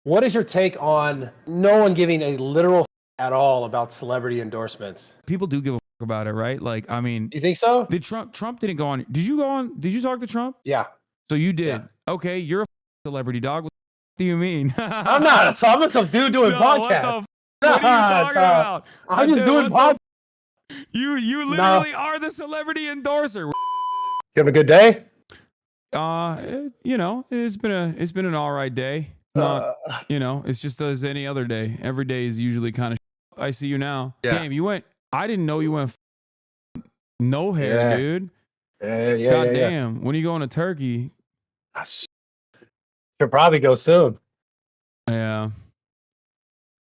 What is your take on no one giving a literal at all about celebrity endorsements? People do give a about it, right? Like, I mean, You think so? did Trump didn't go on. Did you go on? Did you talk to Trump? Yeah. So you did. Yeah. Okay, you're a celebrity dog. What do you mean? I'm not. So I'm some dude doing podcasts. What are you talking about? I'm just doing podcasts. You literally are the celebrity endorser. You having a good day? You know, it's been an all right day. Not, you know, it's just as any other day. Every day is usually kind of. I see you now. Yeah. Damn, you went. I didn't know you went. No hair, dude. Yeah. God damn. When are you going to Turkey? Should probably go soon. Yeah.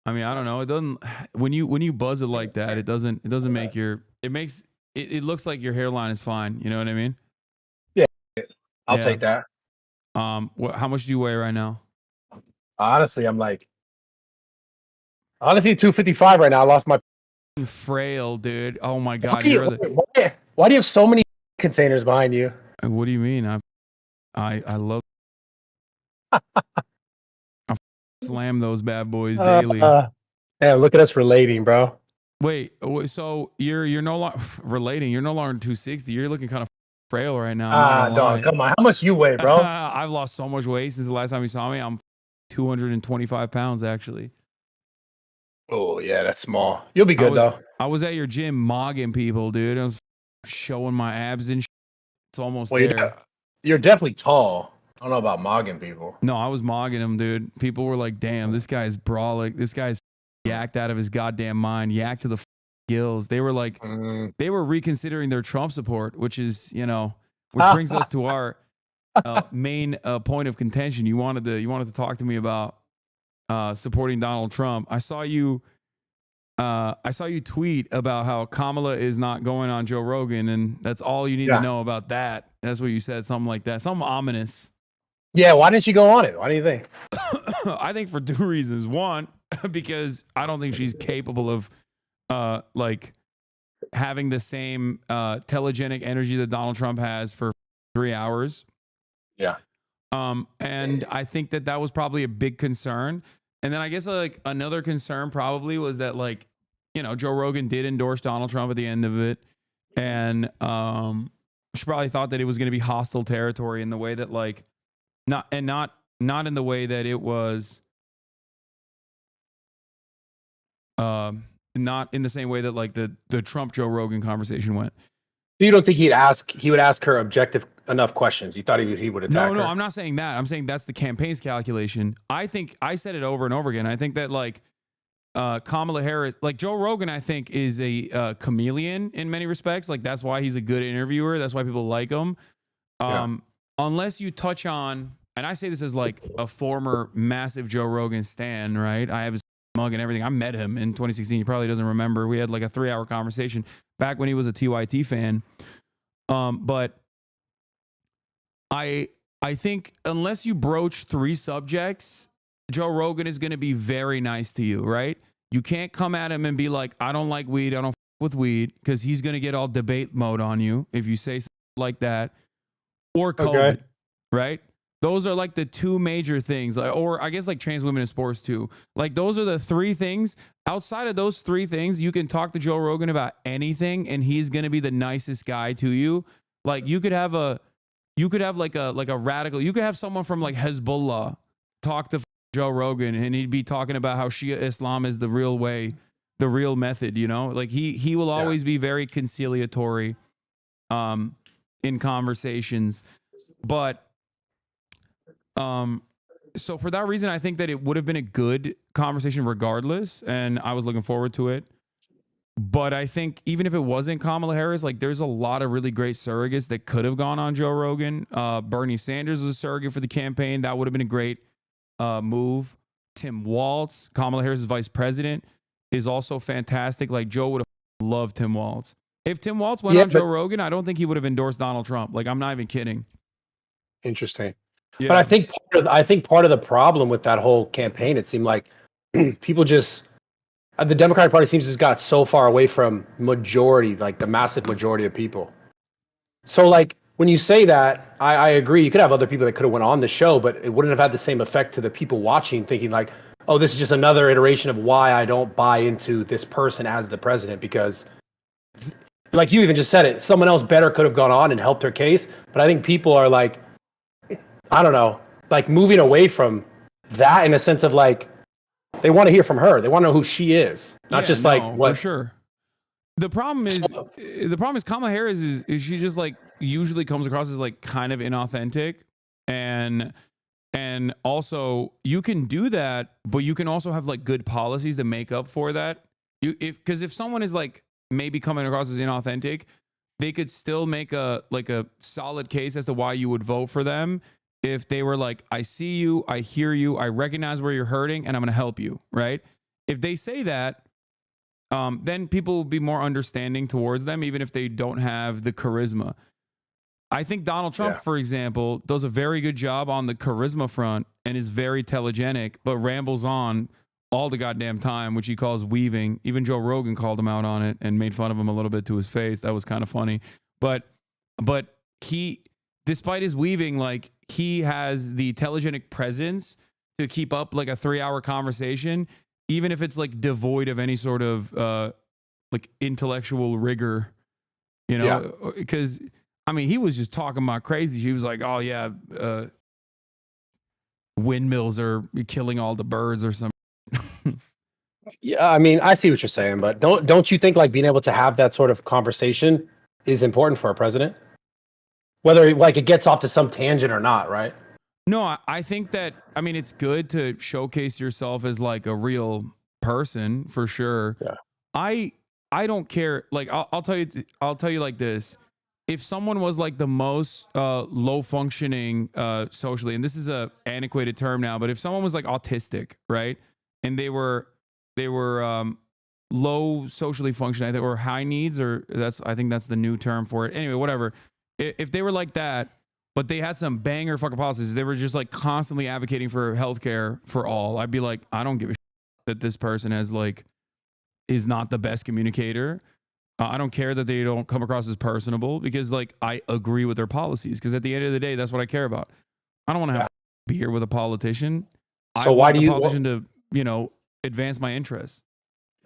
I mean, I don't know. It doesn't. When you buzz it like that, it doesn't make your. It makes it looks like your hairline is fine. You know what I mean? Yeah. I'll take that. How much do you weigh right now? Honestly, I'm like. Honestly, 255 right now. I lost my. Frail, dude. Oh my god. Why do you have so many containers behind you? What do you mean? I love. I slam those bad boys daily. Yeah, look at us relating, bro. Wait, so you're no longer relating. You're no longer 260. You're looking kind of frail right now. Dog, come on. How much you weigh, bro? I've lost so much weight since the last time you saw me. I'm 225 pounds actually. Oh yeah, that's small. You'll be good though. I was at your gym mogging people, dude. I was showing my abs and shit. It's almost there. You're definitely tall. I don't know about mogging people. No, I was mogging them, dude. People were like, damn, this guy's brolic. This guy's yacked out of his goddamn mind. Yacked to the gills. They were like, they were reconsidering their Trump support, which is, you know, which brings us to our main point of contention. You wanted to talk to me about supporting Donald Trump. I saw you tweet about how Kamala is not going on Joe Rogan, and that's all you need to know about that. That's what you said, something like that, something ominous. Yeah, why didn't she go on it? Why do you think? I think for two reasons. One, because I don't think she's capable of like having the same telegenic energy that Donald Trump has for 3 hours. Yeah. And I think that was probably a big concern. And then I guess like another concern probably was that, like, you know, Joe Rogan did endorse Donald Trump at the end of it. And she probably thought that it was going to be hostile territory in the way that, like, not in the way that it was not in the same way that like the Trump Joe Rogan conversation went. You don't think he would ask her objective enough questions? You thought he would attack her? No, I'm not saying that. I'm saying that's the campaign's calculation. I think I said it over and over again. I think that like Kamala Harris, like Joe Rogan, I think is a chameleon in many respects. Like that's why he's a good interviewer. That's why people like him. Unless you touch on, and I say this as like a former massive Joe Rogan stan, right? I have his mug and everything. I met him in 2016. He probably doesn't remember. We had like a 3-hour conversation back when he was a TYT fan. But I think unless you broach 3 subjects, Joe Rogan is going to be very nice to you, right? You can't come at him and be like, I don't like weed. I don't with weed, because he's going to get all debate mode on you if you say something like that. Or COVID, right? Those are like the 2 major things, or I guess like trans women in sports too. Like those are the 3 things. Outside of those 3 things, you can talk to Joe Rogan about anything, and he's gonna be the nicest guy to you. Like you could have like a radical. You could have someone from like Hezbollah talk to Joe Rogan, and he'd be talking about how Shia Islam is the real way, the real method. You know, like he will always be very conciliatory, in conversations, but so for that reason, I think that it would have been a good conversation regardless, and I was looking forward to it. But I think even if it wasn't Kamala Harris, like there's a lot of really great surrogates that could have gone on Joe Rogan. Bernie Sanders was a surrogate for the campaign. That would have been a great move. Tim Walz, Kamala Harris' vice president, is also fantastic. Like Joe would have loved Tim Walz. If Tim Walz went on Joe Rogan, I don't think he would have endorsed Donald Trump. Like, I'm not even kidding. Interesting. Yeah. But I think part of the problem with that whole campaign, it seemed like people just the Democratic Party seems to have got so far away from majority, like the massive majority of people. So like when you say that, I agree. You could have other people that could have went on the show, but it wouldn't have had the same effect to the people watching, thinking like, "Oh, this is just another iteration of why I don't buy into this person as the president." Because, like you even just said it, someone else better could have gone on and helped her case. But I think people are like, I don't know, like moving away from that in a sense of like, they want to hear from her. They want to know who she is, not just like what. For sure. The problem is Kamala Harris is she just like usually comes across as like kind of inauthentic, and also you can do that, but you can also have like good policies to make up for that. Because if someone is like maybe coming across as inauthentic, they could still make a solid case as to why you would vote for them if they were like, I see you, I hear you, I recognize where you're hurting, and I'm going to help you, right? If they say that, then people will be more understanding towards them, even if they don't have the charisma. I think Donald Trump, for example, does a very good job on the charisma front and is very telegenic, but rambles on all the goddamn time, which he calls weaving. Even Joe Rogan called him out on it and made fun of him a little bit to his face. That was kind of funny. But he, despite his weaving, like he has the telegenic presence to keep up like a 3-hour conversation, even if it's like devoid of any sort of like intellectual rigor, you know, because I mean, he was just talking about crazy. She was like, oh yeah, windmills are killing all the birds or something. Yeah, I mean, I see what you're saying, but don't you think like being able to have that sort of conversation is important for a president? Whether like it gets off to some tangent or not, right? No, I think that, I mean, it's good to showcase yourself as like a real person for sure. Yeah. I don't care. Like I'll tell you like this. If someone was like the most low functioning socially, and this is a antiquated term now, but if someone was like autistic, right? And they were low socially functioning, I think, or high needs, or I think that's the new term for it. Anyway, whatever. If they were like that, but they had some banger fucking policies, they were just like constantly advocating for healthcare for all, I'd be like, I don't give a shit that this person is not the best communicator. I don't care that they don't come across as personable, because like I agree with their policies, because at the end of the day, that's what I care about. I don't want to have a beer with a politician. So why do you politician to, you know, advance my interests?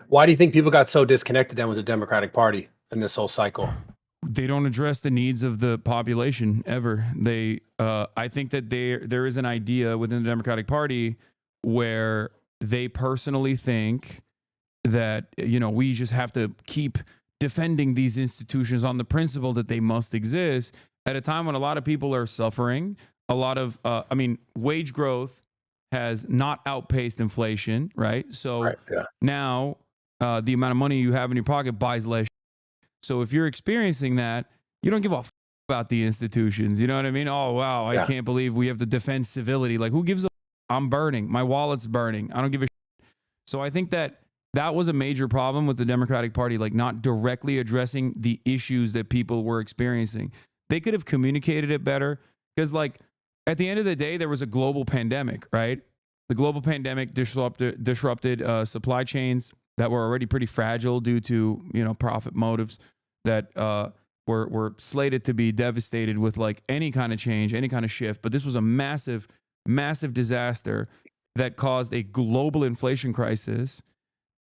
Why do you think people got so disconnected then with the Democratic Party in this whole cycle? They don't address the needs of the population ever. I think that there is an idea within the Democratic Party where they personally think that, you know, we just have to keep defending these institutions on the principle that they must exist at a time when a lot of people are suffering. A lot of, wage growth has not outpaced inflation, right? So now the amount of money you have in your pocket buys less. So if you're experiencing that, you don't give a about the institutions. You know what I mean? Oh, wow, I can't believe we have to defend civility. Like, who gives a I'm burning. My wallet's burning. I don't give a So I think that was a major problem with the Democratic Party, like not directly addressing the issues that people were experiencing. They could have communicated it better, because like at the end of the day, there was a global pandemic, right? The global pandemic disrupted supply chains that were already pretty fragile due to, you know, profit motives that were slated to be devastated with like any kind of change, any kind of shift. But this was a massive, massive disaster that caused a global inflation crisis.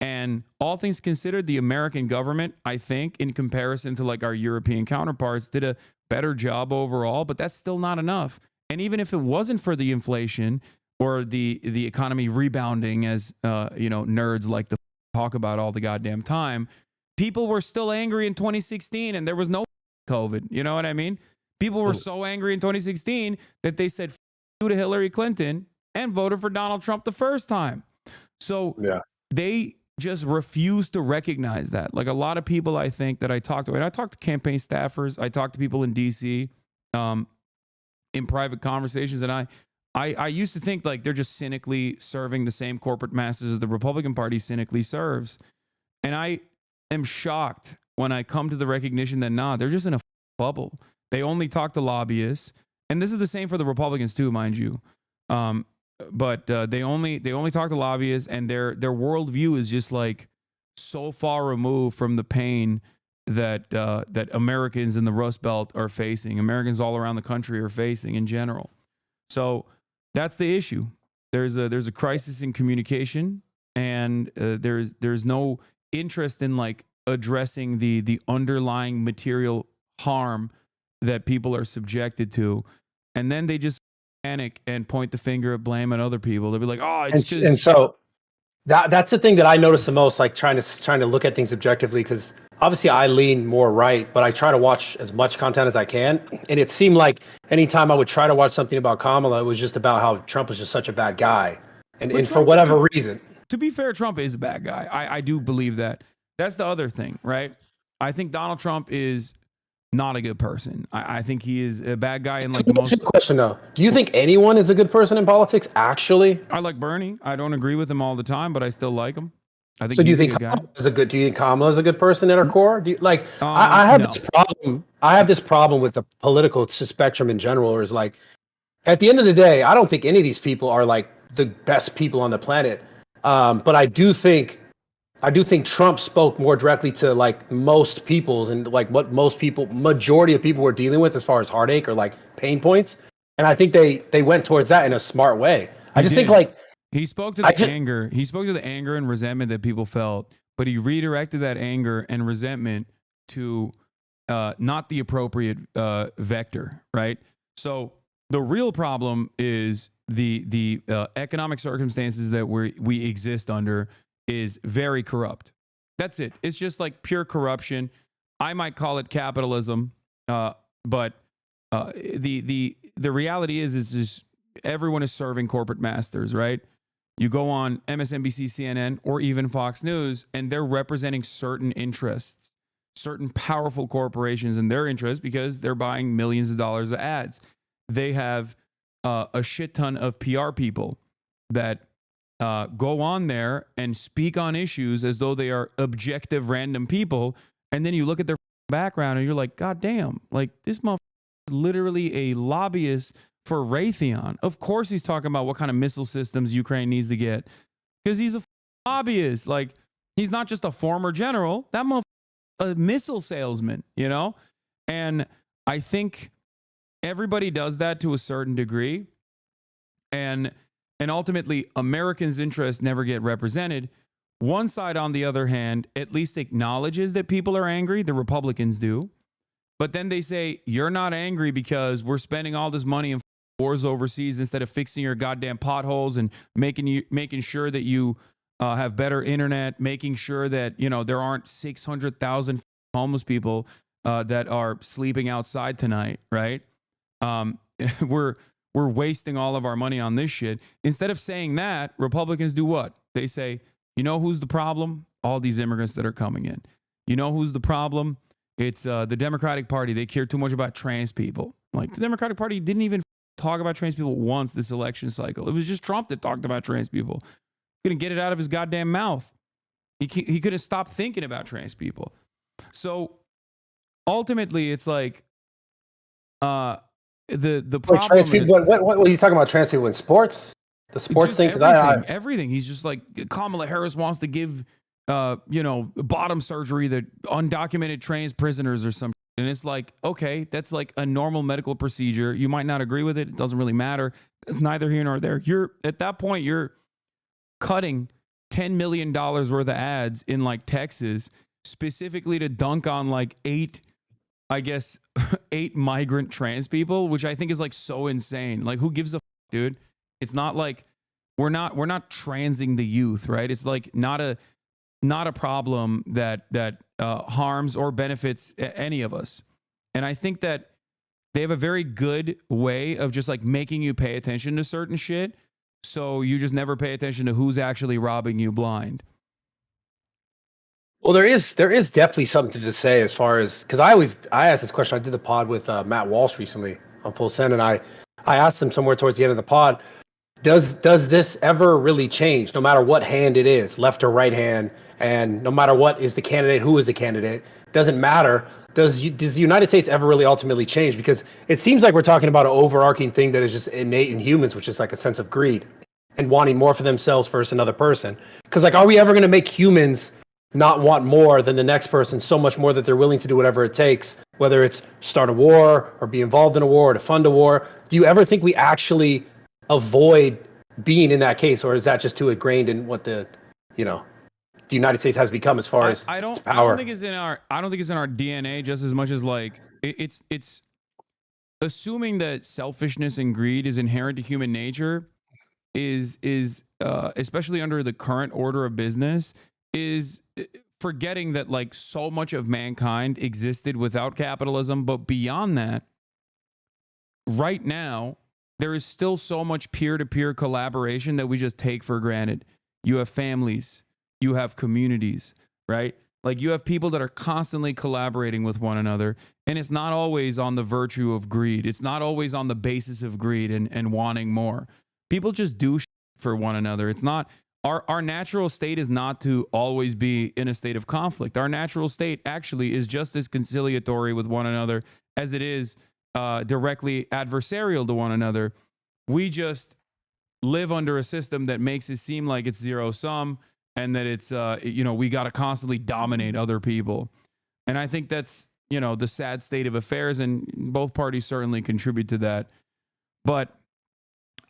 And all things considered, the American government, I think, in comparison to like our European counterparts, did a better job overall, but that's still not enough. And even if it wasn't for the inflation or the economy rebounding, as nerds like to talk about all the goddamn time, people were still angry in 2016 and there was no COVID. You know what I mean? People were so angry in 2016 that they said to Hillary Clinton and voted for Donald Trump the first time. So they just refuse to recognize that. Like a lot of people, I think, that I talked to, and I talked to campaign staffers, I talked to people in DC in private conversations, and I used to think like they're just cynically serving the same corporate masses that the Republican Party cynically serves. And I am shocked when I come to the recognition that, they're just in a bubble. They only talk to lobbyists. And this is the same for the Republicans too, mind you. But they only talk to lobbyists, and their worldview is just like so far removed from the pain that Americans in the Rust Belt are facing, Americans all around the country are facing in general. So that's the issue. There's a crisis in communication, and there's no interest in like addressing the underlying material harm that people are subjected to, and then they just panic and point the finger at blame at other people. They'll be like, "Oh, it's just." And so that's the thing that I notice the most, like trying to look at things objectively, because obviously I lean more right, but I try to watch as much content as I can. And it seemed like anytime I would try to watch something about Kamala, it was just about how Trump was just such a bad guy, and for whatever reason. To be fair, Trump is a bad guy. I do believe that. That's the other thing, right? I think Donald Trump is not a good person. I think he is a bad guy in like the most. Question though, do you think anyone is a good person in politics? Actually, I like Bernie. I don't agree with him all the time, but I still like him. I think. So do you think Kamala is a good? Do you think Kamala is a good person at her core? Do you, like I have this problem. I have this problem with the political spectrum in general. Or is like, at the end of the day, I don't think any of these people are like the best people on the planet. But I do think Trump spoke more directly to like most people's and like what majority of people were dealing with as far as heartache or like pain points. And I think they went towards that in a smart way. I just think like he spoke to the anger. He spoke to the anger and resentment that people felt, but he redirected that anger and resentment to not the appropriate vector, right? So the real problem is the economic circumstances that we exist under is very corrupt. That's it. It's just like pure corruption. I might call it capitalism, but the reality is just everyone is serving corporate masters, right? You go on MSNBC, CNN, or even Fox News, and they're representing certain interests, certain powerful corporations and their interests because they're buying millions of dollars of ads. They have a shit ton of PR people that go on there and speak on issues as though they are objective random people. And then you look at their background and you're like, God damn, like this motherfucker is literally a lobbyist for Raytheon. Of course he's talking about what kind of missile systems Ukraine needs to get because he's a lobbyist. Like he's not just a former general, that motherfucker a missile salesman, you know? And I think everybody does that to a certain degree. And ultimately, Americans' interests never get represented. One side, on the other hand, at least acknowledges that people are angry. The Republicans do. But then they say, you're not angry because we're spending all this money in wars overseas instead of fixing your goddamn potholes and making sure that you have better internet, making sure that, you know, there aren't 600,000 homeless people that are sleeping outside tonight, right? We're wasting all of our money on this shit. Instead of saying that, Republicans do what? They say, you know who's the problem? All these immigrants that are coming in. You know who's the problem? It's the Democratic Party. They care too much about trans people. Like the Democratic Party didn't even talk about trans people once this election cycle. It was just Trump that talked about trans people. He couldn't get it out of his goddamn mouth. He couldn't stop thinking about trans people. So ultimately, it's like the problem. Trans people, what are you talking about? Trans people in sports? The sports thing? Because everything. He's just like Kamala Harris wants to give bottom surgery to undocumented trans prisoners or something. And it's like, okay, that's like a normal medical procedure. You might not agree with it. It doesn't really matter. It's neither here nor there. You're at that point, you're cutting $10 million worth of ads in like Texas specifically to dunk on like eight migrant trans people, which I think is like so insane. Like who gives a dude? It's not like we're not transing the youth, right? It's like not a problem that harms or benefits any of us. And I think that they have a very good way of just like making you pay attention to certain shit. So you just never pay attention to who's actually robbing you blind. Well, there is definitely something to say as far as, because I asked this question. I did the pod with Matt Walsh recently on Full Send, and I asked him somewhere towards the end of the pod, does this ever really change, no matter what hand it is, left or right hand, and no matter what is the candidate, who is the candidate, doesn't matter. Does the United States ever really ultimately change? Because it seems like we're talking about an overarching thing that is just innate in humans, which is like a sense of greed and wanting more for themselves versus another person. Because like, are we ever going to make humans not want more than the next person, so much more that they're willing to do whatever it takes, whether it's start a war or be involved in a war or to fund a war. Do you ever think we actually avoid being in that case, or is that just too ingrained in what the United States has become as far as I don't power? think it's in our DNA just as much as like it's assuming that selfishness and greed is inherent to human nature is especially under the current order of business is forgetting that like so much of mankind existed without capitalism, but beyond that, right now there is still so much peer-to-peer collaboration that we just take for granted. You have families, you have communities, right? Like you have people that are constantly collaborating with one another, and it's not always on the virtue of greed. It's not always on the basis of greed and wanting more. People just do for one another. It's not our natural state is not to always be in a state of conflict. Our natural state actually is just as conciliatory with one another as it is directly adversarial to one another. We just live under a system that makes it seem like it's zero sum and that it's we got to constantly dominate other people. And I think that's the sad state of affairs, and both parties certainly contribute to that. But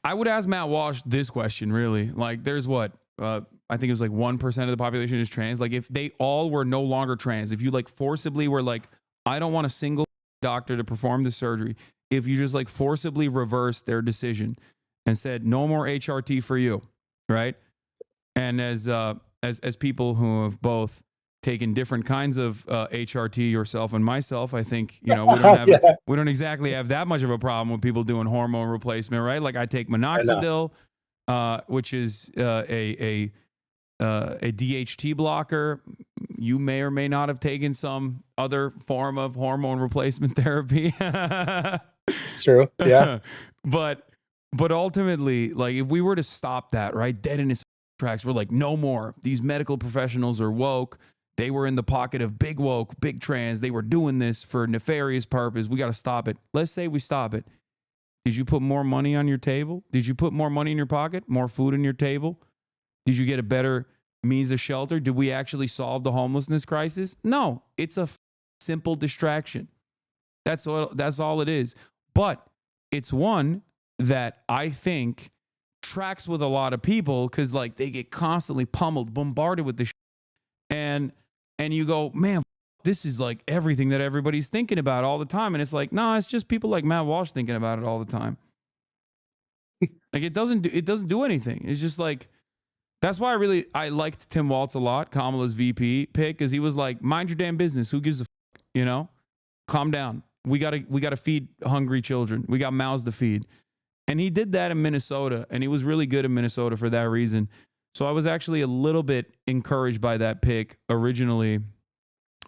I would ask Matt Walsh this question, really. Like, there's I think it was like 1% of the population is trans. Like, if they all were no longer trans, if you like forcibly were like, I don't want a single doctor to perform the surgery, if you just like forcibly reversed their decision and said, no more HRT for you, right? And as people who have both taken different kinds of HRT, yourself and myself, I think we don't exactly have that much of a problem with people doing hormone replacement, right? Like I take minoxidil, which is a DHT blocker. You may or may not have taken some other form of hormone replacement therapy. It's true, yeah. But ultimately, like if we were to stop that, right, dead in its tracks, we're like, no more. These medical professionals are woke. They were in the pocket of big woke, big trans. They were doing this for nefarious purpose. We got to stop it. Let's say we stop it. Did you put more money on your table? Did you put more money in your pocket? More food on your table? Did you get a better means of shelter? Did we actually solve the homelessness crisis? No, it's a simple distraction. That's all it is. But it's one that I think tracks with a lot of people because like they get constantly pummeled, bombarded with this and you go, man, this is like everything that everybody's thinking about all the time. And it's like, no, it's just people like Matt Walsh thinking about it all the time. Like it doesn't do anything. It's just like, that's why I liked Tim Walz a lot, Kamala's VP pick, because he was like, mind your damn business. Who gives a calm down. We gotta feed hungry children. We got mouths to feed. And he did that in Minnesota, and he was really good in Minnesota for that reason. So I was actually a little bit encouraged by that pick originally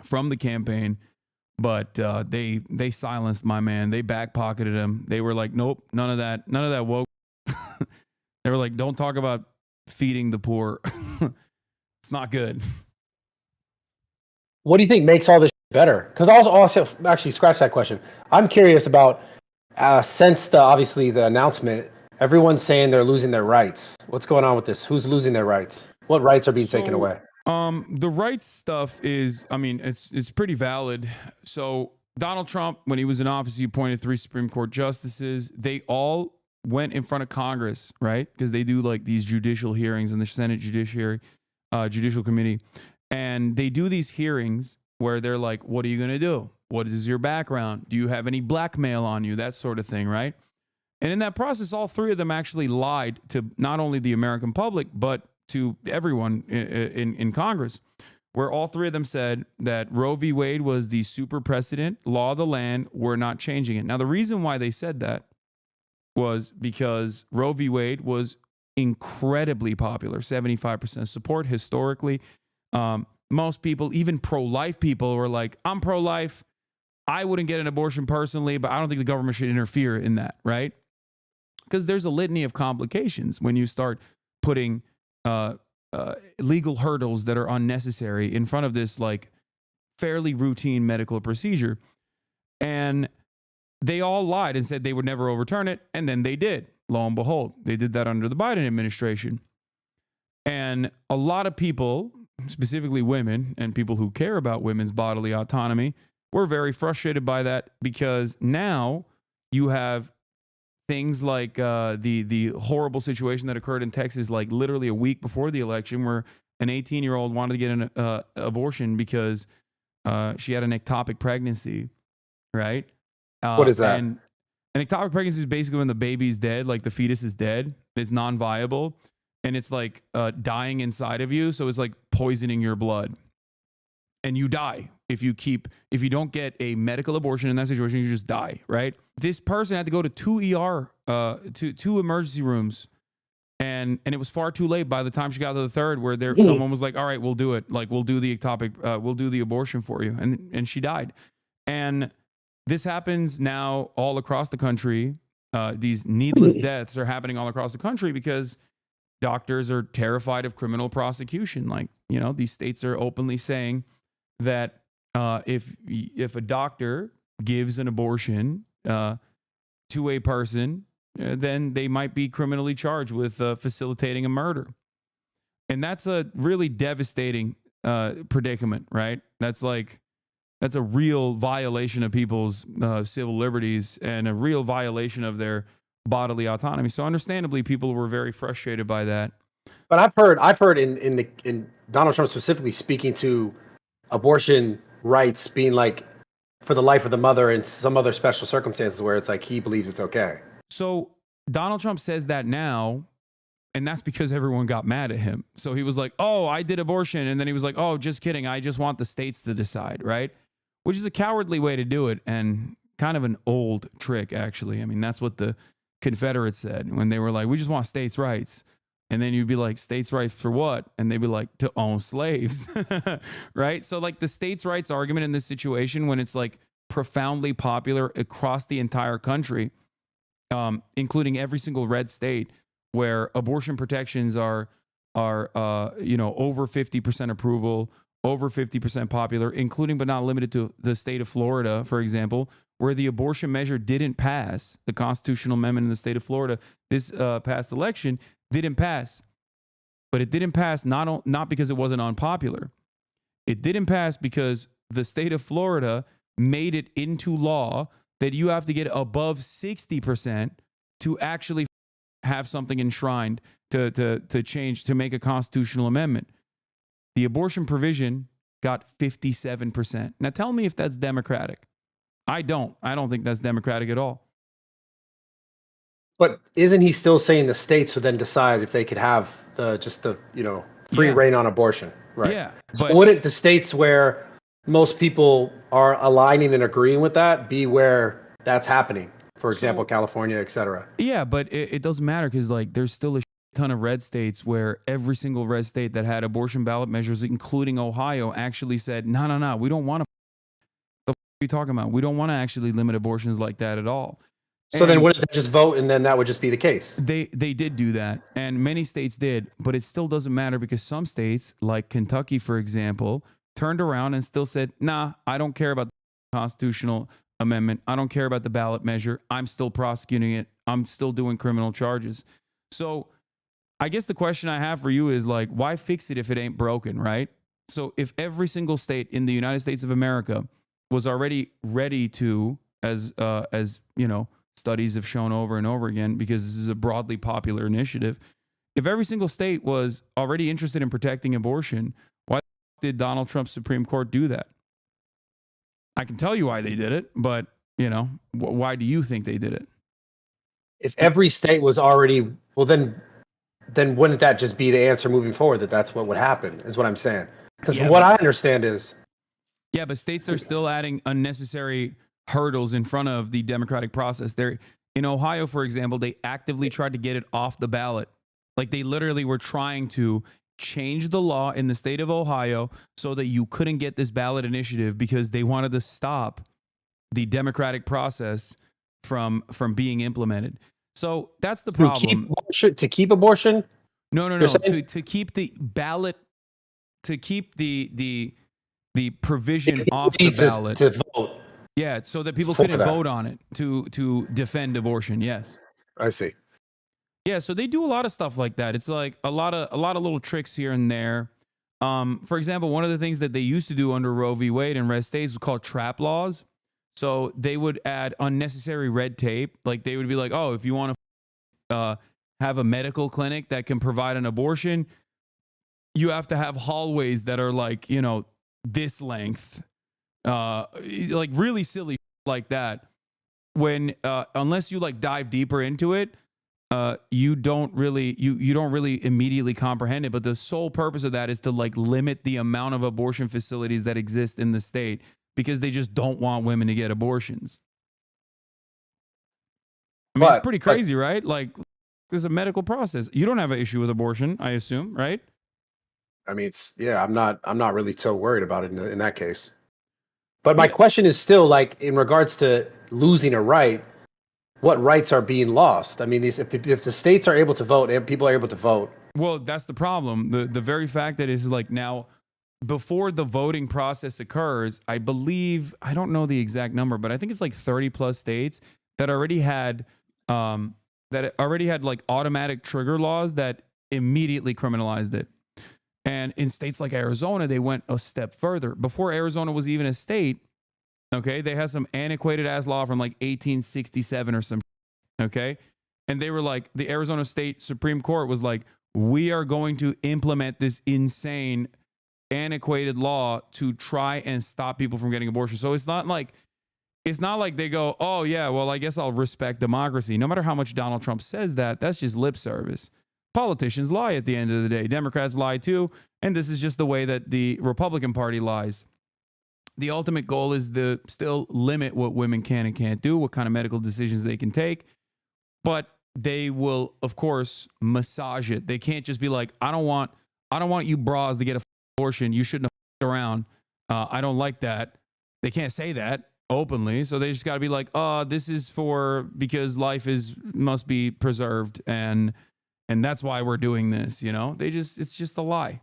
from the campaign, but they silenced my man. They back-pocketed him. They were like, nope, none of that woke. They were like, don't talk about feeding the poor. It's not good. What do you think makes all this better? Because I'll also actually scratch that question. I'm curious about since obviously the announcement, everyone's saying they're losing their rights. What's going on with this? Who's losing their rights? What rights are being taken away? The rights stuff is, it's pretty valid. So Donald Trump, when he was in office, he appointed 3 Supreme Court justices. They all went in front of Congress, right? Because they do like these judicial hearings in the Senate Judicial Committee. And they do these hearings where they're like, what are you going to do? What is your background? Do you have any blackmail on you? That sort of thing, right? And in that process, all 3 of them actually lied to not only the American public, but to everyone in Congress, where all 3 of them said that Roe v. Wade was the super precedent, law of the land, we're not changing it. Now, the reason why they said that was because Roe v. Wade was incredibly popular, 75% support historically. Most people, even pro-life people, were like, I'm pro-life. I wouldn't get an abortion personally, but I don't think the government should interfere in that, right? Because there's a litany of complications when you start putting legal hurdles that are unnecessary in front of this like fairly routine medical procedure. And they all lied and said they would never overturn it. And then they did. Lo and behold, they did that under the Biden administration. And a lot of people specifically women and people who care about women's bodily autonomy, we're very frustrated by that because now you have things like the horrible situation that occurred in Texas, like literally a week before the election, where an 18-year-old wanted to get an abortion because she had an ectopic pregnancy, right? What is that? And an ectopic pregnancy is basically when the baby's dead, like the fetus is dead, it's non-viable, and it's like dying inside of you, so it's like poisoning your blood, and you die if you don't get a medical abortion in that situation. You just die, right? This person had to go to two emergency rooms, and it was far too late by the time she got to the third, where someone was like, all right, we'll do it, like we'll do the ectopic, we'll do the abortion for you, and she died. And this happens now all across the country. These needless deaths are happening all across the country because doctors are terrified of criminal prosecution. Like, these states are openly saying that if a doctor gives an abortion to a person, then they might be criminally charged with facilitating a murder. And that's a really devastating predicament, right? That's a real violation of people's civil liberties and a real violation of their bodily autonomy. So understandably, people were very frustrated by that. But I've heard in Donald Trump specifically speaking to abortion rights being like for the life of the mother and some other special circumstances where it's like he believes it's okay. So Donald Trump says that now, and that's because everyone got mad at him. So he was like, oh, I did abortion. And then he was like, oh, just kidding. I just want the states to decide, right? Which is a cowardly way to do it and kind of an old trick, actually. I mean, that's what the Confederates said when they were like, we just want states' rights. And then you'd be like, states' rights for what? And they'd be like, to own slaves, right? So like the states' rights argument in this situation, when it's like profoundly popular across the entire country, including every single red state, where abortion protections are over 50% approval, over 50% popular, including but not limited to the state of Florida, for example, where the abortion measure didn't pass, the constitutional amendment in the state of Florida, this past election didn't pass. But it didn't pass not because it wasn't unpopular. It didn't pass because the state of Florida made it into law that you have to get above 60% to actually have something enshrined to change, to make a constitutional amendment. The abortion provision got 57%. Now tell me if that's democratic. I don't think that's democratic at all. But isn't he still saying the states would then decide if they could have free reign on abortion? Right. Yeah. So wouldn't the states where most people are aligning and agreeing with that be where that's happening? For example, California, et cetera. Yeah, but it doesn't matter because like there's still a ton of red states where every single red state that had abortion ballot measures, including Ohio, actually said, no, we don't want to. The f- are you talking about? We don't want to actually limit abortions like that at all. So then wouldn't they just vote and then that would just be the case? They did do that, and many states did, but it still doesn't matter because some states, like Kentucky, for example, turned around and still said, nah, I don't care about the constitutional amendment. I don't care about the ballot measure. I'm still prosecuting it. I'm still doing criminal charges. So I guess the question I have for you is like, why fix it if it ain't broken, right? So if every single state in the United States of America was already ready to, as studies have shown over and over again, because this is a broadly popular initiative, if every single state was already interested in protecting abortion, why did Donald Trump's Supreme Court do that? I can tell you why they did it, but, why do you think they did it? If every state was already, well, then wouldn't that just be the answer moving forward, that's what would happen, is what I'm saying. Because what I understand is... Yeah, but states are still adding unnecessary hurdles in front of the democratic process. In Ohio, for example, they actively tried to get it off the ballot. Like they literally were trying to change the law in the state of Ohio so that you couldn't get this ballot initiative because they wanted to stop the democratic process from being implemented. So that's the problem. To keep abortion? No. To keep the ballot, to keep the provision off the ballot. To vote. Yeah, so that people couldn't vote on it to defend abortion. Yes. I see. Yeah, so they do a lot of stuff like that. It's like a lot of little tricks here and there. For example, one of the things that they used to do under Roe v. Wade and red states was called trap laws. So they would add unnecessary red tape. Like they would be like, oh, if you want to have a medical clinic that can provide an abortion, you have to have hallways that are like, this length, like really silly like that. When unless you like dive deeper into it, you don't really you don't really immediately comprehend it. But the sole purpose of that is to like limit the amount of abortion facilities that exist in the state because they just don't want women to get abortions. I mean, it's pretty crazy, right? Like, there's a medical process. You don't have an issue with abortion, I assume, right? I mean, I'm not really so worried about it in that case. But my question is still like in regards to losing a right, what rights are being lost? I mean, if the states are able to vote and people are able to vote. Well, that's the problem. The very fact that it's like now, before the voting process occurs, I believe, I don't know the exact number, but I think it's like 30 plus states that already had like automatic trigger laws that immediately criminalized it. And in states like Arizona, they went a step further. Before Arizona was even a state, okay, they had some antiquated ass law from like 1867 or some, okay? And they were like, the Arizona State Supreme Court was like, we are going to implement this insane antiquated law to try and stop people from getting abortions. So it's not like they go, oh yeah, well, I guess I'll respect democracy. No matter how much Donald Trump says that, that's just lip service. Politicians lie at the end of the day. Democrats lie too. And this is just the way that the Republican Party lies. The ultimate goal is to still limit what women can and can't do, what kind of medical decisions they can take. But they will, of course, massage it. They can't just be like, I don't want you bras to get a abortion. You shouldn't have around. I don't like that. They can't say that openly. So they just got to be like, this is because life must be preserved. And that's why we're doing this, it's just a lie.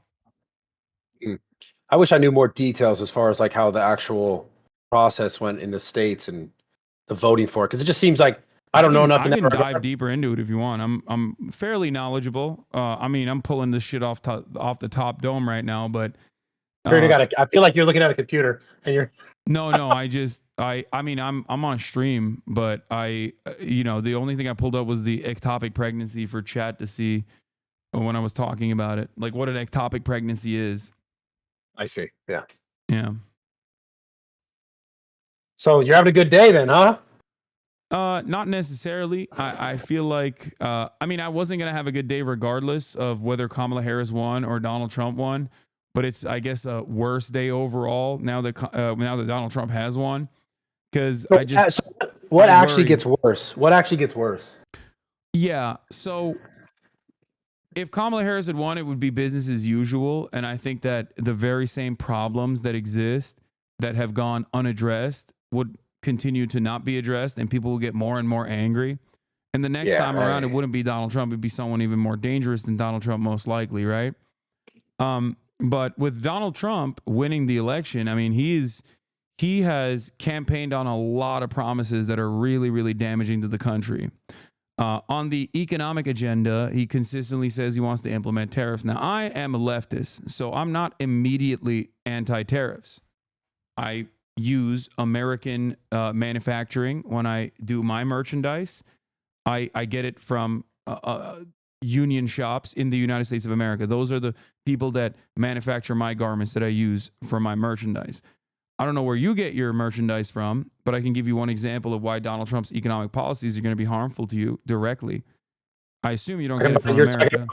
I wish I knew more details as far as like how the actual process went in the states and the voting for it. Cause it just seems like, I don't know nothing. I can dive deeper into it if you want. I'm fairly knowledgeable. I mean, I'm pulling this shit off the top dome right now, but I feel like you're looking at a computer and you're No, I mean, I'm on stream, but the only thing I pulled up was the ectopic pregnancy for chat to see when I was talking about it, like what an ectopic pregnancy is. I see. Yeah. Yeah. So you're having a good day then, huh? Not necessarily. I feel like, I mean, I wasn't going to have a good day regardless of whether Kamala Harris won or Donald Trump won. But it's, I guess, a worse day overall now that Donald Trump has won. Because what actually gets worse? What actually gets worse? Yeah. So if Kamala Harris had won, it would be business as usual. And I think that the very same problems that exist that have gone unaddressed would continue to not be addressed, and people will get more and more angry. And the next time around, it wouldn't be Donald Trump. It'd be someone even more dangerous than Donald Trump, most likely, right? But with Donald Trump winning the election, I mean, he has campaigned on a lot of promises that are really, really damaging to the country. On the economic agenda, he consistently says he wants to implement tariffs. Now, I am a leftist, so I'm not immediately anti-tariffs. I use American manufacturing when I do my merchandise. I get it from union shops in the United States of America. Those are the people that manufacture my garments that I use for my merchandise. I don't know where you get your merchandise from, but I can give you one example of why Donald Trump's economic policies are going to be harmful to you directly. I assume you don't get it from America.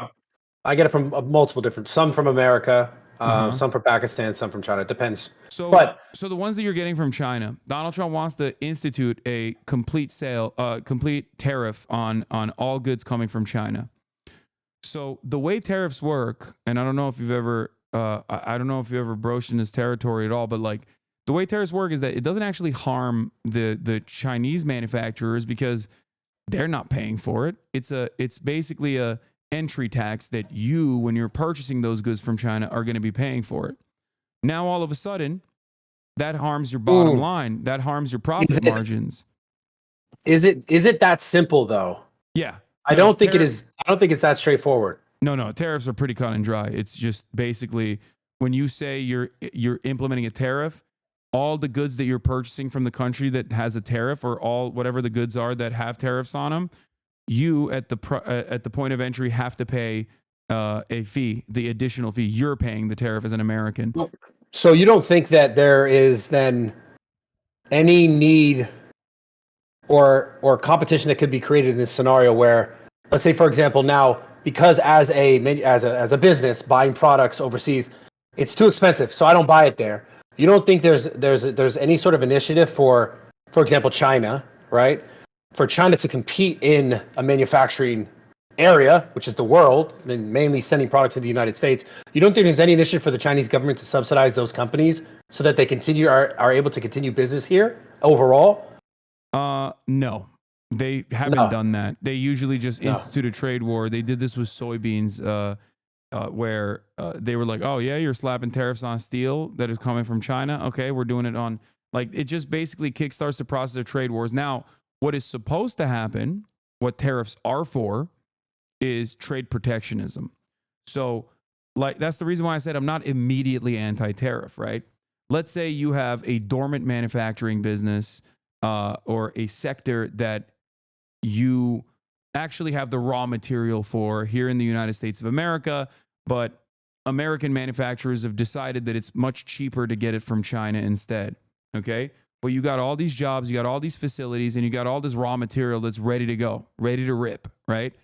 I get it from multiple different, some from America, some from Pakistan, some from China. It depends. So the ones that you're getting from China, Donald Trump wants to institute a complete tariff on all goods coming from China. So the way tariffs work, and I don't know if you've ever broached in this territory at all, but like the way tariffs work is that it doesn't actually harm the Chinese manufacturers because they're not paying for it. It's basically a entry tax that you, when you're purchasing those goods from China, are going to be paying for it. Now, all of a sudden, that harms your bottom line. That harms your profit margins. Is it that simple though? Yeah. I don't think it is. I don't think it's that straightforward. No, tariffs are pretty cut and dry. It's just basically when you say you're implementing a tariff, all the goods that you're purchasing from the country that has a tariff, or all whatever the goods are that have tariffs on them, you at the point of entry have to pay a fee, the additional fee. You're paying the tariff as an American. So you don't think that there is then any need or competition that could be created in this scenario where, let's say, for example, now because as a business buying products overseas, it's too expensive, so I don't buy it there. You don't think there's any sort of initiative for example, China, right? For China to compete in a manufacturing area, which is the world, and mainly sending products to the United States. You don't think there's any initiative for the Chinese government to subsidize those companies so that they are able to continue business here overall? No, they haven't done that. They usually just institute a trade war. They did this with soybeans, where they were like, "Oh yeah, you're slapping tariffs on steel that is coming from China. Okay, we're doing it on." Like, it just basically kickstarts the process of trade wars. Now, what is supposed to happen, what tariffs are for, is trade protectionism. So, like, that's the reason why I said I'm not immediately anti-tariff, right? Let's say you have a dormant manufacturing business or a sector that you actually have the raw material for here in the United States of America, but American manufacturers have decided that it's much cheaper to get it from China instead, okay? But you got all these jobs, you got all these facilities, and you got all this raw material that's ready to go, ready to rip, right?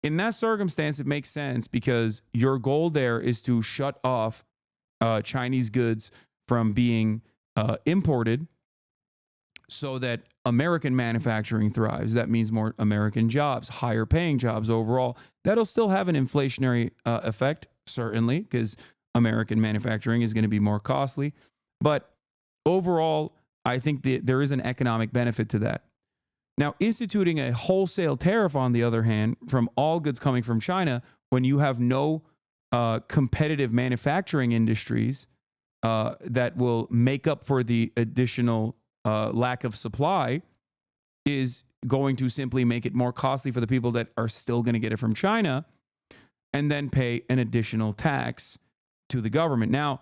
In that circumstance, it makes sense because your goal there is to shut off Chinese goods from being imported so that American manufacturing thrives. That means more American jobs, higher paying jobs overall. That'll still have an inflationary effect, certainly, because American manufacturing is going to be more costly. But overall, I think there is an economic benefit to that. Now, instituting a wholesale tariff, on the other hand, from all goods coming from China, when you have no competitive manufacturing industries that will make up for the additional lack of supply, is going to simply make it more costly for the people that are still going to get it from China, and then pay an additional tax to the government. Now,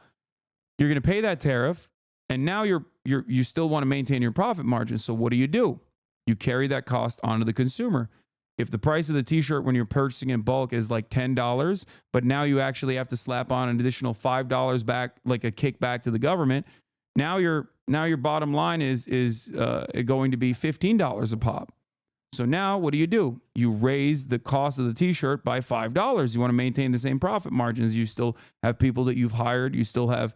you're going to pay that tariff, and now you still want to maintain your profit margin. So what do? You carry that cost onto the consumer. If the price of the t-shirt when you're purchasing in bulk is like $10, but now you actually have to slap on an additional $5 back, like a kickback to the government, now your bottom line is going to be $15 a pop. So now what do? You raise the cost of the t-shirt by $5. You want to maintain the same profit margins. You still have people that you've hired. You still have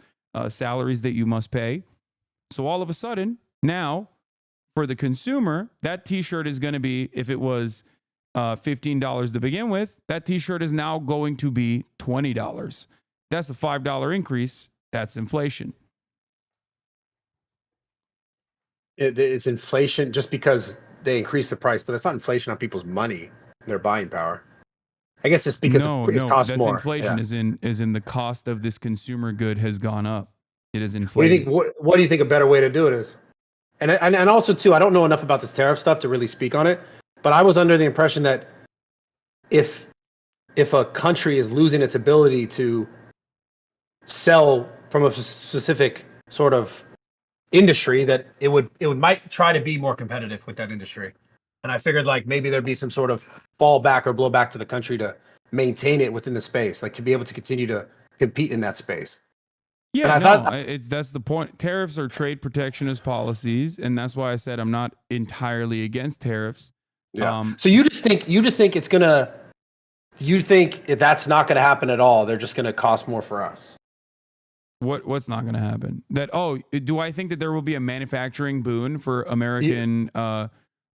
salaries that you must pay. So all of a sudden, now for the consumer, that t-shirt is going to be, if it was $15 to begin with, that t-shirt is now going to be $20. That's a $5 increase. That's inflation. It's inflation just because they increase the price, but it's not inflation on people's money, their buying power. I guess it's because it costs that's more. Inflation is in the cost of this consumer good has gone up. It is inflated. What do you think a better way to do it is? And also too, I don't know enough about this tariff stuff to really speak on it, but I was under the impression that if a country is losing its ability to sell from a specific sort of industry, that it might try to be more competitive with that industry. And I figured like maybe there'd be some sort of fallback or blowback to the country to maintain it within the space, like to be able to continue to compete in that space. Yeah, that's the point. Tariffs are trade protectionist policies, and that's why I said I'm not entirely against tariffs. Yeah. So you just think it's gonna? You think that's not gonna happen at all? They're just gonna cost more for us. What's not going to happen? Do I think that there will be a manufacturing boon for American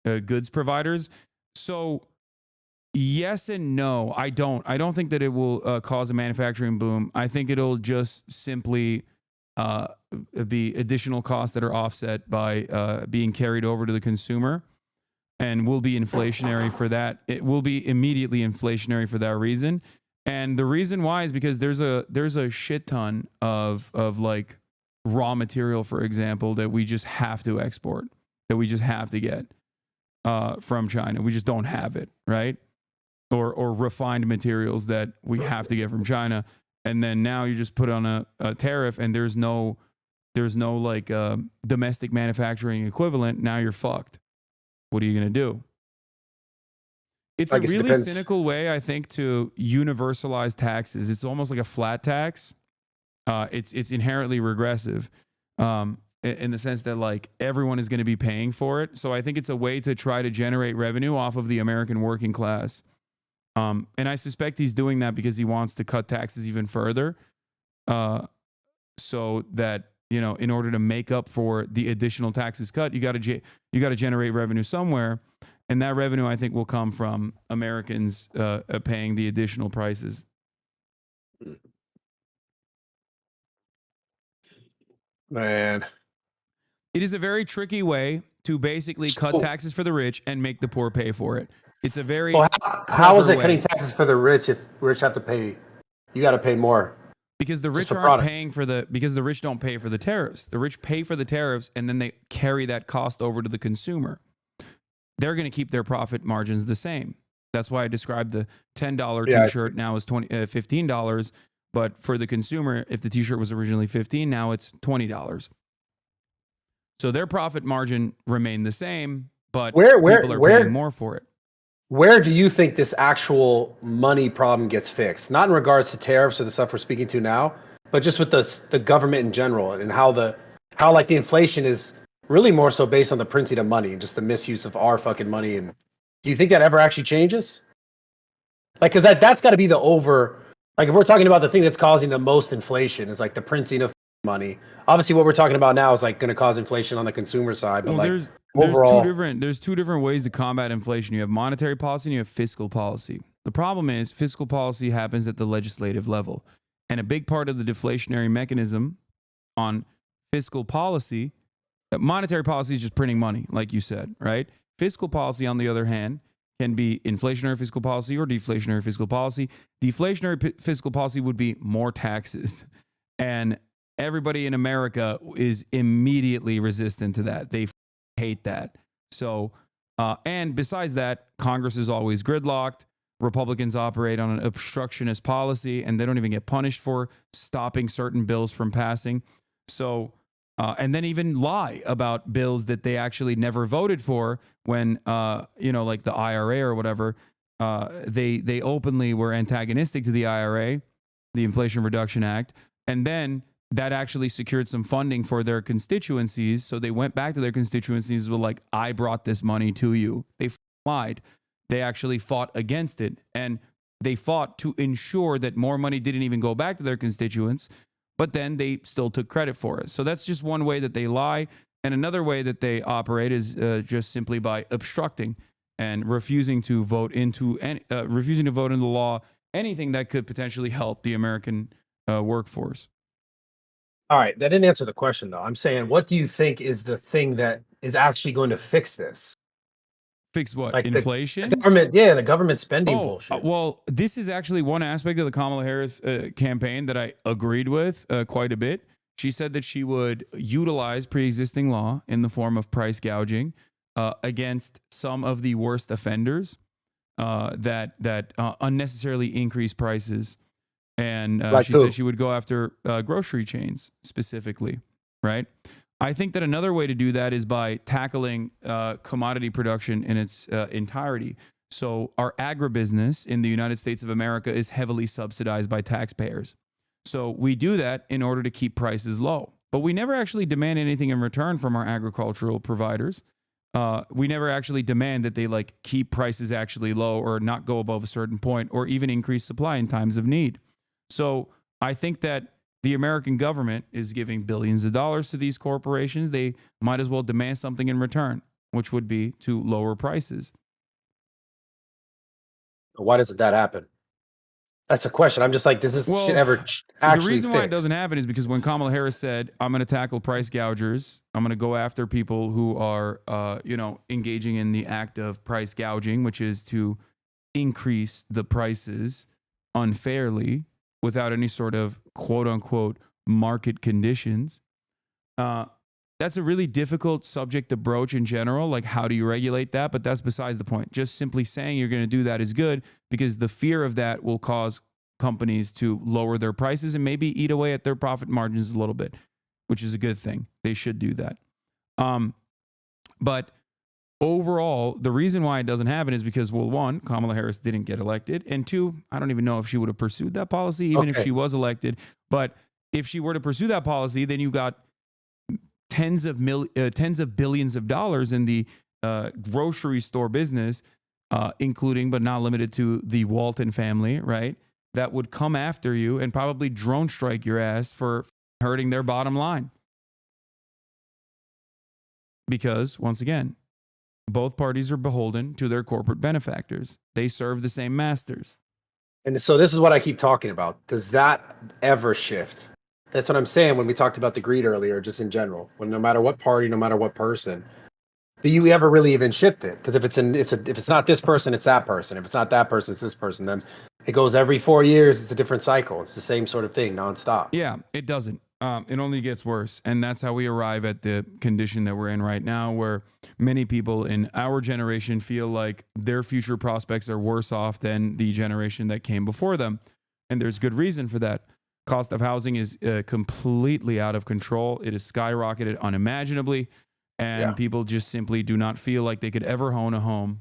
goods providers? So yes and no. I don't think that it will cause a manufacturing boom. I think it'll just simply be additional costs that are offset by being carried over to the consumer, and will be inflationary for that. It will be immediately inflationary for that reason. And the reason why is because there's a shit ton of like raw material, for example, that we just have to export, that we just have to get from China. We just don't have it, right? Or refined materials that we have to get from China. and then now you just put on a tariff, and there's no like domestic manufacturing equivalent. Now you're fucked. What are you gonna do? It's a really cynical way, I think, to universalize taxes. It's almost like a flat tax. It's inherently regressive, in the sense that like everyone is going to be paying for it. So I think it's a way to try to generate revenue off of the American working class. And I suspect he's doing that because he wants to cut taxes even further, so that, you know, in order to make up for the additional taxes cut, you got to generate revenue somewhere. And that revenue, I think, will come from Americans paying the additional prices. Man. It is a very tricky way to basically cut taxes for the rich and make the poor pay for it. It's a very how is it cutting taxes for the rich if rich have to pay? You got to pay more. Because the rich aren't paying because the rich don't pay for the tariffs. The rich pay for the tariffs and then they carry that cost over to the consumer. They're going to keep their profit margins the same. That's why I described the $10 t-shirt now as $15. But for the consumer, if the t-shirt was originally $15, now it's $20. So their profit margin remained the same, but people are paying more for it. Where do you think this actual money problem gets fixed? Not in regards to tariffs or the stuff we're speaking to now, but just with the government in general, and how like the inflation is really more so based on the printing of money and just the misuse of our fucking money. And do you think that ever actually changes? Like, because that's got to be like if we're talking about the thing that's causing the most inflation is like the printing of money. Obviously, what we're talking about now is like going to cause inflation on the consumer side. But overall, there's two different ways to combat inflation. You have monetary policy and you have fiscal policy. The problem is fiscal policy happens at the legislative level, and a big part of the deflationary mechanism on fiscal policy, monetary policy is just printing money, like you said, right? Fiscal policy, on the other hand, can be inflationary fiscal policy or deflationary fiscal policy. Deflationary fiscal policy would be more taxes, and everybody in America is immediately resistant to that. They hate that. So, and besides that, Congress is always gridlocked. Republicans operate on an obstructionist policy, and they don't even get punished for stopping certain bills from passing. So, and then even lie about bills that they actually never voted for when, like the IRA or whatever, they openly were antagonistic to the IRA, the Inflation Reduction Act, and then that actually secured some funding for their constituencies. So they went back to their constituencies with like, I brought this money to you. They lied. They actually fought against it. And they fought to ensure that more money didn't even go back to their constituents, but then they still took credit for it. So that's just one way that they lie. And another way that they operate is just simply by obstructing and refusing to vote into law anything that could potentially help the American workforce. All right, that didn't answer the question, though. I'm saying, what do you think is the thing that is actually going to fix this? Fix what? Like inflation? The government spending bullshit. Well, this is actually one aspect of the Kamala Harris campaign that I agreed with quite a bit. She said that she would utilize pre-existing law in the form of price gouging against some of the worst offenders that unnecessarily increase prices. And she said she would go after grocery chains specifically, right? I think that another way to do that is by tackling commodity production in its entirety. So our agribusiness in the United States of America is heavily subsidized by taxpayers. So we do that in order to keep prices low. But we never actually demand anything in return from our agricultural providers. We never actually demand that they like keep prices actually low or not go above a certain point or even increase supply in times of need. So I think that the American government is giving billions of dollars to these corporations. They might as well demand something in return, which would be to lower prices. Why doesn't that happen? That's a question. I'm just like, does this shit ever actually The reason fix? why it doesn't happen is because when Kamala Harris said, I'm going to tackle price gougers, I'm going to go after people who are, engaging in the act of price gouging, which is to increase the prices unfairly without any sort of quote unquote market conditions. That's a really difficult subject to broach in general. Like, how do you regulate that? But that's besides the point. Just simply saying you're going to do that is good because the fear of that will cause companies to lower their prices and maybe eat away at their profit margins a little bit, which is a good thing. They should do that. But overall, the reason why it doesn't happen is because, well, one, Kamala Harris didn't get elected. And two, I don't even know if she would have pursued that policy, even if she was elected. But if she were to pursue that policy, then you got tens of billions of dollars in the grocery store business, including but not limited to the Walton family, right? That would come after you and probably drone strike your ass for hurting their bottom line. Because, once again, both parties are beholden to their corporate benefactors. They serve the same masters. And so this is what I keep talking about. Does that ever shift? That's what I'm saying when we talked about the greed earlier, just in general. When no matter what party, no matter what person, do you ever really even shift it? Because if it's not this person, it's that person. If it's not that person, it's this person. Then it goes every 4 years. It's a different cycle. It's the same sort of thing, nonstop. Yeah, it doesn't. It only gets worse. And that's how we arrive at the condition that we're in right now, where many people in our generation feel like their future prospects are worse off than the generation that came before them. And there's good reason for that. Cost of housing is completely out of control. It is skyrocketed unimaginably. And people just simply do not feel like they could ever own a home.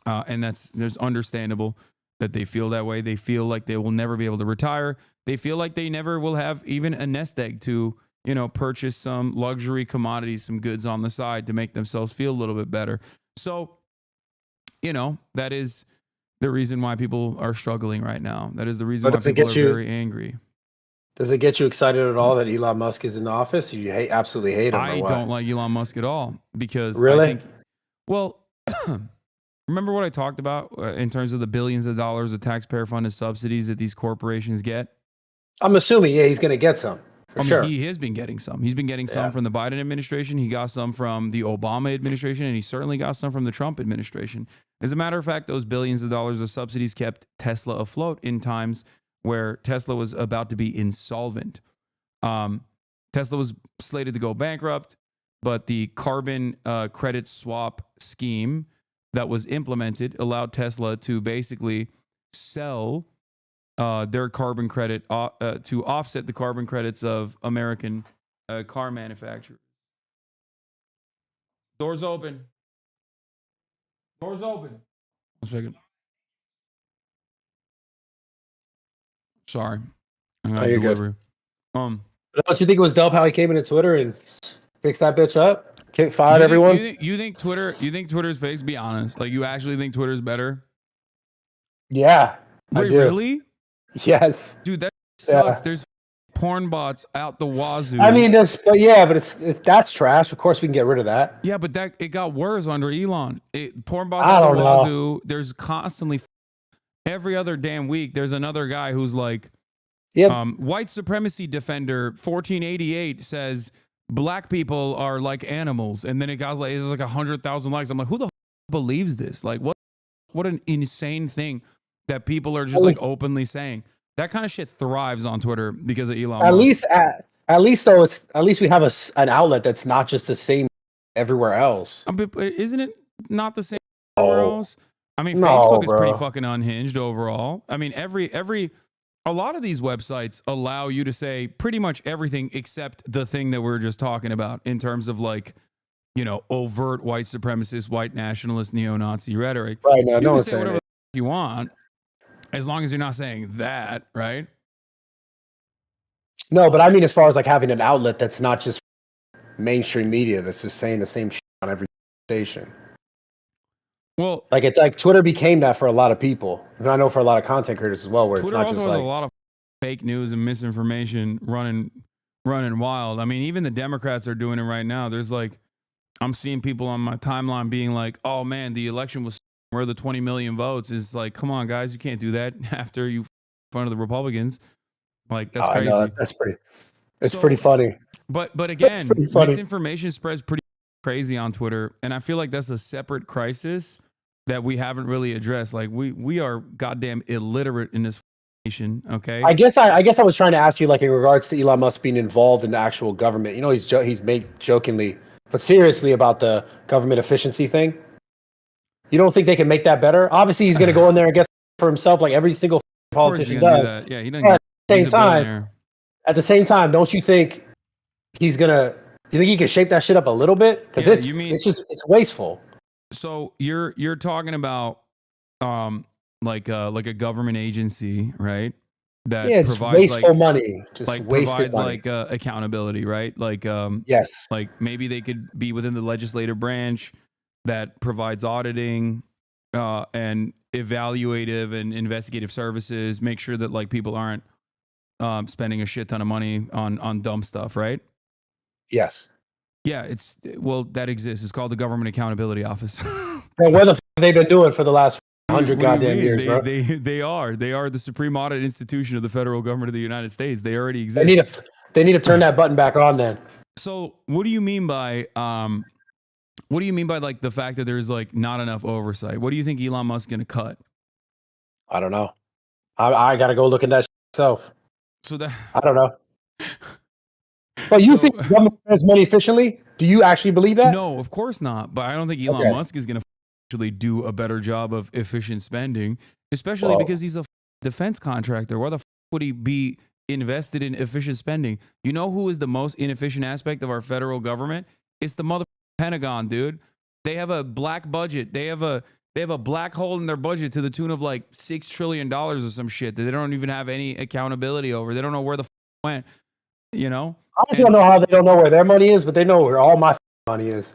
And there's understandable that they feel that way. They feel like they will never be able to retire. They feel like they never will have even a nest egg to, purchase some luxury commodities, some goods on the side to make themselves feel a little bit better. So, that is the reason why people are struggling right now. That is the reason why people are very angry. Does it get you excited at all that Elon Musk is in the office? Or you absolutely hate him? I don't like Elon Musk at all because really? Remember what I talked about in terms of the billions of dollars of taxpayer funded subsidies that these corporations get? I'm assuming, he's going to get some. Sure. He has been getting some. He's been getting some from the Biden administration. He got some from the Obama administration, and he certainly got some from the Trump administration. As a matter of fact, those billions of dollars of subsidies kept Tesla afloat in times where Tesla was about to be insolvent. Tesla was slated to go bankrupt, but the carbon credit swap scheme that was implemented allowed Tesla to basically sell their carbon credit to offset the carbon credits of American car manufacturers. Doors open. Doors open. 1 second. Sorry. I got a delivery. Don't you think it was dope how he came into Twitter and fixed that bitch up? Fired everyone? You think Twitter's fake? Be honest. Like, you actually think Twitter's better? Yeah. Wait, I do. really? Yes. Dude, that sucks. There's porn bots out the wazoo. I mean, but that's trash. Of course we can get rid of that. Yeah, but it got worse under Elon. Porn bots out the wazoo. There's constantly every other damn week there's another guy who's like white supremacy defender 1488 says black people are like animals, and then it got like it's like 100,000 likes. I'm like, who the believes this? Like, what an insane thing that people are just like openly saying. That kind of shit thrives on Twitter because of Elon Musk. At least we have an outlet that's not just the same everywhere else. Isn't it not the same everywhere else? I mean, Facebook is pretty fucking unhinged overall. I mean, a lot of these websites allow you to say pretty much everything except the thing that we're just talking about in terms of like, overt white supremacist, white nationalist, neo-Nazi rhetoric. Right now, you no can one's say saying whatever it. you want, as long as you're not saying that, right? No, but I mean, as far as like having an outlet that's not just mainstream media that's just saying the same shit on every station. Well, like it's like Twitter became that for a lot of people, and I know for a lot of content creators as well. Where Twitter it's not also just has like a lot of fake news and misinformation running wild. I mean, even the Democrats are doing it right now. There's like, I'm seeing people on my timeline being like, "Oh man, the election was where the 20 million votes." Is like, come on, guys, you can't do that after you front of the Republicans. Like, that's crazy. No, that's pretty. It's pretty funny. But again, misinformation spreads pretty crazy on Twitter, and I feel like that's a separate crisis that we haven't really addressed. Like, we are goddamn illiterate in this nation. Okay. I guess I was trying to ask you, like, in regards to Elon Musk being involved in the actual government. He's made jokingly, but seriously about the government efficiency thing. You don't think they can make that better? Obviously, he's going to go in there and get for himself, like every single politician gonna do does. that. Yeah, he doesn't. But He's a billionaire. at the same time, don't you think he's gonna? You think he can shape that shit up a little bit? Because it's wasteful. So you're talking about like a government agency, right? That Yeah, just provides wasteful money. Just like wasted provides money. like accountability, right? Like Yes. like maybe they could be within the legislative branch that provides auditing and evaluative and investigative services, make sure that like people aren't spending a shit ton of money on dumb stuff, right? Yes. Yeah, that exists. It's called the Government Accountability Office. And what the f- they been doing for the last 100 What do you goddamn mean? years, bro? They are the supreme audit institution of the federal government of the United States. They already They exist. need to turn that button back on then. So what do you mean by like the fact that there's like not enough oversight? What do you think Elon Musk's gonna cut? I don't know. I gotta go look at that myself. So that I don't know. But you think the government spends money efficiently? Do you actually believe that? No, of course not. But I don't think Elon Musk is gonna actually do a better job of efficient spending, especially because he's a defense contractor. Why the would he be invested in efficient spending? You know who is the most inefficient aspect of our federal government? It's the mother Pentagon, dude. They have a black budget. They have a black hole in their budget to the tune of like $6 trillion or some shit that they don't even have any accountability over. They don't know where the went. You know? I just don't know how they don't know where their money is, but they know where all my money is.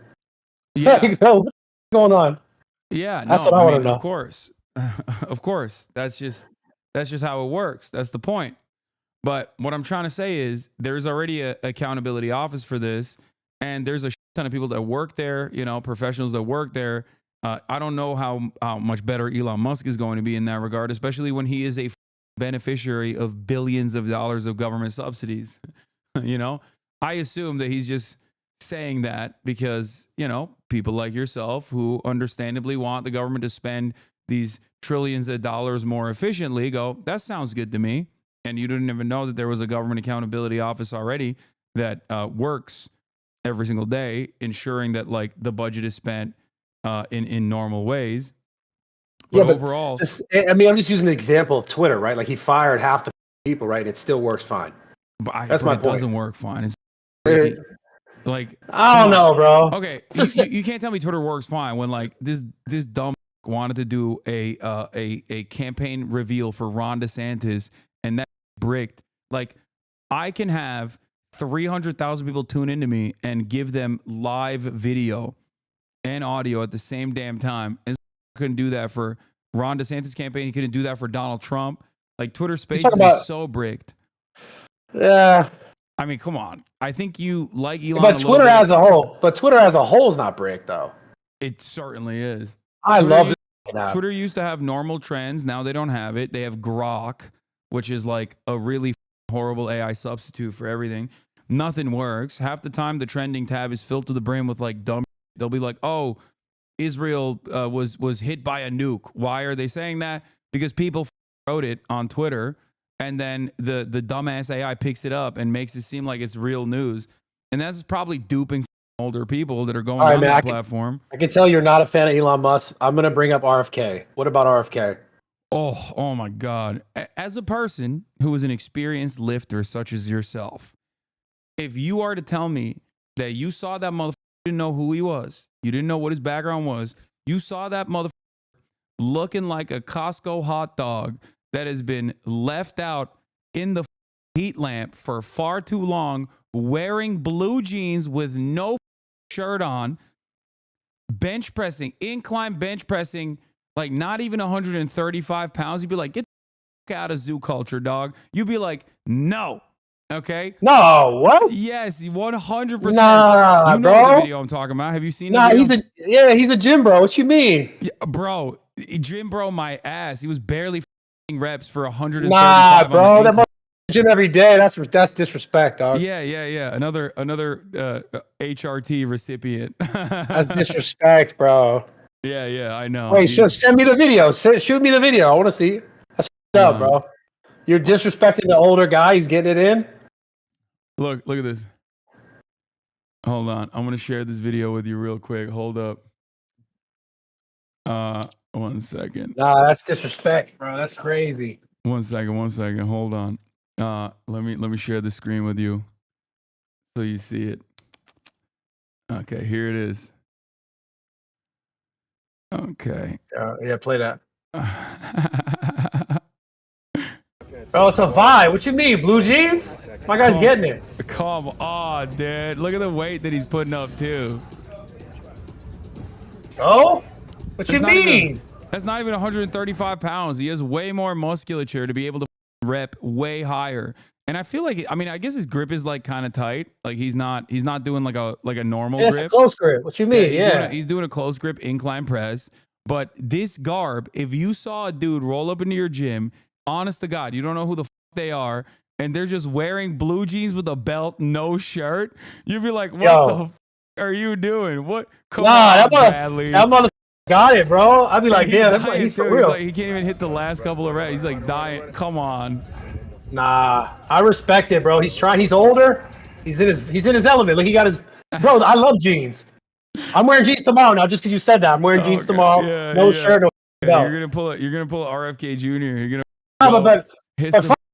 Yeah. What's going on? Yeah, that's what I want to know. Of course. Of course. That's just how it works. That's the point. But what I'm trying to say is there's already a accountability office for this, and there's a ton of people that work there, you know, professionals that work there. I don't know how much better Elon Musk is going to be in that regard, especially when he is a beneficiary of billions of dollars of government subsidies. You know, I assume that he's just saying that because, you know, people like yourself who understandably want the government to spend these trillions of dollars more efficiently go, that sounds good to me. And you didn't even know that there was a government accountability office already that works every single day, ensuring that like the budget is spent in normal ways. But overall, I'm just using the example of Twitter, right? Like he fired half the people, right? And it still works fine. That's my point. It doesn't work fine. It's like I don't know, bro. Okay, you can't tell me Twitter works fine when like this dumb wanted to do a campaign reveal for Ron DeSantis and that bricked. Like I can have 300,000 people tune into me and give them live video and audio at the same damn time. And couldn't do that for Ron DeSantis campaign. He couldn't do that for Donald Trump. Like Twitter Spaces is so bricked. Yeah. I mean, come on. I think you like Elon. But Twitter as a whole is not bricked though. It certainly is. I love it. Twitter used to have normal trends. Now they don't have it. They have Grok, which is like a really horrible AI substitute for everything. Nothing works. Half the time, the trending tab is filled to the brim with like dumb. They'll be like, "Oh, Israel was hit by a nuke." Why are they saying that? Because people wrote it on Twitter, and then the dumbass AI picks it up and makes it seem like it's real news, and that's probably duping older people that are going on that platform. I can tell you're not a fan of Elon Musk. I'm gonna bring up RFK. What about RFK? Oh my God! As a person who is an experienced lifter such as yourself, if you are to tell me that you saw that motherfucker, didn't know who he was, you didn't know what his background was, you saw that motherfucker looking like a Costco hot dog that has been left out in the heat lamp for far too long, wearing blue jeans with no shirt on, bench pressing, incline bench pressing, like not even 135 pounds, you'd be like, get the fuck out of zoo culture, dog. You'd be like, no. Okay. No, what? Yes, 100%. Nah, you know bro. the video I'm talking about. Have you seen the video? He's a gym bro. What you mean? Yeah, bro, gym bro my ass. He was barely reps for 135. Nah, bro. That gym every day. That's disrespect, dog. Yeah. Another HRT recipient. That's disrespect, bro. Yeah, I know. Wait, send me the video. Shoot me the video. I want to see. That's up, bro. You're disrespecting the older guy. He's getting it in. Look at this. Hold on. I'm going to share this video with you real quick. Hold up. 1 second. Nah, that's disrespect, bro. That's crazy. One second. Hold on. Let me share the screen with you so you see it. Okay, here it is. Okay. Yeah, play that. Oh, it's a vibe. What you mean, blue jeans? My guy's getting it. Come on, dude. Look at the weight that he's putting up too. So? What you mean? That's not even 135 pounds. He has way more musculature to be able to rep way higher. And I feel like, I mean, I guess his grip is like kind of tight. Like he's not doing like a normal grip. It's a close grip. What you mean? He's doing a close grip incline press. But this garb, if you saw a dude roll up into your gym, honest to God, you don't know who the they are, and they're just wearing blue jeans with a belt, no shirt, you'd be like, what the are you doing? What? Come on, Bradley. That mother got it, bro. I'd be like, damn, he's for real. He can't even hit the last couple of reps. He's like dying. Come on. Nah, I respect it, bro. He's trying. He's older. He's in his element. Look, he got his. Bro, I love jeans. I'm wearing jeans tomorrow now, just because you said that. I'm wearing jeans tomorrow. Yeah, no shirt, no belt. You're gonna pull RFK Jr. You're gonna. But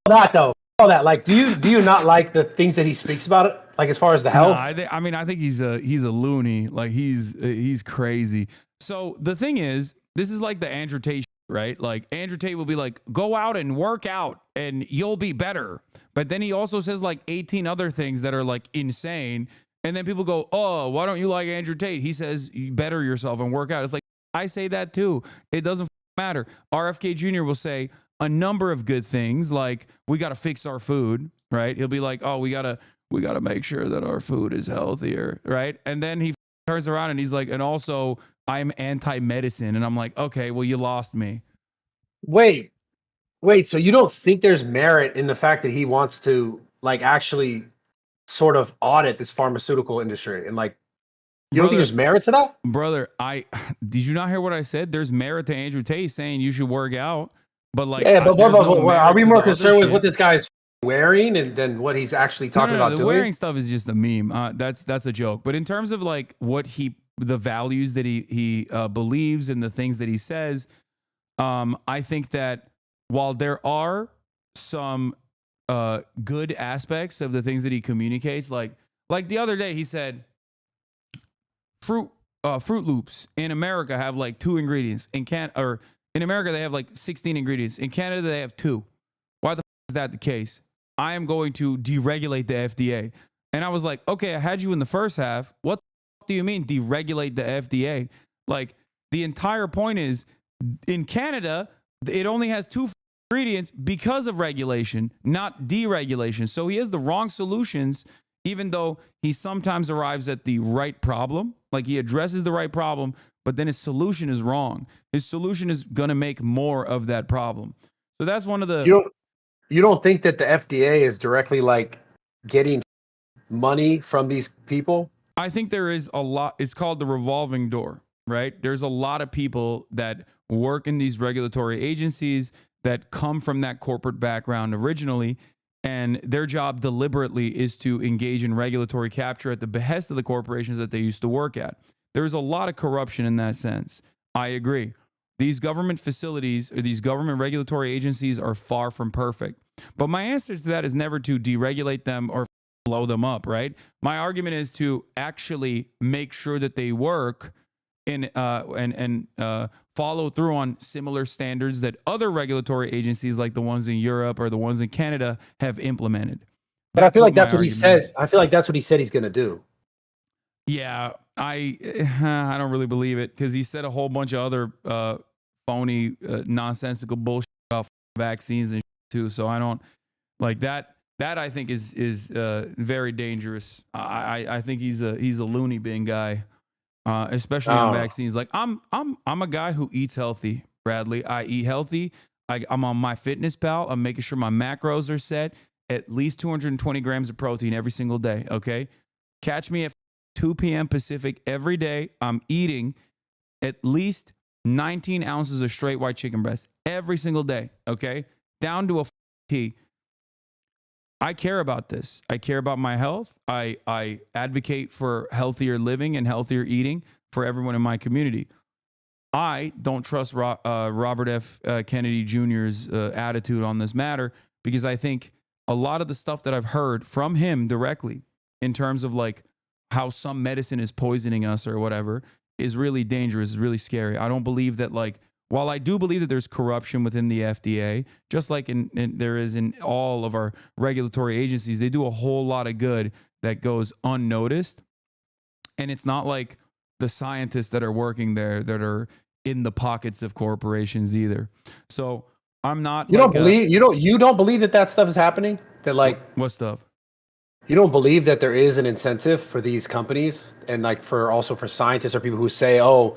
that though. All that. Like, do you not like the things that he speaks about it? Like as far as the health? No, I think he's a loony. Like he's crazy. So the thing is, this is like the Andrew Tate, right? Like Andrew Tate will be like, go out and work out and you'll be better. But then he also says like 18 other things that are like insane. And then people go, oh, why don't you like Andrew Tate? He says you better yourself and work out. It's like, I say that too. It doesn't matter. RFK Jr. will say a number of good things like we got to fix our food, right? He'll be like, oh, we got to make sure that our food is healthier, right? And then he turns around and he's like, and also I'm anti-medicine. And I'm like, okay, well, you lost me. Wait. So you don't think there's merit in the fact that he wants to like actually sort of audit this pharmaceutical industry and like, you don't think there's merit to that? Brother, did you not hear what I said? There's merit to Andrew Tate saying you should work out. But like, yeah, but are we more concerned with what this guy's wearing and than what he's actually talking about doing? The wearing stuff is just a meme. That's a joke. But in terms of like what the values that he believes and the things that he says, I think that while there are some good aspects of the things that he communicates, like the other day he said, Fruit Loops in America have like 2 ingredients. In America, they have like 16 ingredients. In Canada, they have 2. Why the f is that the case? I am going to deregulate the FDA. And I was like, okay, I had you in the first half. What the f do you mean deregulate the FDA? Like the entire point is in Canada, it only has 2 ingredients because of regulation, not deregulation. So he has the wrong solutions, even though he sometimes arrives at the right problem. Like he addresses the right problem, but then his solution is wrong. His solution is going to make more of that problem. So that's one of the... You don't think that the FDA is directly like getting money from these people? I think there is a lot. It's called the revolving door, right? There's a lot of people that work in these regulatory agencies that come from that corporate background originally, and their job deliberately is to engage in regulatory capture at the behest of the corporations that they used to work at. There's a lot of corruption in that sense. I agree. These government facilities or these government regulatory agencies are far from perfect. But my answer to that is never to deregulate them or blow them up, right? My argument is to actually make sure that they work and follow through on similar standards that other regulatory agencies like the ones in Europe or the ones in Canada have implemented. But I feel like that's what he said. I feel like that's what he said he's going to do. Yeah, I don't really believe it because he said a whole bunch of other phony, nonsensical bullshit about vaccines and shit too. So I don't like that. That I think is very dangerous. I think he's a loony bin guy, especially on vaccines. Like I'm a guy who eats healthy, Bradley. I eat healthy. I'm on MyFitnessPal. I'm making sure my macros are set. At least 220 grams of protein every single day. Okay, catch me at 2 p.m. Pacific every day. I'm eating at least 19 ounces of straight white chicken breast every single day. Okay, down to a T. I care about this. I care about my health. I advocate for healthier living and healthier eating for everyone in my community. I don't trust Robert F. Kennedy Jr.'s attitude on this matter, because I think a lot of the stuff that I've heard from him directly in terms of like how some medicine is poisoning us or whatever is really dangerous, is really scary. I don't believe that, like, while I do believe that there's corruption within the FDA, just like there is in all of our regulatory agencies, they do a whole lot of good that goes unnoticed. And it's not like the scientists that are working there that are in the pockets of corporations either. So I'm not. You don't believe you don't believe that stuff is happening? That like what stuff? You don't believe that there is an incentive for these companies and like for scientists or people who say, oh,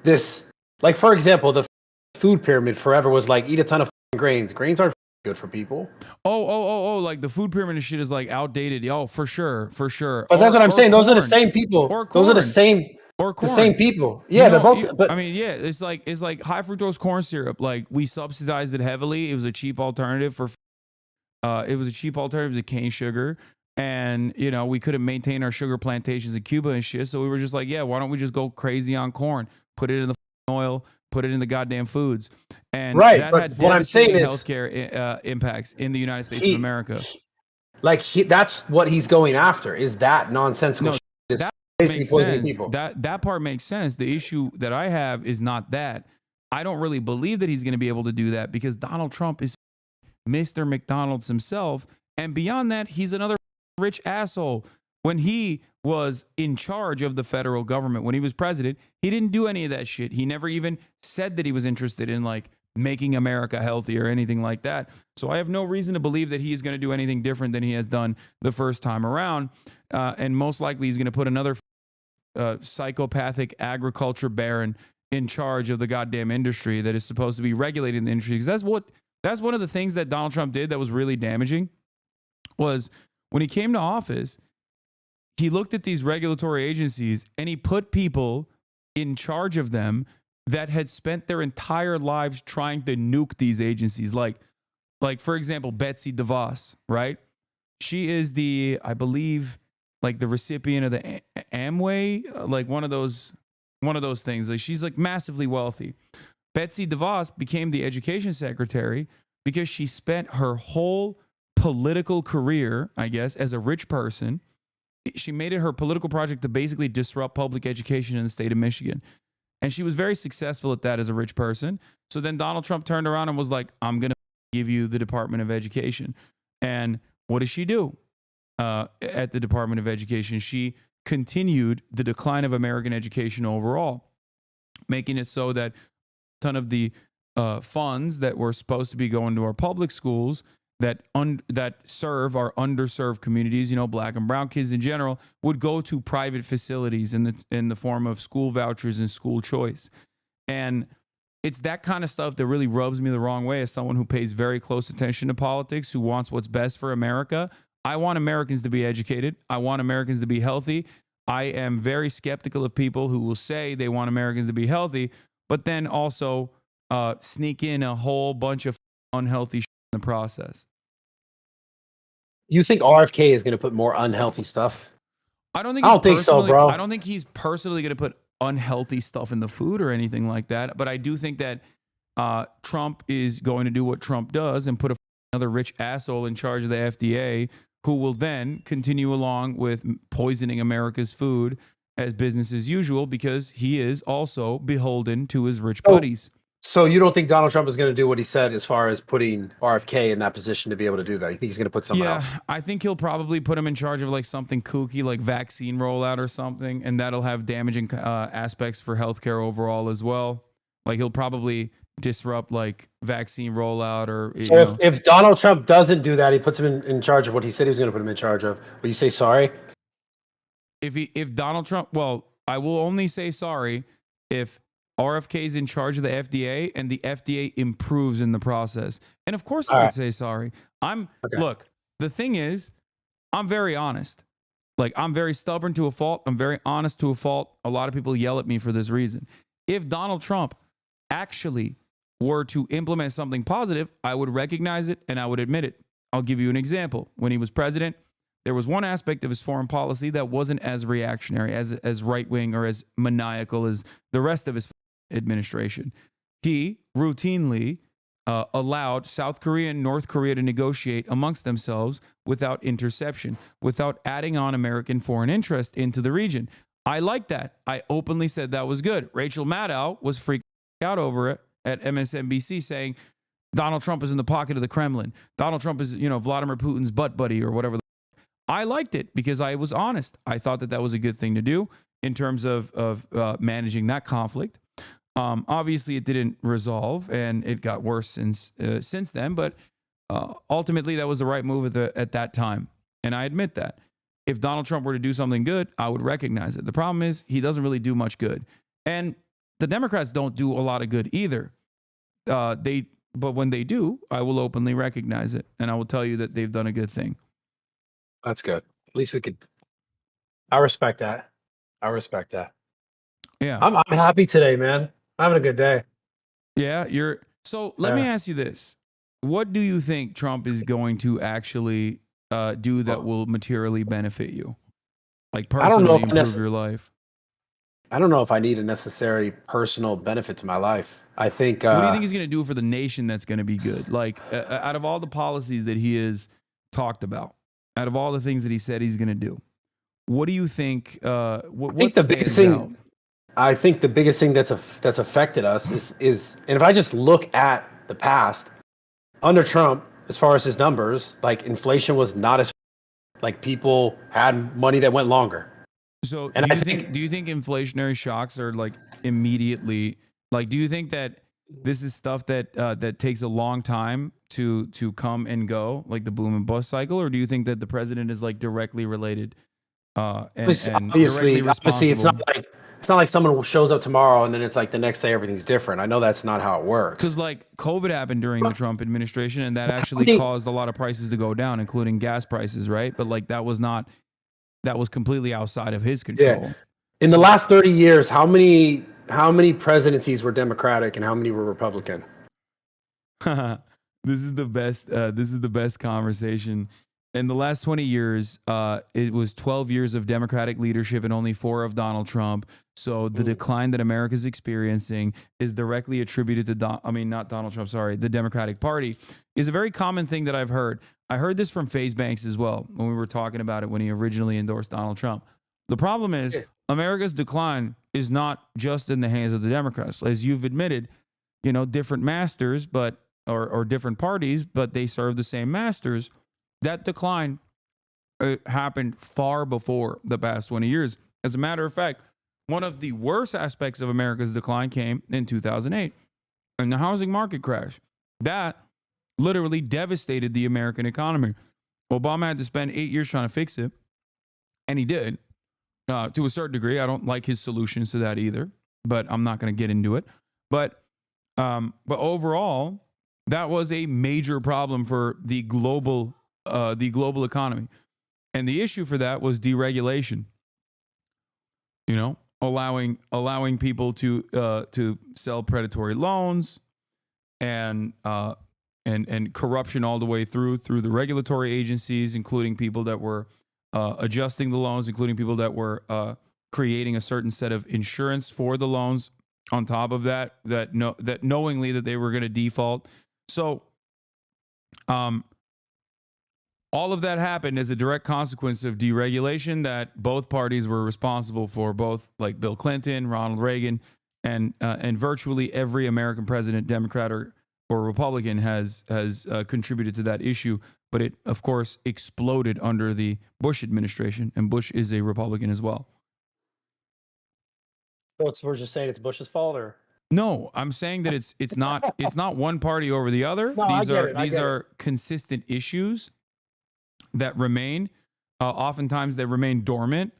this, like, for example, the food pyramid forever was like, eat a ton of grains. Grains aren't good for people. Oh, like the food pyramid shit is like outdated. Oh, for sure. But that's what I'm saying. Corn. Those are the same people. Those are the same. Or corn. The same people. Yeah, they're both. But I mean, yeah, it's like high fructose corn syrup. Like, we subsidized it heavily. It was a cheap alternative to cane sugar. And, you know, we couldn't maintain our sugar plantations in Cuba and shit. So we were just like, yeah, why don't we just go crazy on corn? Put it in the oil, put it in the goddamn foods. And that had what I'm saying is healthcare impacts in the United States of America. Like, that's what he's going after, is that nonsensical shit. That basically poisoning people. That part makes sense. The issue that I have is not that. I don't really believe that he's going to be able to do that, because Donald Trump is Mr. McDonald's himself. And beyond that, he's another rich asshole. When he was in charge of the federal government, when he was president, he didn't do any of that shit. He never even said that he was interested in like making America healthy or anything like that. So I have no reason to believe that he's going to do anything different than he has done the first time around. And most likely he's going to put another psychopathic agriculture baron in charge of the goddamn industry that is supposed to be regulating the industry. Because that's one of the things that Donald Trump did that was really damaging. Was when he came to office, he looked at these regulatory agencies and he put people in charge of them that had spent their entire lives trying to nuke these agencies. Like for example, Betsy DeVos, right? She is I believe, like the recipient of the Amway, like one of those things. Like, she's like massively wealthy. Betsy DeVos became the education secretary because she spent her whole political career, I guess, as a rich person. She made it her political project to basically disrupt public education in the state of Michigan. And she was very successful at that as a rich person. So then Donald Trump turned around and was like, I'm going to give you the Department of Education. And what does she do at the Department of Education? She continued the decline of American education overall, making it so that a ton of the funds that were supposed to be going to our public schools that serve our underserved communities, you know, black and brown kids in general, would go to private facilities in the form of school vouchers and school choice. And it's that kind of stuff that really rubs me the wrong way as someone who pays very close attention to politics, who wants what's best for America. I want Americans to be educated. I want Americans to be healthy. I am very skeptical of people who will say they want Americans to be healthy, but then also sneak in a whole bunch of unhealthy shit in the process. You think RFK is going to put more unhealthy stuff? I don't think so, bro. I don't think he's personally going to put unhealthy stuff in the food or anything like that. But I do think that Trump is going to do what Trump does and put another rich asshole in charge of the FDA, who will then continue along with poisoning America's food as business as usual, because he is also beholden to his rich buddies. So you don't think Donald Trump is going to do what he said as far as putting RFK in that position to be able to do that? You think he's going to put someone else? Yeah, I think he'll probably put him in charge of like something kooky, like vaccine rollout or something, and that'll have damaging aspects for healthcare overall as well. Like, he'll probably disrupt like vaccine rollout or. So if Donald Trump doesn't do that, he puts him in charge of what he said he was going to put him in charge of. Will you say sorry? If Donald Trump, well, I will only say sorry if RFK is in charge of the FDA and the FDA improves in the process. And of course I would say sorry. Look, the thing is, I'm very honest. Like, I'm very stubborn to a fault. I'm very honest to a fault. A lot of people yell at me for this reason. If Donald Trump actually were to implement something positive, I would recognize it and I would admit it. I'll give you an example. When he was president, there was one aspect of his foreign policy that wasn't as reactionary, as right-wing or as maniacal as the rest of his administration. He routinely allowed South Korea and North Korea to negotiate amongst themselves without interception, without adding on American foreign interest into the region. I like that. I openly said that was good. Rachel Maddow was freaking out over it at MSNBC, saying Donald Trump is in the pocket of the Kremlin. Donald Trump is, Vladimir Putin's butt buddy or whatever. I liked it because I was honest. I thought that was a good thing to do in terms of managing that conflict. Obviously, it didn't resolve, and it got worse since then. But ultimately, that was the right move at that time, and I admit that. If Donald Trump were to do something good, I would recognize it. The problem is he doesn't really do much good, and the Democrats don't do a lot of good either. But when they do, I will openly recognize it, and I will tell you that they've done a good thing. That's good. At least we could. I respect that. Yeah, I'm happy today, man. I'm having a good day. Yeah, So let me ask you this: what do you think Trump is going to actually do that will materially benefit you, like personally improve your life? I don't know if I need a necessary personal benefit to my life. I think. What do you think he's going to do for the nation that's going to be good? Like, out of all the policies that he has talked about, out of all the things that he said he's going to do, what do you think? I think the biggest thing. I think the biggest thing that's affected us is, and if I just look at the past, under Trump, as far as his numbers, like inflation was not as, like people had money that went longer. So do you think inflationary shocks are like immediately, like, do you think that this is stuff that takes a long time to come and go, like the boom and bust cycle, or do you think that the president is like directly related? Obviously, it's not like someone shows up tomorrow and then it's like the next day everything's different. I know that's not how it works. Because like COVID happened during the Trump administration, and that actually caused a lot of prices to go down, including gas prices, right? But like that was completely outside of his control. Yeah. In the last 30 years, how many presidencies were Democratic and how many were Republican? This is the best. This is the best conversation. In the last 20 years, it was 12 years of Democratic leadership and only 4 of Donald Trump. So the decline that America is experiencing is directly attributed to not Donald Trump, sorry, the Democratic Party, is a very common thing that I've heard. I heard this from FaZe Banks as well when we were talking about it when he originally endorsed Donald Trump. The problem is America's decline is not just in the hands of the Democrats. As you've admitted, different masters, or different parties, but they serve the same masters. That decline happened far before the past 20 years. As a matter of fact, one of the worst aspects of America's decline came in 2008 and the housing market crash. That literally devastated the American economy. Obama had to spend 8 years trying to fix it, and he did to a certain degree. I don't like his solutions to that either, but I'm not going to get into it. But overall, that was a major problem for the global economy. And the issue for that was deregulation. Allowing people to sell predatory loans and corruption all the way through the regulatory agencies, including people that were adjusting the loans, including people that were creating a certain set of insurance for the loans on top of that knowingly that they were going to default. So all of that happened as a direct consequence of deregulation that both parties were responsible for, both like Bill Clinton, Ronald Reagan, and virtually every American president, Democrat or Republican, has contributed to that issue. But it, of course, exploded under the Bush administration, and Bush is a Republican as well. So we're just saying it's Bush's fault, or? No, I'm saying that it's not one party over the other. No, These are consistent issues that remain. Oftentimes they remain dormant,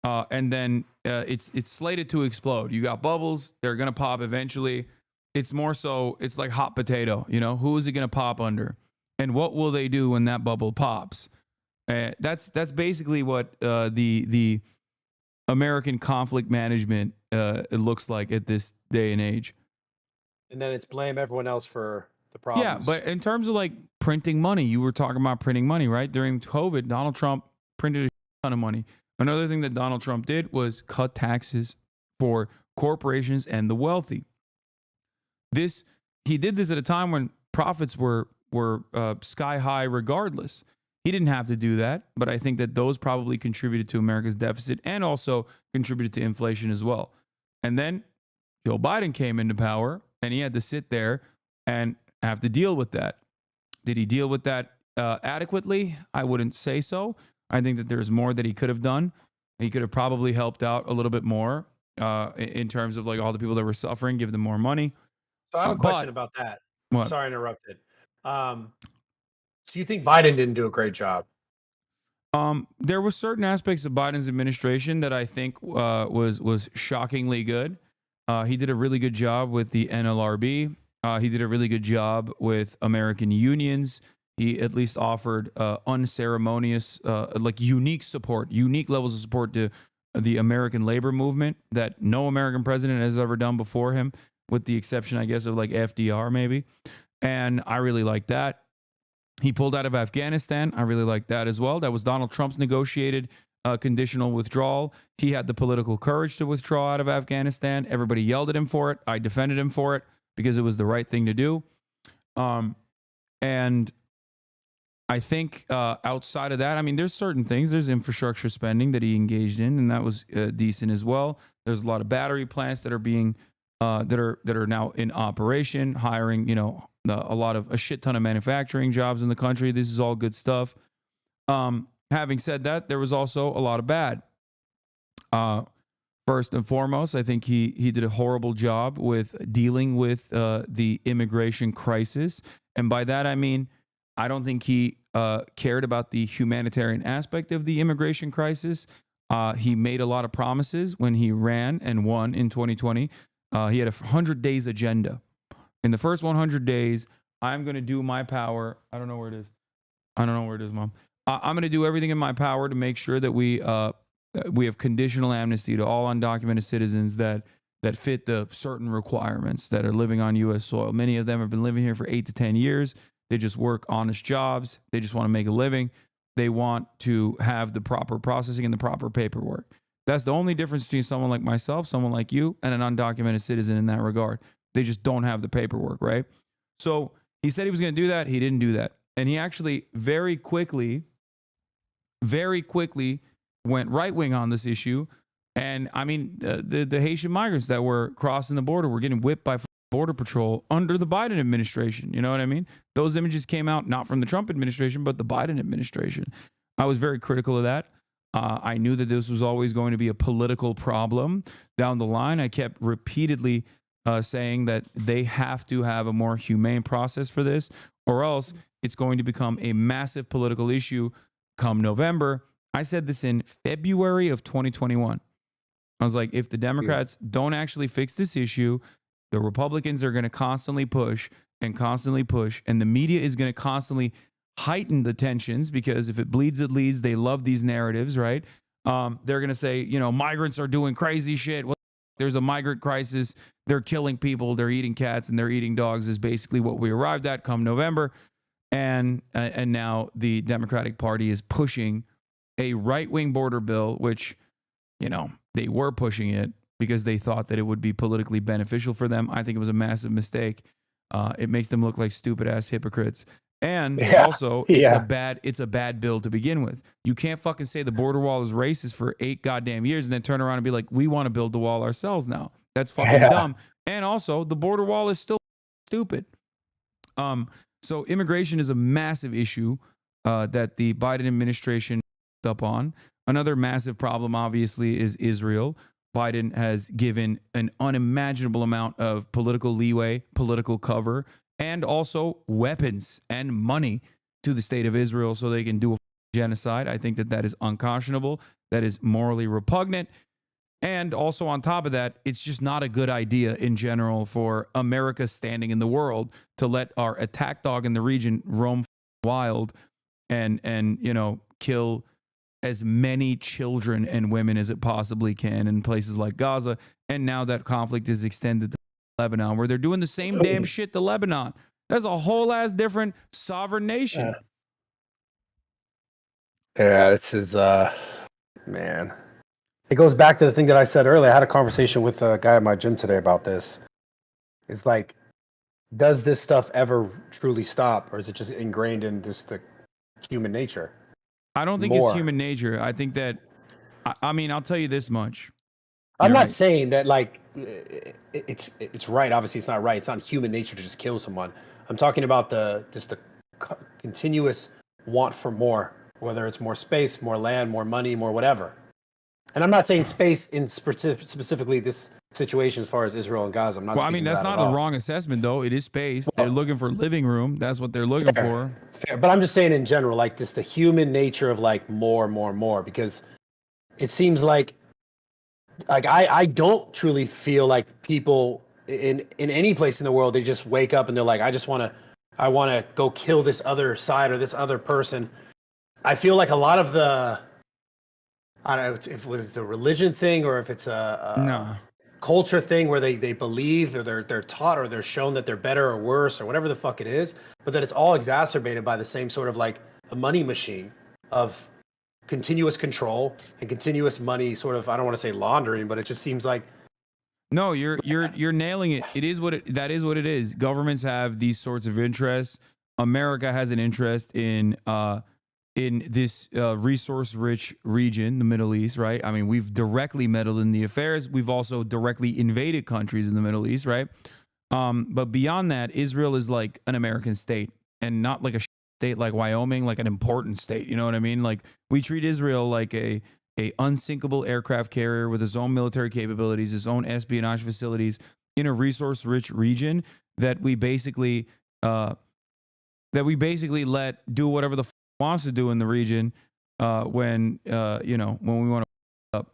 and then it's slated to explode. You got bubbles; they're gonna pop eventually. It's more so, it's like hot potato. Who is it gonna pop under, and what will they do when that bubble pops? That's basically what the American conflict management it looks like at this day and age. And then it's blame everyone else for the problems. Yeah, but in terms of like printing money, you were talking about printing money, right? During COVID, Donald Trump printed a ton of money. Another thing that Donald Trump did was cut taxes for corporations and the wealthy. He did this at a time when profits were sky high regardless. He didn't have to do that, but I think that those probably contributed to America's deficit and also contributed to inflation as well. And then Joe Biden came into power and he had to sit there and have to deal with that. Did he deal with that adequately? I wouldn't say so. I think that there's more that he could have done. He could have probably helped out a little bit more in terms of like all the people that were suffering, give them more money. So I have a question about that. What? Sorry, I interrupted. So you think Biden didn't do a great job? There were certain aspects of Biden's administration that I think was shockingly good. He did a really good job with the NLRB. He did a really good job with American unions. He at least offered unceremonious, like unique support, unique levels of support to the American labor movement that no American president has ever done before him, with the exception, I guess, of like FDR maybe. And I really like that. He pulled out of Afghanistan. I really like that as well. That was Donald Trump's negotiated conditional withdrawal. He had the political courage to withdraw out of Afghanistan. Everybody yelled at him for it. I defended him for it because it was the right thing to do. And I think outside of that, I mean, there's certain things. There's infrastructure spending that he engaged in, and that was decent as well. There's a lot of battery plants that are being that are now in operation, hiring, a shit ton of manufacturing jobs in the country. This is all good stuff. Having said that, there was also a lot of bad. First and foremost, I think he did a horrible job with dealing with the immigration crisis. And by that, I mean, I don't think he cared about the humanitarian aspect of the immigration crisis. He made a lot of promises when he ran and won in 2020. He had a 100 days agenda. In the first 100 days, I'm going to do my power. I don't know where it is. I don't know where it is, Mom. I'm going to do everything in my power to make sure that we have conditional amnesty to all undocumented citizens that fit the certain requirements that are living on U.S. soil. Many of them have been living here for 8 to 10 years. They just work honest jobs. They just want to make a living. They want to have the proper processing and the proper paperwork. That's the only difference between someone like myself, someone like you, and an undocumented citizen in that regard. They just don't have the paperwork, right? So he said he was going to do that. He didn't do that. And he actually very quickly went right-wing on this issue. And I mean, the Haitian migrants that were crossing the border were getting whipped by Border Patrol under the Biden administration. You know what I mean? Those images came out not from the Trump administration, but the Biden administration. I was very critical of that. I knew that this was always going to be a political problem down the line. I kept repeatedly saying that they have to have a more humane process for this, or else it's going to become a massive political issue come November. I said this in February of 2021. I was like, if the Democrats don't actually fix this issue, the Republicans are going to constantly push, and the media is going to constantly heighten the tensions, because if it bleeds, it leads. They love these narratives, right? They're going to say, migrants are doing crazy shit. Well, there's a migrant crisis. They're killing people. They're eating cats and they're eating dogs is basically what we arrived at come November. And now the Democratic Party is pushing a right-wing border bill, which, they were pushing it because they thought that it would be politically beneficial for them. I think it was a massive mistake. It makes them look like stupid-ass hypocrites. And also, it's a bad bill to begin with. You can't fucking say the border wall is racist for 8 goddamn years and then turn around and be like, we want to build the wall ourselves now. That's fucking dumb. And also, the border wall is still stupid. So immigration is a massive issue that the Biden administration up on. Another massive problem, obviously, is Israel. Biden has given an unimaginable amount of political leeway, political cover, and also weapons and money to the state of Israel so they can do a genocide. I think that is unconscionable. That is morally repugnant. And also on top of that, it's just not a good idea in general for America standing in the world to let our attack dog in the region roam wild and kill as many children and women as it possibly can in places like Gaza. And now that conflict is extended to Lebanon, where they're doing the same damn shit to Lebanon. That's a whole ass different sovereign nation. Yeah, this is man. It goes back to the thing that I said earlier. I had a conversation with a guy at my gym today about this. It's like does this stuff ever truly stop, or is it just ingrained in just the human nature? I don't think it's More. human nature. I think that, I mean, I'll tell you this much. I'm You're not right. saying that like it's right. Obviously, it's not right. It's not human nature to just kill someone. I'm talking about the just the continuous want for more, whether it's more space, more land, more money, more whatever. And I'm not saying space in specifically this situation as far as Israel and Gaza. I'm not Well, I mean, speaking to that's that at not the all. wrong assessment, though. It is space. They're Well, looking for living room. That's what they're looking fair, for. fair. But I'm just saying in general, like just the human nature of like more, more, more, because it seems like I don't truly feel like people in any place in the world, they just wake up and they're like, I want to go kill this other side or this other person. I feel like a lot of the, I don't know if it's a religion thing or if it's No. a culture thing where they believe or they're taught or they're shown that they're better or worse or whatever the fuck it is, but that it's all exacerbated by the same sort of like a money machine of continuous control and continuous money sort of, I don't want to say laundering, but it just seems like No, you're nailing it. It is what that is what it is. Governments have these sorts of interests. America has an interest in this resource rich region, the Middle East, right? I mean, we've directly meddled in the affairs. We've also directly invaded countries in the Middle East, right? But beyond that, Israel is like an American state and not like a state like Wyoming, like an important state. You know what I mean? Like we treat Israel like a unsinkable aircraft carrier with its own military capabilities, its own espionage facilities in a resource rich region that we basically let do whatever the wants to do in the region when when we want to up.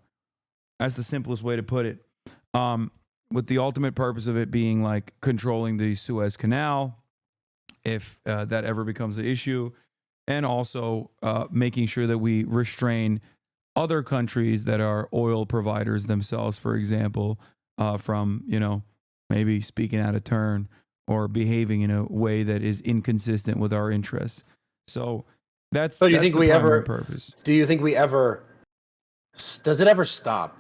That's the simplest way to put it. With the ultimate purpose of it being like controlling the Suez Canal, if that ever becomes an issue, and also making sure that we restrain other countries that are oil providers themselves, for example, from maybe speaking out of turn or behaving in a way that is inconsistent with our interests. So that's so do you that's think the we primary ever purpose. do you think we ever does it ever stop?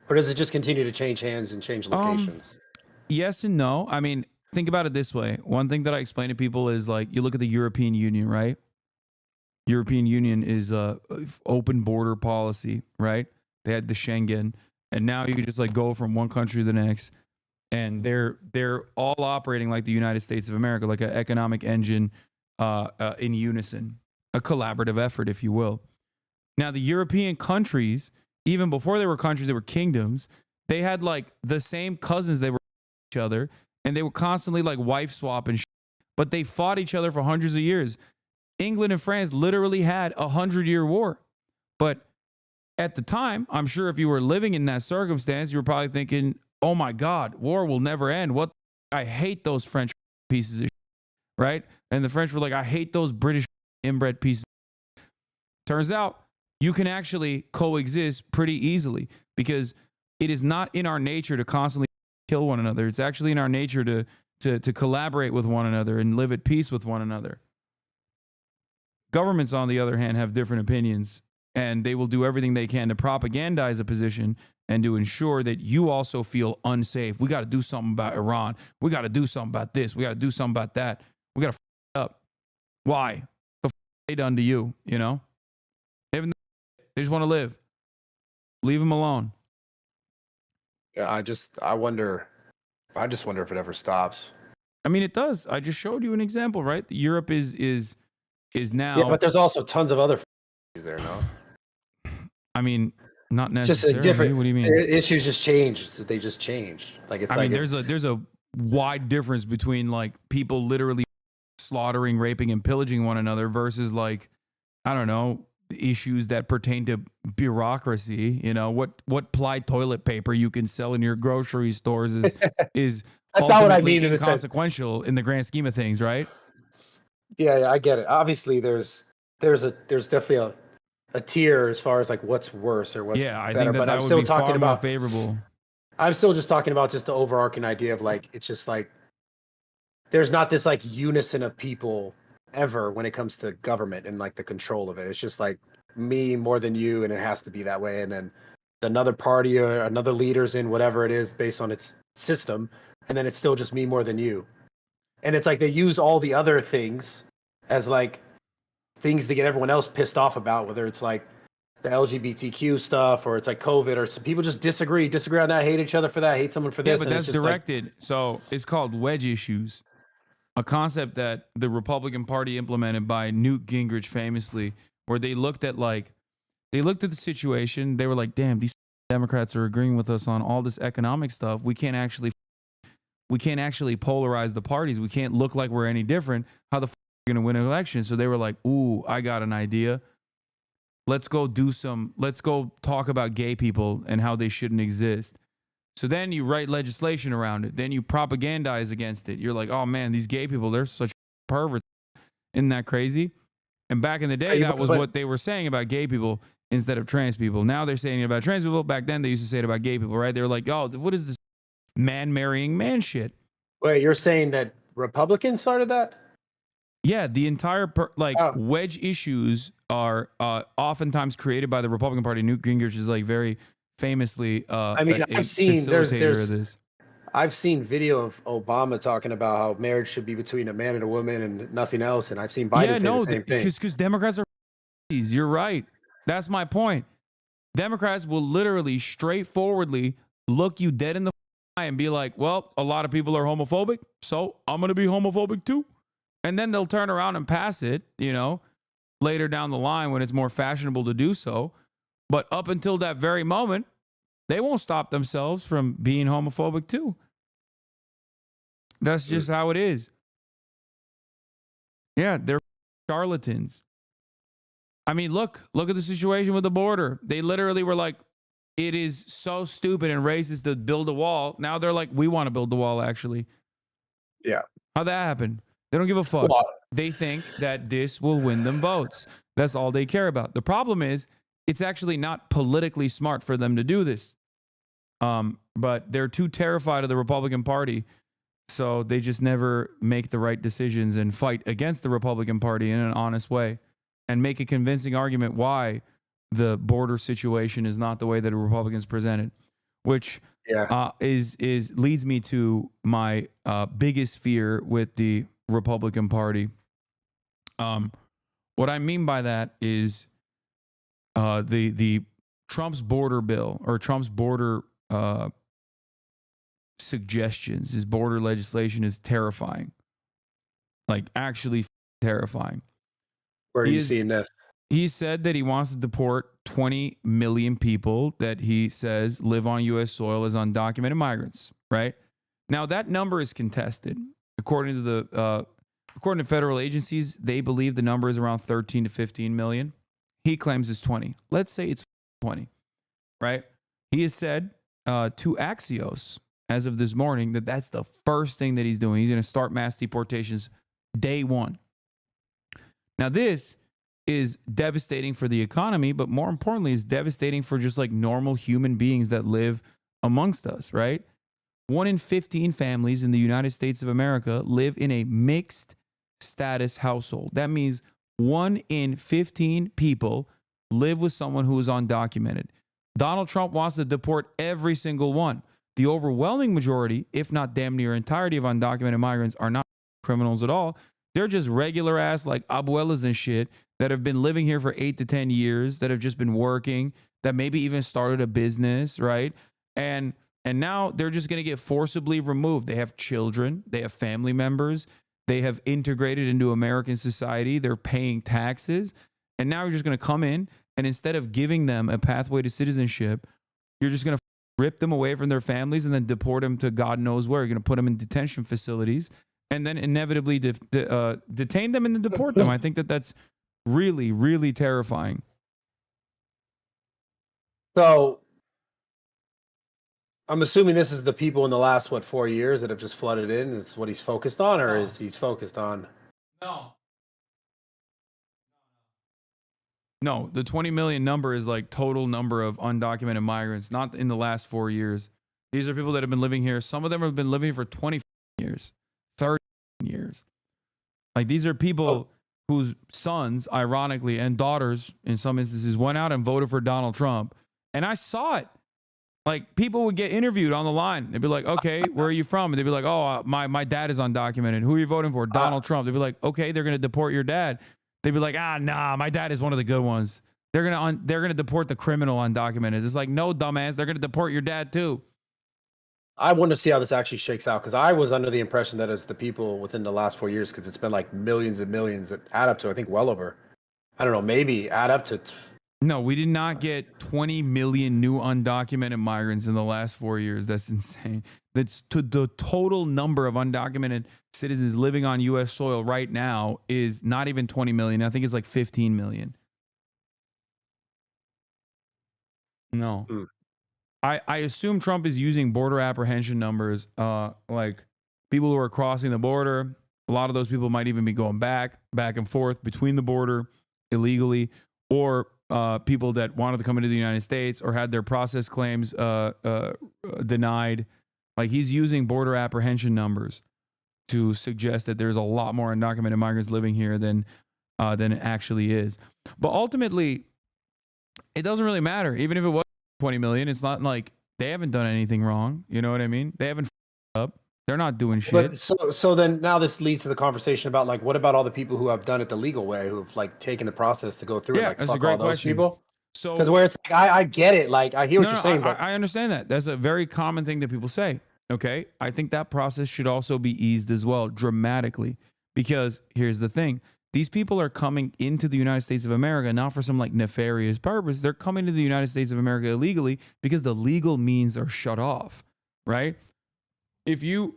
Or does it just continue to change hands and change Um, locations? yes and no. I mean, think about it this way. One thing that I explain to people is like you look at the European Union, right? European Union is a open border policy, right? They had the Schengen, and now you can just like go from one country to the next, and they're all operating like the United States of America, like an economic engine in unison, a collaborative effort, if you will. Now, the European countries, even before they were countries, they were kingdoms. They had like the same cousins. They were each other, and they were constantly like wife swapping. But they fought each other for hundreds of years. England and France literally had 100-year war. But at the time, I'm sure if you were living in that circumstance, you were probably thinking, "Oh my God, war will never end. What? I hate those French pieces of shit," right?" And the French were like, "I hate those British inbred pieces." Turns out you can actually coexist pretty easily because it is not in our nature to constantly kill one another. It's actually in our nature to collaborate with one another and live at peace with one another. Governments, on the other hand, have different opinions, and they will do everything they can to propagandize a position and to ensure that you also feel unsafe. We got to do something about Iran. We got to do something about this. We got to do something about that. We got to up. Why? The they done to you, you know? They just want to live. Leave them alone. Yeah, I just wonder if it ever stops. I mean, it does. I just showed you an example, right? Europe is Yeah, now. but there's also tons of other issues there, no? I mean, not It's just a necessarily. different What do you mean? issues just change. They just change. Like it's I like mean, it, there's a wide difference between like people literally slaughtering, raping, and pillaging one another versus like, I don't know, issues that pertain to bureaucracy. You know, what ply toilet paper you can sell in your grocery stores is that's not what I ultimately mean in a sense. inconsequential in the grand scheme of things, right? Yeah, I get it. Obviously, there's definitely a tier as far as like what's worse or what's Yeah, I better. think that But I'm that would still be talking far more about. favorable. I'm still just talking about just the overarching idea of like it's just like there's not this like unison of people ever when it comes to government and like the control of it. It's just like me more than you, and it has to be that way. And then another party or another leader's in whatever it is based on its system, and then it's still just me more than you. And it's like they use all the other things as like things to get everyone else pissed off about, whether it's like the LGBTQ stuff or it's like COVID or some people just disagree on that, hate each other for that, hate someone for Yeah, this. but And that's it's just directed. So it's called wedge issues, a concept that the Republican Party implemented by Newt Gingrich famously, where they looked at the situation. They were like, damn, these Democrats are agreeing with us on all this economic stuff. We can't actually polarize the parties. We can't look like we're any different. How the f are we going to win an election? So they were like, ooh, I got an idea. Let's go talk about gay people and how they shouldn't exist. So then you write legislation around it. Then you propagandize against it. You're like, oh man, these gay people, they're such perverts. Isn't that crazy? And back in the day, that was what they were saying about gay people instead of trans people. Now they're saying it about trans people. Back then, they used to say it about gay people, right? They were like, oh, what is this man marrying man shit? Wait, you're saying that Republicans started that? Yeah, the entire wedge issues are oftentimes created by the Republican Party. Newt Gingrich is like very famously I mean, a I've seen facilitator of this. I've seen video of Obama talking about how marriage should be between a man and a woman and nothing else, and I've seen Biden say the same thing. Because Democrats are you're right. That's my point. Democrats will literally straightforwardly look you dead in the eye and be like, well, a lot of people are homophobic, so I'm going to be homophobic too. And then they'll turn around and pass it, later down the line when it's more fashionable to do so. But up until that very moment, they won't stop themselves from being homophobic too. That's just how it is. Yeah, they're charlatans. I mean, look at the situation with the border. They literally were like, it is so stupid and racist to build a wall. Now they're like, we want to build the wall, actually. Yeah. How'd that happen? They don't give a fuck. Well, They think that this will win them votes. That's all they care about. The problem is, it's actually not politically smart for them to do this. But they're too terrified of the Republican Party, so they just never make the right decisions and fight against the Republican Party in an honest way and make a convincing argument why the border situation is not the way that the Republicans presented, which leads me to my biggest fear with the Republican Party. What I mean by that is the Trump's border bill or Trump's border suggestions. His border legislation is terrifying, like actually terrifying. Where are you seeing this? He said that he wants to deport 20 million people that he says live on U.S. soil as undocumented migrants. Right now, that number is contested. According to federal agencies, they believe the number is around 13 to 15 million. He claims it's 20. Let's say it's 20. Right? He has said to Axios as of this morning that that's the first thing that he's doing. He's going to start mass deportations day one. Now, this is devastating for the economy, but more importantly, is devastating for just like normal human beings that live amongst us, right? 1 in 15 families in the United States of America live in a mixed status household. That means 1 in 15 people live with someone who is undocumented. Donald Trump wants to deport every single one. The overwhelming majority, if not damn near entirety of undocumented migrants are not criminals at all. They're just regular ass like abuelas and shit that have been living here for 8 to 10 years, that have just been working, that maybe even started a business, right? And now they're just going to get forcibly removed. They have children, they have family members, they have integrated into American society, they're paying taxes, and now you're just going to come in and instead of giving them a pathway to citizenship, you're just going to rip them away from their families and then deport them to God knows where. You're going to put them in detention facilities and then inevitably detain them and then deport them. I think that's really, really terrifying. So I'm assuming this is the people in the last, 4 years that have just flooded in? Is what he's focused on, or is he's focused on? No, the 20 million number is like total number of undocumented migrants, not in the last 4 years. These are people that have been living here. Some of them have been living here for 20 years, 30 years. Like these are people whose sons, ironically, and daughters, in some instances, went out and voted for Donald Trump. And I saw it. Like people would get interviewed on the line. They'd be like, okay, where are you from? And they'd be like, oh, my dad is undocumented. Who are you voting for? Donald Trump. They'd be like, okay, they're going to deport your dad. They'd be like, nah, my dad is one of the good ones. They're gonna deport the criminal undocumented. It's like, no, dumbass, they're gonna deport your dad too. I want to see how this actually shakes out because I was under the impression that as the people within the last 4 years, because it's been like millions and millions that add up to, I think, well over, I don't know, maybe add up to. No, we did not get 20 million new undocumented migrants in the last 4 years. That's insane. That's to the total number of undocumented citizens living on U.S. soil right now is not even 20 million. I think it's like 15 million. No. I assume Trump is using border apprehension numbers, like people who are crossing the border. A lot of those people might even be going back and forth between the border illegally, or people that wanted to come into the United States or had their process claims denied. Like he's using border apprehension numbers to suggest that there's a lot more undocumented migrants living here than it actually is. But ultimately, it doesn't really matter. Even if it was 20 million, it's not like they haven't done anything wrong. You know what I mean? They haven't up. They're not doing shit. But so then now this leads to the conversation about like, what about all the people who have done it the legal way, who've like taken the process to go through it? Yeah, Like, that's a fuck great all those question. people. So, Because where it's like, I get it. Like, I hear what you're saying, but I understand that. That's a very common thing that people say. Okay. I think that process should also be eased as well, dramatically. Because here's the thing. These people are coming into the United States of America not for some like nefarious purpose. They're coming to the United States of America illegally because the legal means are shut off, right? If you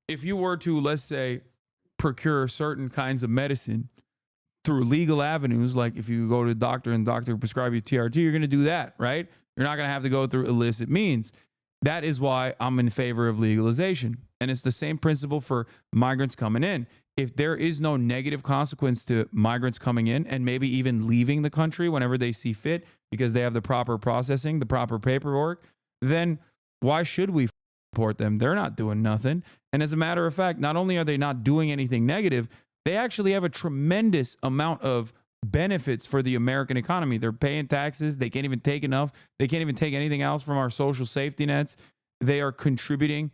were to, let's say, procure certain kinds of medicine through legal avenues, like if you go to a doctor and doctor prescribe you TRT, you're going to do that, right? You're not going to have to go through illicit means. That is why I'm in favor of legalization. And it's the same principle for migrants coming in. If there is no negative consequence to migrants coming in and maybe even leaving the country whenever they see fit because they have the proper processing, the proper paperwork, then why should we support them? They're not doing nothing. And as a matter of fact, not only are they not doing anything negative, they actually have a tremendous amount of benefits for the American economy. They're paying taxes. They can't even take enough. They can't even take anything else from our social safety nets. They are contributing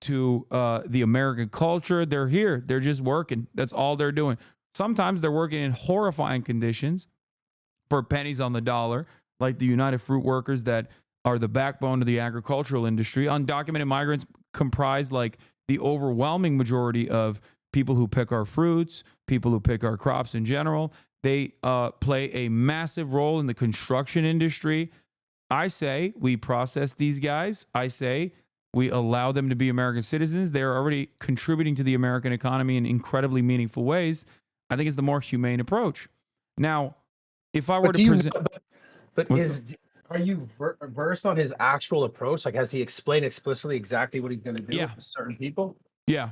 to the American culture. They're here. They're just working. That's all they're doing. Sometimes they're working in horrifying conditions for pennies on the dollar, like the United Fruit Workers that are the backbone of the agricultural industry. Undocumented migrants comprise like the overwhelming majority of people who pick our fruits, people who pick our crops in general. They play a massive role in the construction industry. I say we process these guys. I say we allow them to be American citizens. They're already contributing to the American economy in incredibly meaningful ways. I think it's the more humane approach. Now, if I were to present, are you versed on his actual approach? Like, has he explained explicitly exactly what he's going to do Yeah. with certain people? Yeah.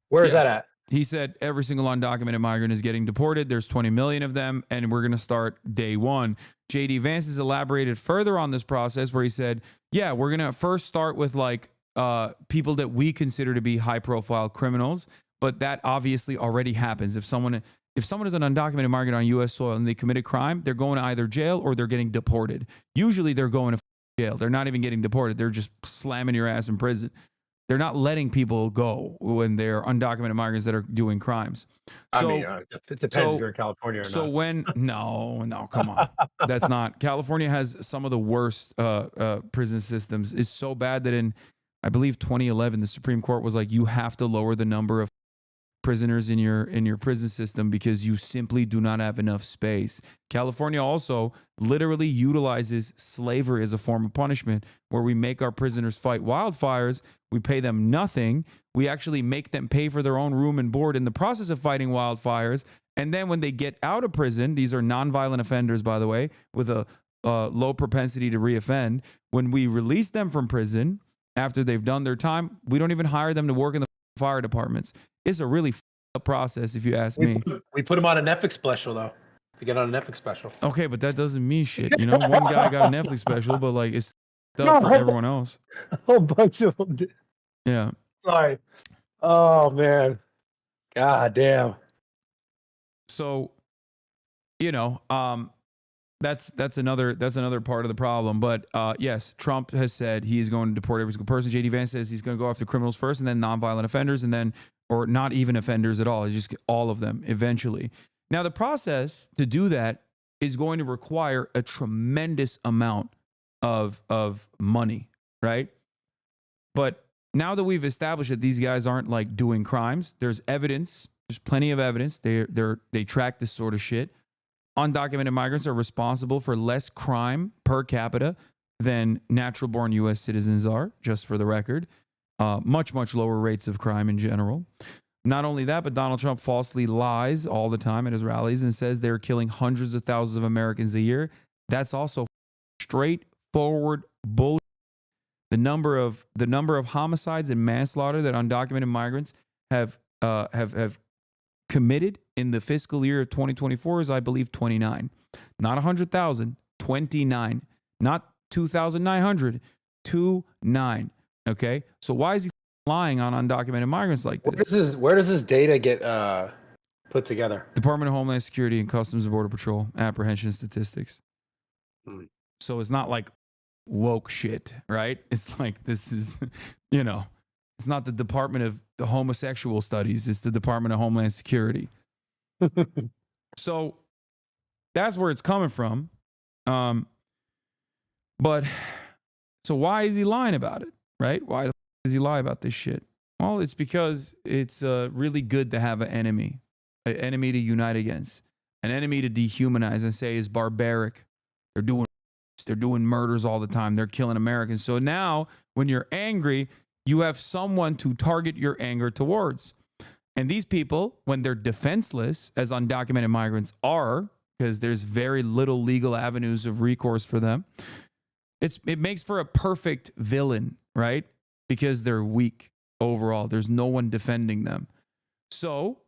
Where is that at? He said every single undocumented migrant is getting deported. There's 20 million of them, and we're going to start day one. JD Vance has elaborated further on this process where he said, yeah, we're going to first start with like people that we consider to be high profile criminals, but that obviously already happens. If someone is an undocumented migrant on U.S. soil and they commit a crime, they're going to either jail or they're getting deported. Usually they're going to jail. They're not even getting deported. They're just slamming your ass in prison. They're not letting people go when they're undocumented migrants that are doing crimes. So, it depends if you're in California or not. So no, come on. That's not. California has some of the worst prison systems. It's so bad that in, I believe, 2011, the Supreme Court was like, you have to lower the number of prisoners in your prison system because you simply do not have enough space. California also literally utilizes slavery as a form of punishment, where we make our prisoners fight wildfires. We pay them nothing. We actually make them pay for their own room and board in the process of fighting wildfires. And then when they get out of prison, these are nonviolent offenders, by the way, with a low propensity to reoffend. When we release them from prison after they've done their time, we don't even hire them to work in the fire departments. It's a really up process, if you ask me. We put him on a Netflix special, though, to get on a Netflix special. Okay, but that doesn't mean shit. You know, one guy got a Netflix special, but like it's stuff for everyone else. A whole bunch of them did. Yeah. Sorry. Oh, man. God damn. So, you know, that's another part of the problem. But yes, Trump has said he is going to deport every single person. JD Vance says he's going to go after criminals first, and then nonviolent offenders, and then or not even offenders at all. He's just all of them eventually. Now the process to do that is going to require a tremendous amount of money, right? But now that we've established that these guys aren't like doing crimes, there's evidence. There's plenty of evidence. They track this sort of shit. Undocumented migrants are responsible for less crime per capita than natural-born U.S. citizens are, just for the record. Much lower rates of crime in general. Not only that, but Donald Trump falsely lies all the time at his rallies and says they're killing hundreds of thousands of Americans a year. That's also straightforward bullshit. The number of homicides and manslaughter that undocumented migrants have committed in the fiscal year of 2024 is, I believe, 29. Not 100,000, 29. Not 2,900, 29. Okay? So why is he lying on undocumented migrants like this? Where does this data get put together? Department of Homeland Security and Customs and Border Patrol apprehension statistics. So it's not like woke shit, right? It's like this is, it's not the Department of the Homosexual Studies. It's the Department of Homeland Security. So that's where it's coming from. But so why is he lying about it, right? Why does he lie about this shit? Well, it's because it's really good to have an enemy to unite against, an enemy to dehumanize and say is barbaric. They're doing murders all the time. They're killing Americans. So now when you're angry, you have someone to target your anger towards. And these people, when they're defenseless, as undocumented migrants are, because there's very little legal avenues of recourse for them, it makes for a perfect villain, right? Because they're weak overall. There's no one defending them. So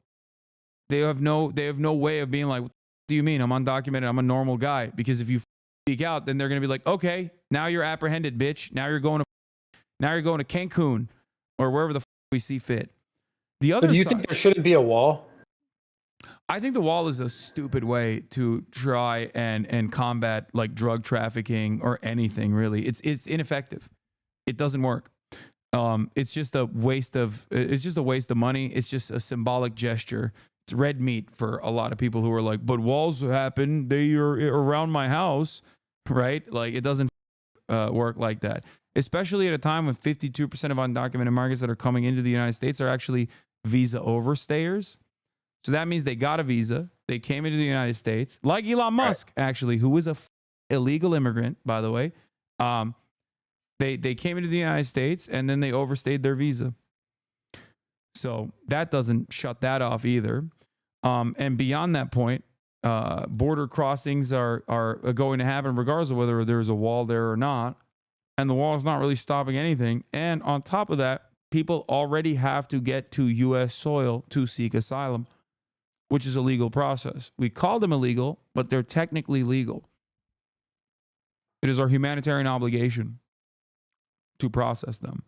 they have no way of being like, what do you mean? I'm undocumented. I'm a normal guy. Because if you speak out, then they're going to be like, okay, now you're apprehended, bitch. Now you're going to Cancun or wherever the we see fit. The other do you side, think there shouldn't be a wall? I think the wall is a stupid way to try and combat like drug trafficking or anything really. It's ineffective. It doesn't work. It's just a waste of money. It's just a symbolic gesture. It's red meat for a lot of people who are like, but walls happen. They are around my house, right? Like it doesn't work like that. Especially at a time when 52% of undocumented migrants that are coming into the United States are actually visa overstayers. So that means they got a visa. They came into the United States, like Elon Musk, actually, who is a illegal immigrant, by the way. They came into the United States and then they overstayed their visa. So that doesn't shut that off either. And beyond that point, border crossings are going to happen regardless of whether there's a wall there or not. And the wall is not really stopping anything. And on top of that, people already have to get to U.S. soil to seek asylum, which is a legal process. We call them illegal, but they're technically legal. It is our humanitarian obligation to process them.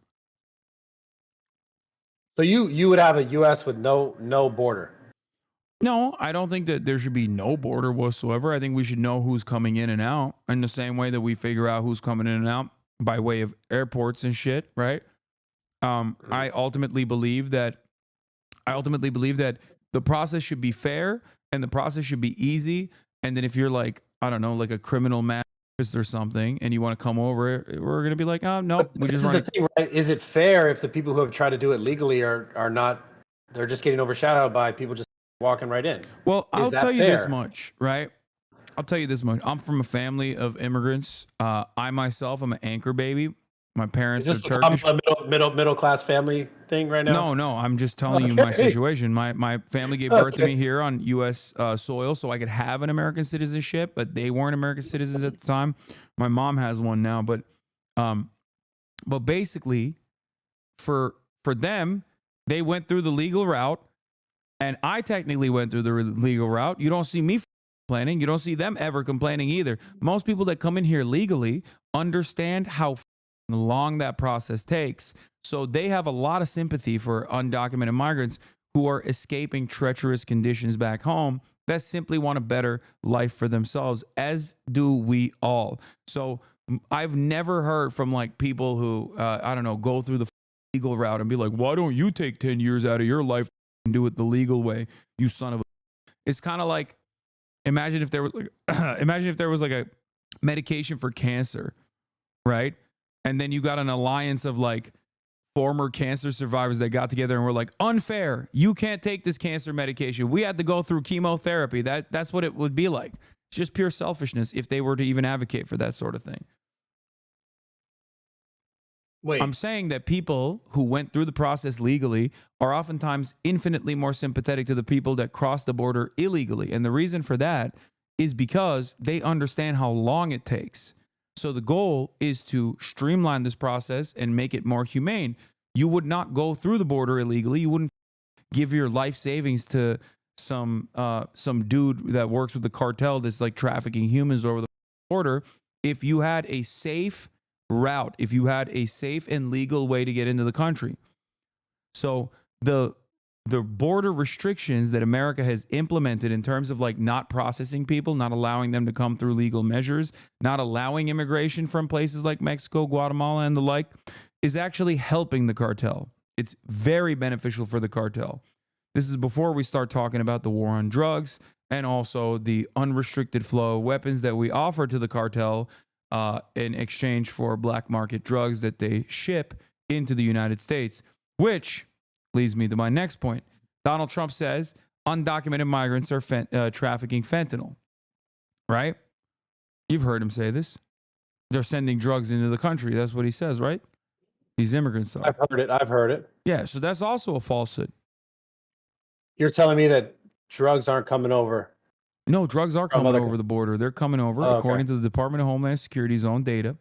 So you would have a U.S. with no border? No, I don't think that there should be no border whatsoever. I think we should know who's coming in and out in the same way that we figure out who's coming in and out by way of airports and shit, right? I ultimately believe that the process should be fair and the process should be easy. And then if you're like, I don't know, like a criminal master's or something, and you want to come over, we're going to be like, oh, no. But this is the thing, right? Is it fair if the people who have tried to do it legally are not, they're just getting overshadowed by people just walking right in? Well, I'll tell you this much, right? I'll tell you this much. I'm from a family of immigrants. I myself, I'm an anchor baby. My parents are Turkish. Is this a middle class family thing right now? No. I'm just telling you my situation. My family gave birth to me here on U.S. Soil, so I could have an American citizenship, but they weren't American citizens at the time. My mom has one now, but basically, for them, they went through the legal route, and I technically went through the legal route. You don't see me complaining. You don't see them ever complaining either. Most people that come in here legally understand how long that process takes. So they have a lot of sympathy for undocumented migrants who are escaping treacherous conditions back home that simply want a better life for themselves, as do we all. So I've never heard from like people who, I don't know, go through the legal route and be like, why don't you take 10 years out of your life and do it the legal way, you son of a... It's kind of like, imagine if there was like, imagine if there was like a medication for cancer, right? And then you got an alliance of like former cancer survivors that got together and were like, unfair, you can't take this cancer medication. We had to go through chemotherapy. That's what it would be like. It's just pure selfishness if they were to even advocate for that sort of thing. Wait. I'm saying that people who went through the process legally are oftentimes infinitely more sympathetic to the people that cross the border illegally. And the reason for that is because they understand how long it takes. So the goal is to streamline this process and make it more humane. You would not go through the border illegally. You wouldn't give your life savings to some dude that works with the cartel that's like trafficking humans over the border if you had a safe route, if you had a safe and legal way to get into the country. So the border restrictions that America has implemented in terms of like not processing people, not allowing them to come through legal measures, not allowing immigration from places like Mexico, Guatemala, and the like, is actually helping the cartel. It's very beneficial for the cartel. This is before we start talking about the war on drugs and also the unrestricted flow of weapons that we offer to the cartel in exchange for black market drugs that they ship into the United States, which leads me to my next point. Donald Trump says undocumented migrants are trafficking fentanyl, right? You've heard him say this. They're sending drugs into the country. That's what he says, right? These immigrants are. I've heard it. Yeah, so that's also a falsehood. You're telling me that drugs aren't coming over? No, drugs are coming over the border. They're coming over, according to the Department of Homeland Security's own data.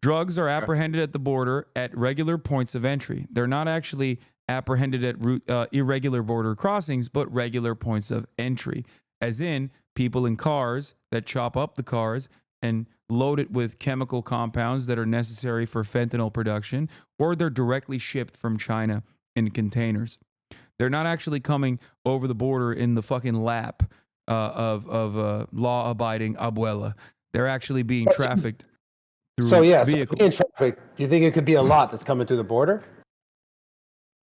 Drugs are apprehended at the border at regular points of entry. They're not actually apprehended at irregular border crossings, but regular points of entry, as in people in cars that chop up the cars and load it with chemical compounds that are necessary for fentanyl production, or they're directly shipped from China in containers. They're not actually coming over the border in the fucking lap of law-abiding abuela. They're actually being trafficked through vehicles. So being trafficked, do you think it could be a lot that's coming through the border?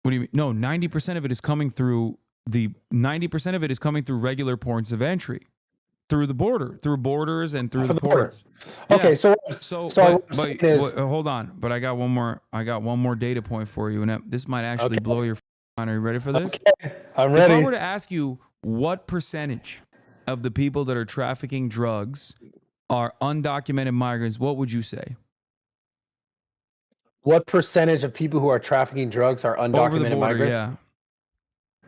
What do you mean? No, 90% of it is coming through 90% of it is coming through regular points of entry, through the border, through borders and through the ports. Okay, yeah. so hold on, but I got one more data point for you, and this might actually blow your mind. Are you ready for this? Okay, I'm ready. If I were to ask you what percentage of the people that are trafficking drugs are undocumented migrants, what would you say? What percentage of people who are trafficking drugs are undocumented over the border, migrants?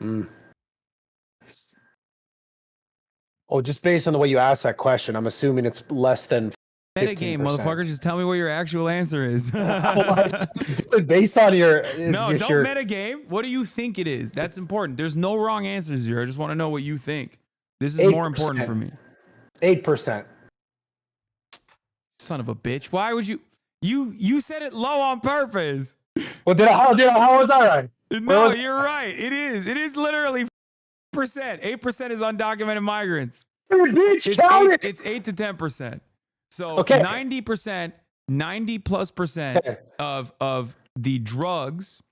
Yeah. Oh, just based on the way you asked that question, I'm assuming it's less than 15%. Metagame, motherfucker. Just tell me what your actual answer is. Based on your... don't metagame. What do you think it is? That's important. There's no wrong answers here. I just want to know what you think. This is 8%. More important for me. 8%. Son of a bitch. Why would you... You said it low on purpose. Well, how was I right? No, you're right. It is. It is literally 8%. 8% is undocumented migrants. It's 8 to 10%. So 90%, 90+% of the drugs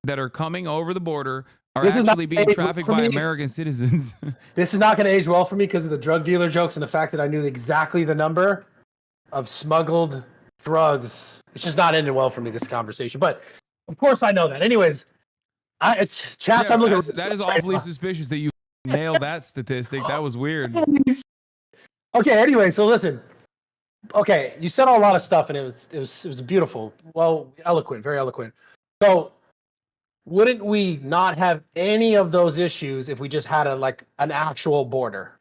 that are coming over the border are actually being trafficked by American citizens. This is not going to age well for me because of the drug dealer jokes and the fact that I knew exactly the number of smuggled drugs. It's just not ending well for me, this conversation. But of course I know that. Anyways, it's chats. I'm looking. That is awfully suspicious that you nailed that statistic. That was weird. Okay. Anyway, so listen. Okay, you said a lot of stuff, and it was beautiful. Well, eloquent, very eloquent. So, wouldn't we not have any of those issues if we just had an actual border?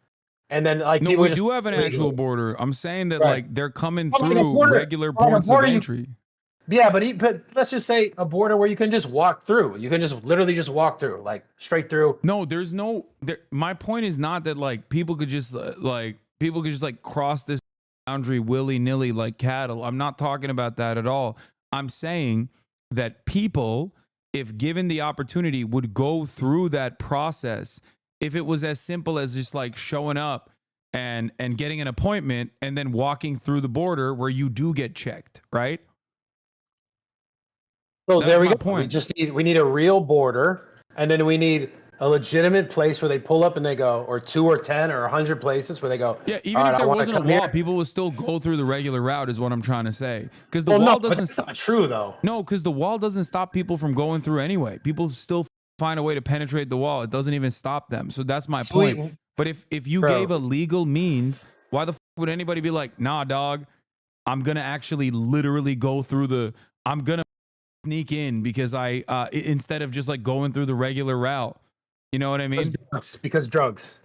And then no, we do have an actual border. I'm saying that like they're coming through regular points of entry. Yeah, but let's just say a border where you can just walk through. You can just literally just walk through, like straight through. No, there's no. My point is not that like people could just cross this boundary willy-nilly like cattle. I'm not talking about that at all. I'm saying that people, if given the opportunity, would go through that process if it was as simple as just like showing up and getting an appointment and then walking through the border where you do get checked, right? So That's there we my go. point. We need a real border, and then we need a legitimate place where they pull up and they go, or 2 or 10 or 100 places where they go. Yeah, All even right, if I there want to wasn't a come wall, here. people would still go through the regular route, is what I'm trying to say. Because the Well, wall no, but doesn't that's stop. not true though. No, because the wall doesn't stop people from going through anyway. People still find a way to penetrate the wall. It doesn't even stop them. So that's my point. Sweet, But if you bro. gave a legal means, why the would anybody be like, nah, dog, I'm gonna actually literally go through the. I'm gonna sneak in because instead of just like going through the regular route. You know what I mean? Because drugs.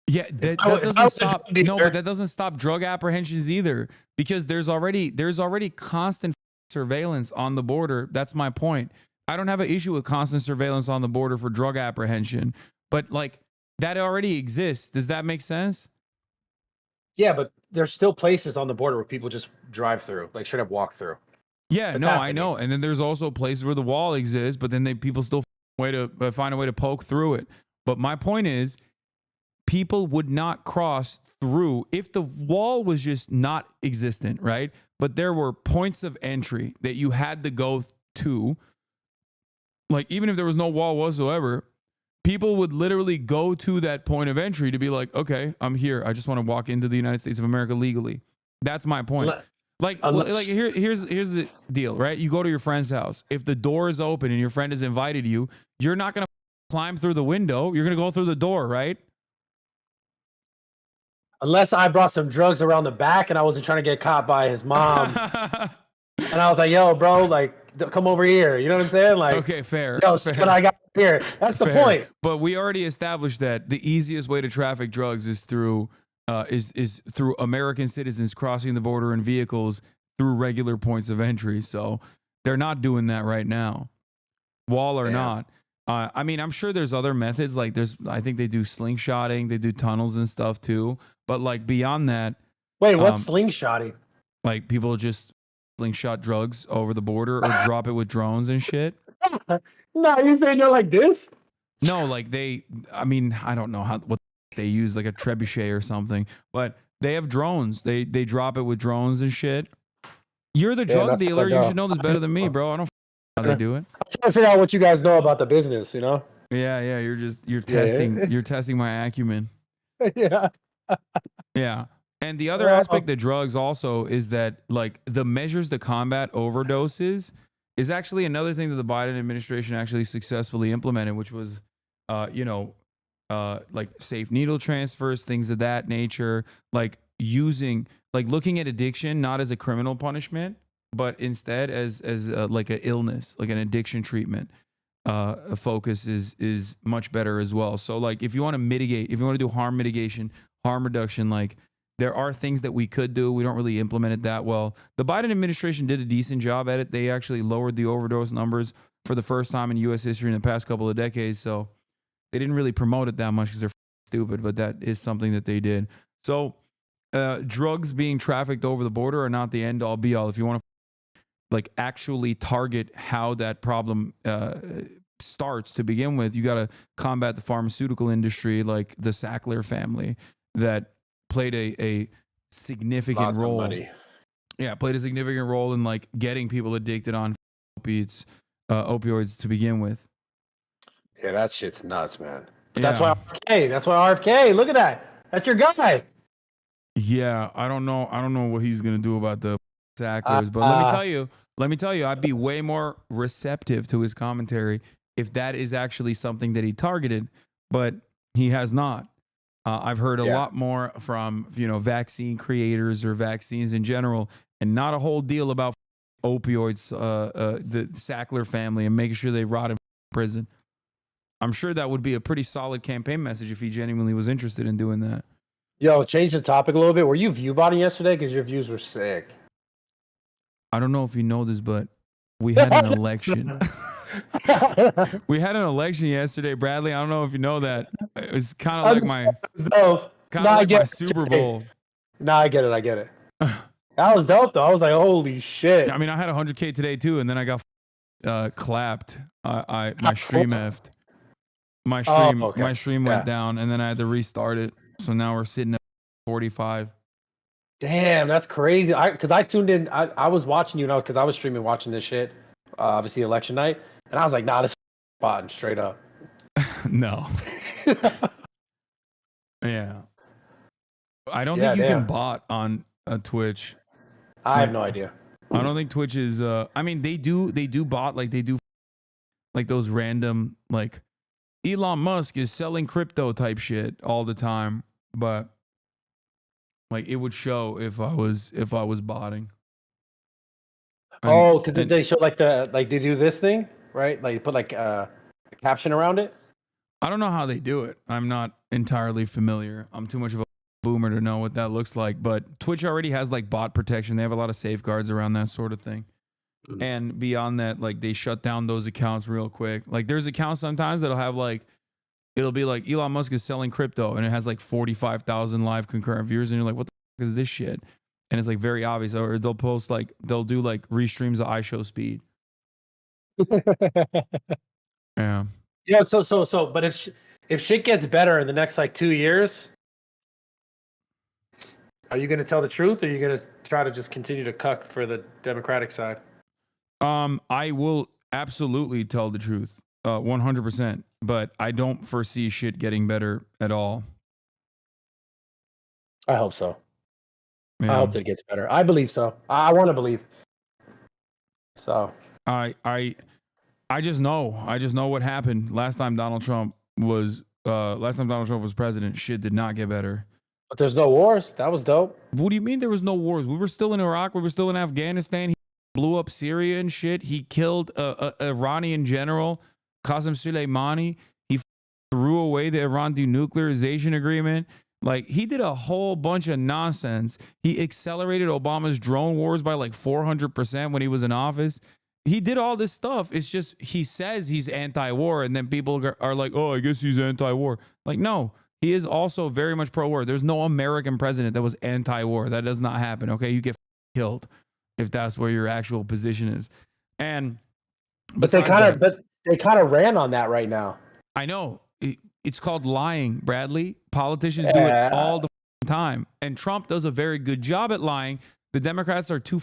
Yeah, that doesn't stop. No, but that doesn't stop drug apprehensions either, because there's already constant surveillance on the border. That's my point. I don't have an issue with constant surveillance on the border for drug apprehension, but like that already exists. Does that make sense? Yeah, but there's still places on the border where people just drive through, like should have walked through. Yeah, It's no, I happening. know. And then there's also places where the wall exists, but then people still find a way to poke through it. But my point is, people would not cross through if the wall was just not existent, right? But there were points of entry that you had to go to. Like, even if there was no wall whatsoever, people would literally go to that point of entry to be like, okay, I'm here. I just want to walk into the United States of America legally. That's my point. Here's the deal, right? You go to your friend's house. If the door is open and your friend has invited you, you're not going to climb through the window. You're going to go through the door, right? Unless I brought some drugs around the back and I wasn't trying to get caught by his mom. And I was like, yo, bro, like, come over here. You know what I'm saying? Like, okay, fair. Yo, see what I got here. That's the point. But we already established that the easiest way to traffic drugs is through through American citizens crossing the border in vehicles through regular points of entry. So they're not doing that right now, wall or not. I mean, I'm sure there's other methods. Like I think they do slingshotting, they do tunnels and stuff too. But like beyond that, wait, what's slingshotting? Like people just slingshot drugs over the border or drop it with drones and shit. No, you're saying they're like this? No, like I mean, I don't know what they use, like a trebuchet or something, but they have drones. They drop it with drones and shit. You're the drug dealer. You should know this better than me, bro. I don't know how they do it. I'm trying to figure out what you guys know about the business, you know? Yeah. You're testing my acumen. Yeah. Yeah. And the other aspect of drugs also is that like the measures to combat overdoses is actually another thing that the Biden administration actually successfully implemented, which was, like safe needle transfers, things of that nature, like looking at addiction, not as a criminal punishment, but instead as like an illness, like an addiction treatment. A focus is much better as well. So like if you want to mitigate, if you want to do harm mitigation, harm reduction, like there are things that we could do. We don't really implement it that well. The Biden administration did a decent job at it. They actually lowered the overdose numbers for the first time in U.S. history in the past couple of decades. So they didn't really promote it that much because they're stupid, but that is something that they did. So drugs being trafficked over the border are not the end all be all. If you want to like actually target how that problem starts to begin with, you got to combat the pharmaceutical industry, like the Sackler family that played a significant role. Yeah, played a significant role in like getting people addicted on opioids to begin with. Yeah, that shit's nuts, man. But that's why RFK. That's why RFK. Look at that. That's your guy. Yeah, I don't know what he's gonna do about the Sacklers, but let me tell you, I'd be way more receptive to his commentary if that is actually something that he targeted, but he has not. I've heard a lot more from vaccine creators or vaccines in general, and not a whole deal about opioids, the Sackler family, and making sure they rot in prison. I'm sure that would be a pretty solid campaign message if he genuinely was interested in doing that. Yo, change the topic a little bit. Were you view botting yesterday? Because your views were sick. I don't know if you know this, but we had an election. We had an election yesterday, Bradley. I don't know if you know that. It was kind of like my Super Bowl. No, I get it. That was dope, though. I was like, holy shit. I mean, I had 100K today, too, and then I got clapped. My stream effed. My Oh, stream, okay. my stream went Yeah. down, and then I had to restart it. So now we're sitting at 45. Damn, that's crazy. Because I tuned in. I was watching you know because I was streaming watching this shit. Obviously election night, and I was like, nah, this botting straight up. No. Yeah. I don't Yeah, think you can damn. bot on Twitch. I have Like, no idea. I don't think Twitch is. I mean, they do bot, like they do like those random, like Elon Musk is selling crypto type shit all the time, but like it would show if I was botting. Oh, because And they show like they do this thing, right? Like put like a caption around it. I don't know how they do it. I'm not entirely familiar. I'm too much of a boomer to know what that looks like. But Twitch already has like bot protection. They have a lot of safeguards around that sort of thing. And beyond that, like they shut down those accounts real quick. Like there's accounts sometimes that'll have like, it'll be like Elon Musk is selling crypto and it has like 45,000 live concurrent viewers. And you're like, what the fuck is this shit? And it's like very obvious. Or they'll post like, they'll do like restreams of iShow speed. Yeah. Yeah. But if shit gets better in the next like 2 years, are you gonna tell the truth, or are you gonna try to just continue to cuck for the Democratic side? I will absolutely tell the truth, 100%. But I don't foresee shit getting better at all. I hope so. Yeah. I hope that it gets better. I believe so. I want to believe. So I just know. I just know what happened last time Donald Trump was president. Shit did not get better. but there's no wars. That was dope. What do you mean there was no wars? We were still in Iraq. We were still in Afghanistan. He blew up Syria and shit. He killed a Iranian general, Qasem Soleimani. He threw away the Iran denuclearization agreement. Like, he did a whole bunch of nonsense. He accelerated Obama's drone wars by like 400% when he was in office. He did all this stuff. It's just he says he's anti-war, and then people are like, oh, I guess he's anti-war. Like, no, he is also very much pro-war. There's no American president that was anti-war. That does not happen, okay? You get killed if that's where your actual position is. And But they kind of ran on that right now. I know. It's called lying, Bradley. Politicians do it all the time. And Trump does a very good job at lying. The Democrats are too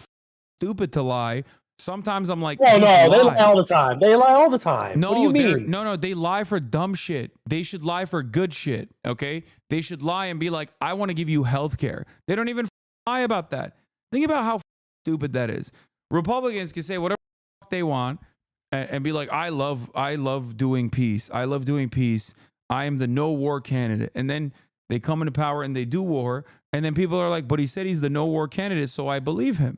stupid to lie. Sometimes I'm like, well, no, they lie all the time. They lie all the time. No, what do you mean? No, they lie for dumb shit. They should lie for good shit, okay? They should lie and be like, I want to give you health care. They don't even lie about that. Think about how stupid that is. Republicans can say whatever they want and be like, I love doing peace. I love doing peace. I am the no war candidate. And then they come into power and they do war. And then people are like, but he said he's the no war candidate, so I believe him.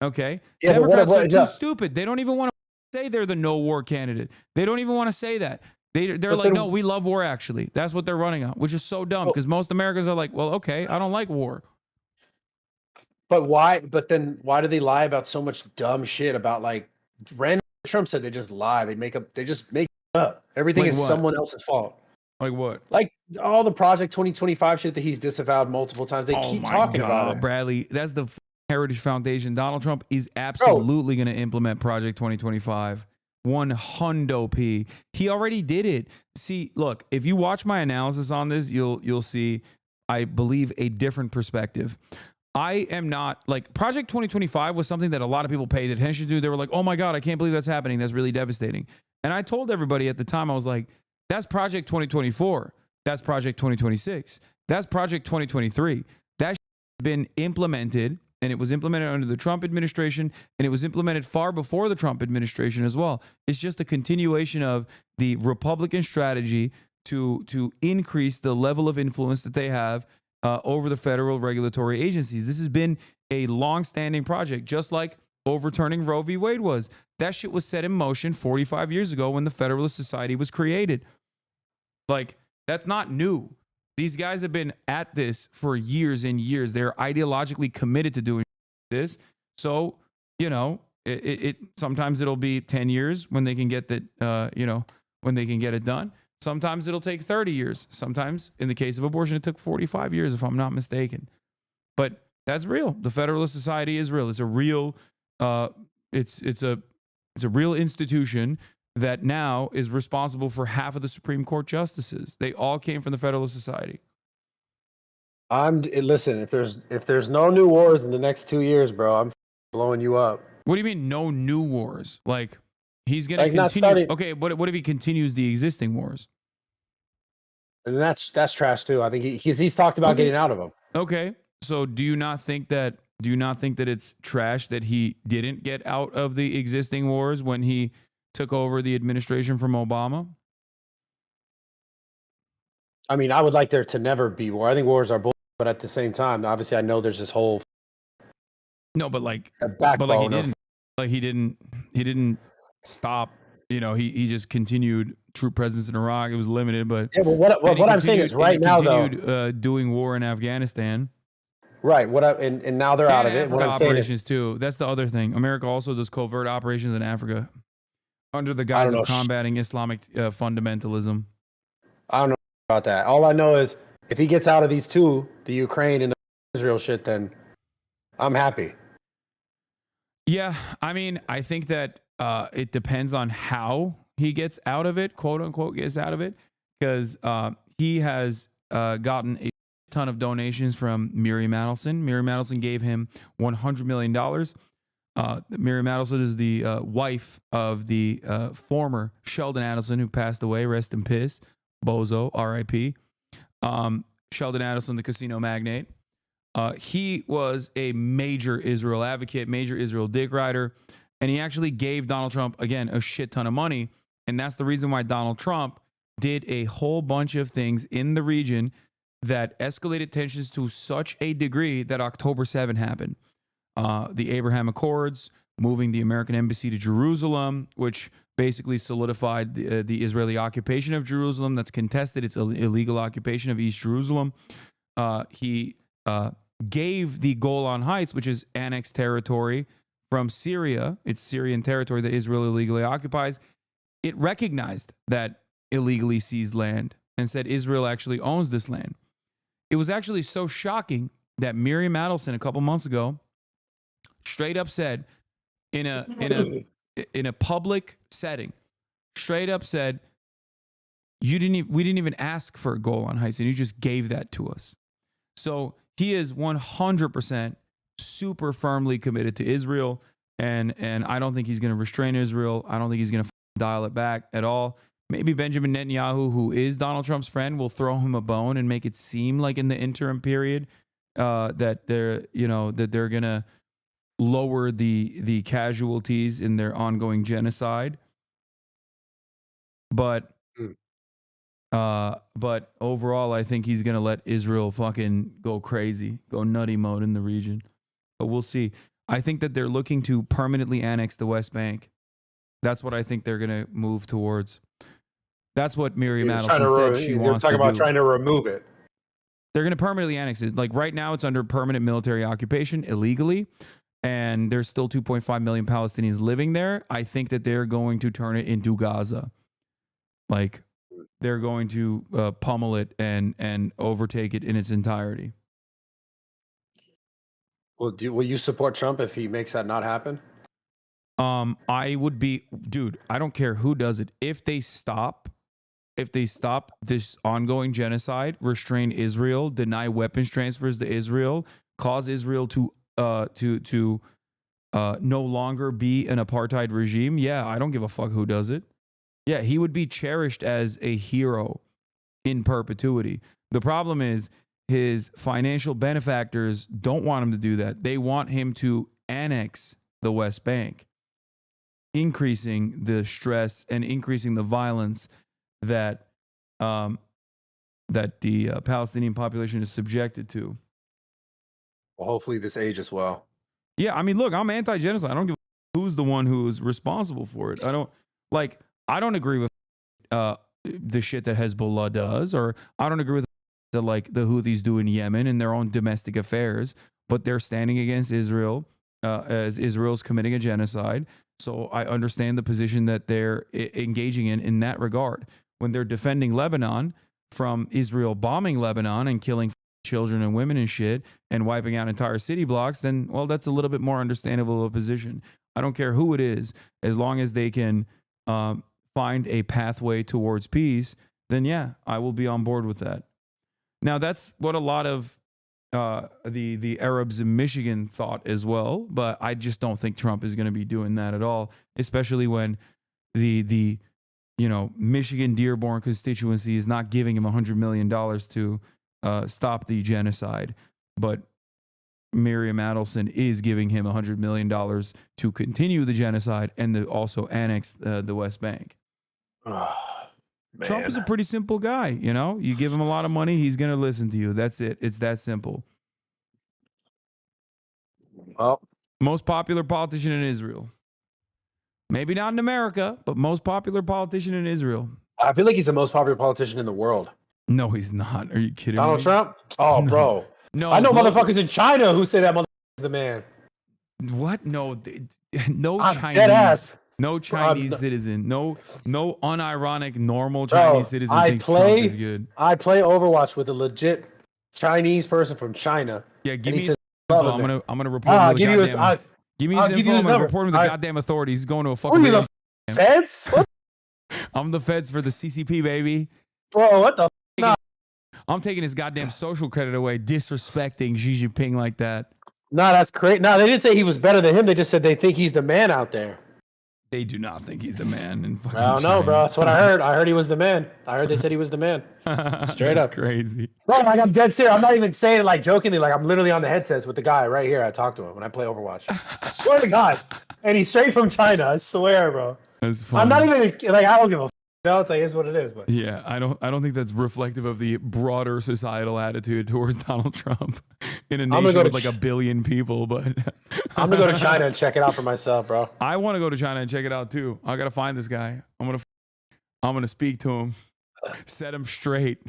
Okay? Yeah, Democrats are too stupid. They don't even want to say they're the no war candidate. They don't even want to say that. They're like, no, we love war, actually. That's what they're running on, which is so dumb because most Americans are like, well, okay, I don't like war. But why? But then why do they lie about so much dumb shit about like random? Trump said they just lie. They just make it up. Everything Like is what? someone else's fault. Like what? Like all the Project 2025 shit that he's disavowed multiple times. They keep talking about it. Bradley, that's the Heritage Foundation. Donald Trump is absolutely going to implement Project 2025. 100p. He already did it. See, look, if you watch my analysis on this, you'll see, I believe, a different perspective. I am not like Project 2025 was something that a lot of people paid attention to. They were like, oh my God, I can't believe that's happening. That's really devastating. And I told everybody at the time, I was like, that's Project 2024. That's Project 2026. That's Project 2023. That's been implemented, and it was implemented under the Trump administration, and it was implemented far before the Trump administration as well. It's just a continuation of the Republican strategy to increase the level of influence that they have over the federal regulatory agencies. This has been a long-standing project, just like overturning Roe v. Wade was. That shit was set in motion 45 years ago when the Federalist Society was created. Like, that's not new. These guys have been at this for years and years. They're ideologically committed to doing this. So, you know, it sometimes it'll be 10 years when they can get that, when they can get it done. Sometimes it'll take 30 years. Sometimes, in the case of abortion, it took 45 years, if I'm not mistaken. But that's real. The Federalist Society is real. It's a real, it's a real institution. that now is responsible for half of the Supreme Court justices. They all came from the Federalist Society. Listen. If there's no new wars in the next 2 years, bro, I'm blowing you up. What do you mean no new wars? Like he's going to Like not continue. starting, Okay, what if he continues the existing wars? and that's trash too. I think he's talked about getting out of them. Okay. So do you not think that it's trash that he didn't get out of the existing wars when he took over the administration from Obama? I mean, I would like there to never be war. I think wars are bullshit, but at the same time, obviously, I know there's this whole No, but like backbone he didn't stop. You know, he just continued troop presence in Iraq. It was limited, but yeah. But what I'm saying is right now, though, doing war in Afghanistan. Right. And now they're out of it. Africa What I'm saying operations too. That's the other thing. America also does covert operations in Africa under the guise of combating Islamic fundamentalism. I don't know about that. All I know is if he gets out of these two, the Ukraine and the Israel shit, then I'm happy. Yeah, I mean, I think that it depends on how he gets out of it, quote unquote, gets out of it, because he has gotten a ton of donations from Miriam Adelson. Miriam Adelson gave him $100 million. Miriam Adelson is the wife of the former Sheldon Adelson, who passed away. Rest in peace, Bozo, R.I.P. Sheldon Adelson, the casino magnate. He was a major Israel advocate, major Israel dick rider, and he actually gave Donald Trump, again, a shit ton of money. And that's the reason why Donald Trump did a whole bunch of things in the region that escalated tensions to such a degree that October 7 happened. The Abraham Accords, moving the American embassy to Jerusalem, which basically solidified the Israeli occupation of Jerusalem that's contested. It's an illegal occupation of East Jerusalem. He gave the Golan Heights, which is annexed territory from Syria. It's Syrian territory that Israel illegally occupies. It recognized that illegally seized land and said Israel actually owns this land. It was actually so shocking that Miriam Adelson a couple months ago straight up said in a public setting, straight up said, we didn't even ask for Golan Heights, and you just gave that to us. So he is 100% super firmly committed to Israel, and I don't think he's going to restrain Israel. I don't think he's going to dial it back at all. Maybe Benjamin Netanyahu, who is Donald Trump's friend, will throw him a bone and make it seem like in the interim period that they're going to lower the casualties in their ongoing genocide. But overall, I think he's going to let Israel fucking go crazy, go nutty mode in the region. But we'll see. I think that they're looking to permanently annex the West Bank. That's what I think they're going to move towards. That's what Miriam Adelson said she wants to do. They're talking about trying to remove it. They're going to permanently annex it. Like right now, it's under permanent military occupation illegally, and there's still 2.5 million Palestinians living there. I think that they're going to turn it into Gaza. Like they're going to pummel it and overtake it in its entirety. Well, will you support Trump if he makes that not happen? I would be, dude, I don't care who does it. If they stop this ongoing genocide, restrain Israel, deny weapons transfers to Israel, cause Israel to no longer be an apartheid regime, yeah, I don't give a fuck who does it. Yeah, he would be cherished as a hero in perpetuity. The problem is his financial benefactors don't want him to do that. They want him to annex the West Bank, increasing the stress and increasing the violence that the Palestinian population is subjected to. Well, hopefully this ages well. Yeah, I mean, look, I'm anti-genocide. I don't give a who's the one who is responsible for it. I don't agree with the shit that Hezbollah does, or I don't agree with the Houthis do in Yemen in their own domestic affairs, but they're standing against Israel as Israel's committing a genocide. So I understand the position that they're engaging in that regard. When they're defending Lebanon from Israel bombing Lebanon and killing children and women and shit and wiping out entire city blocks, then, well, that's a little bit more understandable of a position. I don't care who it is, as long as they can find a pathway towards peace, then yeah, I will be on board with that. Now, that's what a lot of the Arabs in Michigan thought as well, but I just don't think Trump is going to be doing that at all, especially when the Michigan Dearborn constituency is not giving him $100 million to stop the genocide, but Miriam Adelson is giving him $100 million to continue the genocide and to also annex the West Bank. Oh, Trump is a pretty simple guy, You give him a lot of money, he's going to listen to you. That's it. It's that simple. Well, most popular politician in Israel. Maybe not in America, but most popular politician in Israel. I feel like he's the most popular politician in the world. No, he's not. Are you kidding Donald me? Trump? Oh, No. bro. No, I know motherfuckers in China who say that motherfucker is the man. What? No, no I'm Chinese. dead ass. No Chinese citizen. No unironic normal Bro, Chinese citizen thinks Trump is good. I play Overwatch with a legit Chinese person from China. Yeah, give and me he his says, info. "Love it, I'm gonna report him to give the you his, goddamn. Give me his I'll give info. you I'm his gonna number. report him to the goddamn authorities. He's going to a fucking. Who are you, raging the feds? What? I'm the feds for the CCP, baby. Bro, what the? I'm taking his goddamn social credit away, disrespecting Xi Jinping like that. No, that's great. No, they didn't say he was better than him. They just said they think he's the man out there. They do not think he's the man in fucking I don't know, China. bro. That's what I heard. I heard he was the man. I heard they said he was the man. Straight That's up. crazy. Bro, like I'm dead serious. I'm not even saying it like jokingly. Like I'm literally on the headsets with the guy right here. I talk to him when I play Overwatch. I swear to God. And he's straight from China. I swear, bro. That's funny. I'm not even like I don't give a. It's like it's what it is. But Yeah, I don't think that's reflective of the broader societal attitude towards Donald Trump in a nation with like a billion people. But I'm gonna go to China and check it out for myself, bro. I want to go to China and check it out too. I gotta find this guy. I'm gonna speak to him, set him straight.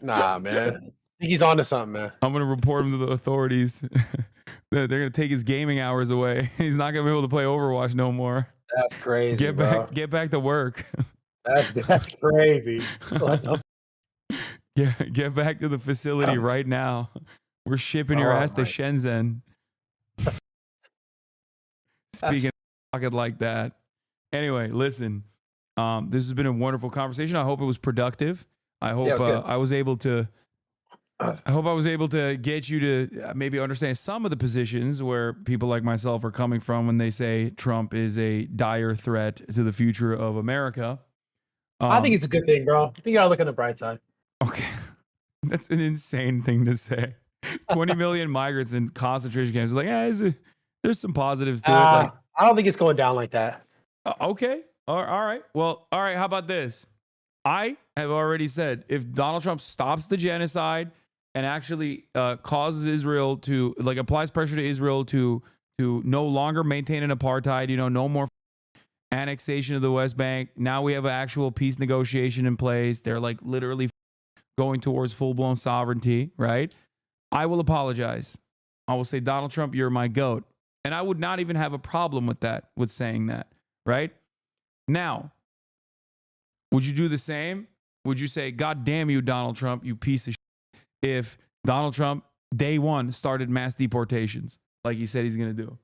Nah, man. I think he's onto something, man. I'm gonna report him to the authorities. They're gonna take his gaming hours away. He's not gonna be able to play Overwatch no more. That's crazy. Get back to work. That's crazy. What the Get back to the facility right now. We're shipping your ass to Shenzhen. Speaking of like that. Anyway, listen. This has been a wonderful conversation. I hope it was productive. I hope I was able to get you to maybe understand some of the positions where people like myself are coming from when they say Trump is a dire threat to the future of America. I think it's a good thing, bro. I think you gotta look on the bright side. Okay. That's an insane thing to say. 20 million migrants in concentration camps. Like, there's some positives to it. Like, I don't think it's going down like that. Okay. All right. Well, all right. How about this? I have already said if Donald Trump stops the genocide and actually causes Israel to, like, applies pressure to Israel to no longer maintain an apartheid, no more annexation of the West Bank. Now we have an actual peace negotiation in place. They're like literally going towards full-blown sovereignty, right? I will apologize. I will say, Donald Trump, you're my goat. And I would not even have a problem with saying that, right? Now, would you do the same? Would you say, God damn you, Donald Trump, you piece of shit, if Donald Trump, day one, started mass deportations like he said he's going to do?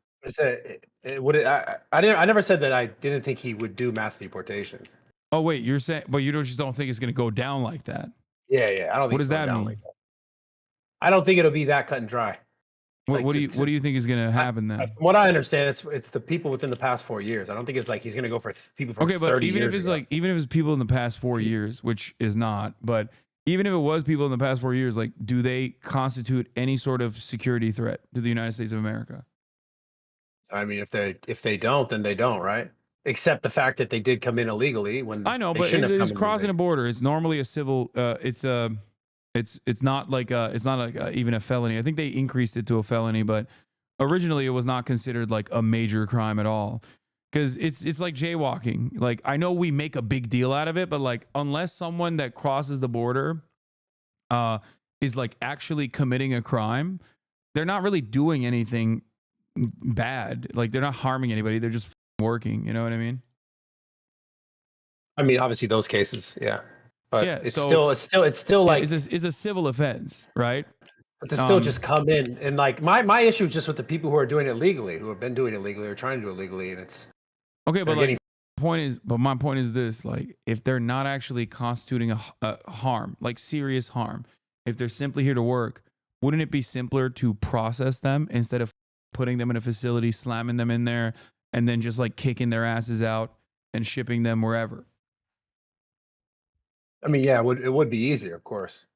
I never said that I didn't think he would do mass deportations. Oh, wait, you're saying, but you just don't think it's going to go down like that? Yeah, I don't think what does that mean? like that. I don't think it'll be that cut and dry. What do you think is going to happen then? From what I understand, it's the people within the past 4 years. I don't think it's like he's going to go for people from 30 years. Okay, but even if it's people in the past 4 years, which is not, but even if it was people in the past 4 years, like, do they constitute any sort of security threat to the United States of America? I mean, if they don't, then they don't, right? Except the fact that they did come in illegally when I know, they but shouldn't have it's come in crossing a illegally. border. It's normally a civil. It's not like even a felony. I think they increased it to a felony, but originally it was not considered like a major crime at all. Because it's like jaywalking. Like, I know we make a big deal out of it, but like, unless someone that crosses the border is like actually committing a crime, they're not really doing anything bad. Like, they're not harming anybody. They're just working. You know what I mean? I mean, obviously those cases, yeah. But Yeah, it's so- still like it's a civil offense, right? but to still just come in and like my issue is just with the people who are doing it legally, who have been doing it legally or trying to do it legally, and it's Okay, but they're like, my point is this: like, if they're not actually constituting a harm, like serious harm, if they're simply here to work, wouldn't it be simpler to process them instead of putting them in a facility, slamming them in there, and then just like kicking their asses out and shipping them wherever? I mean, yeah, it would be easier, of course,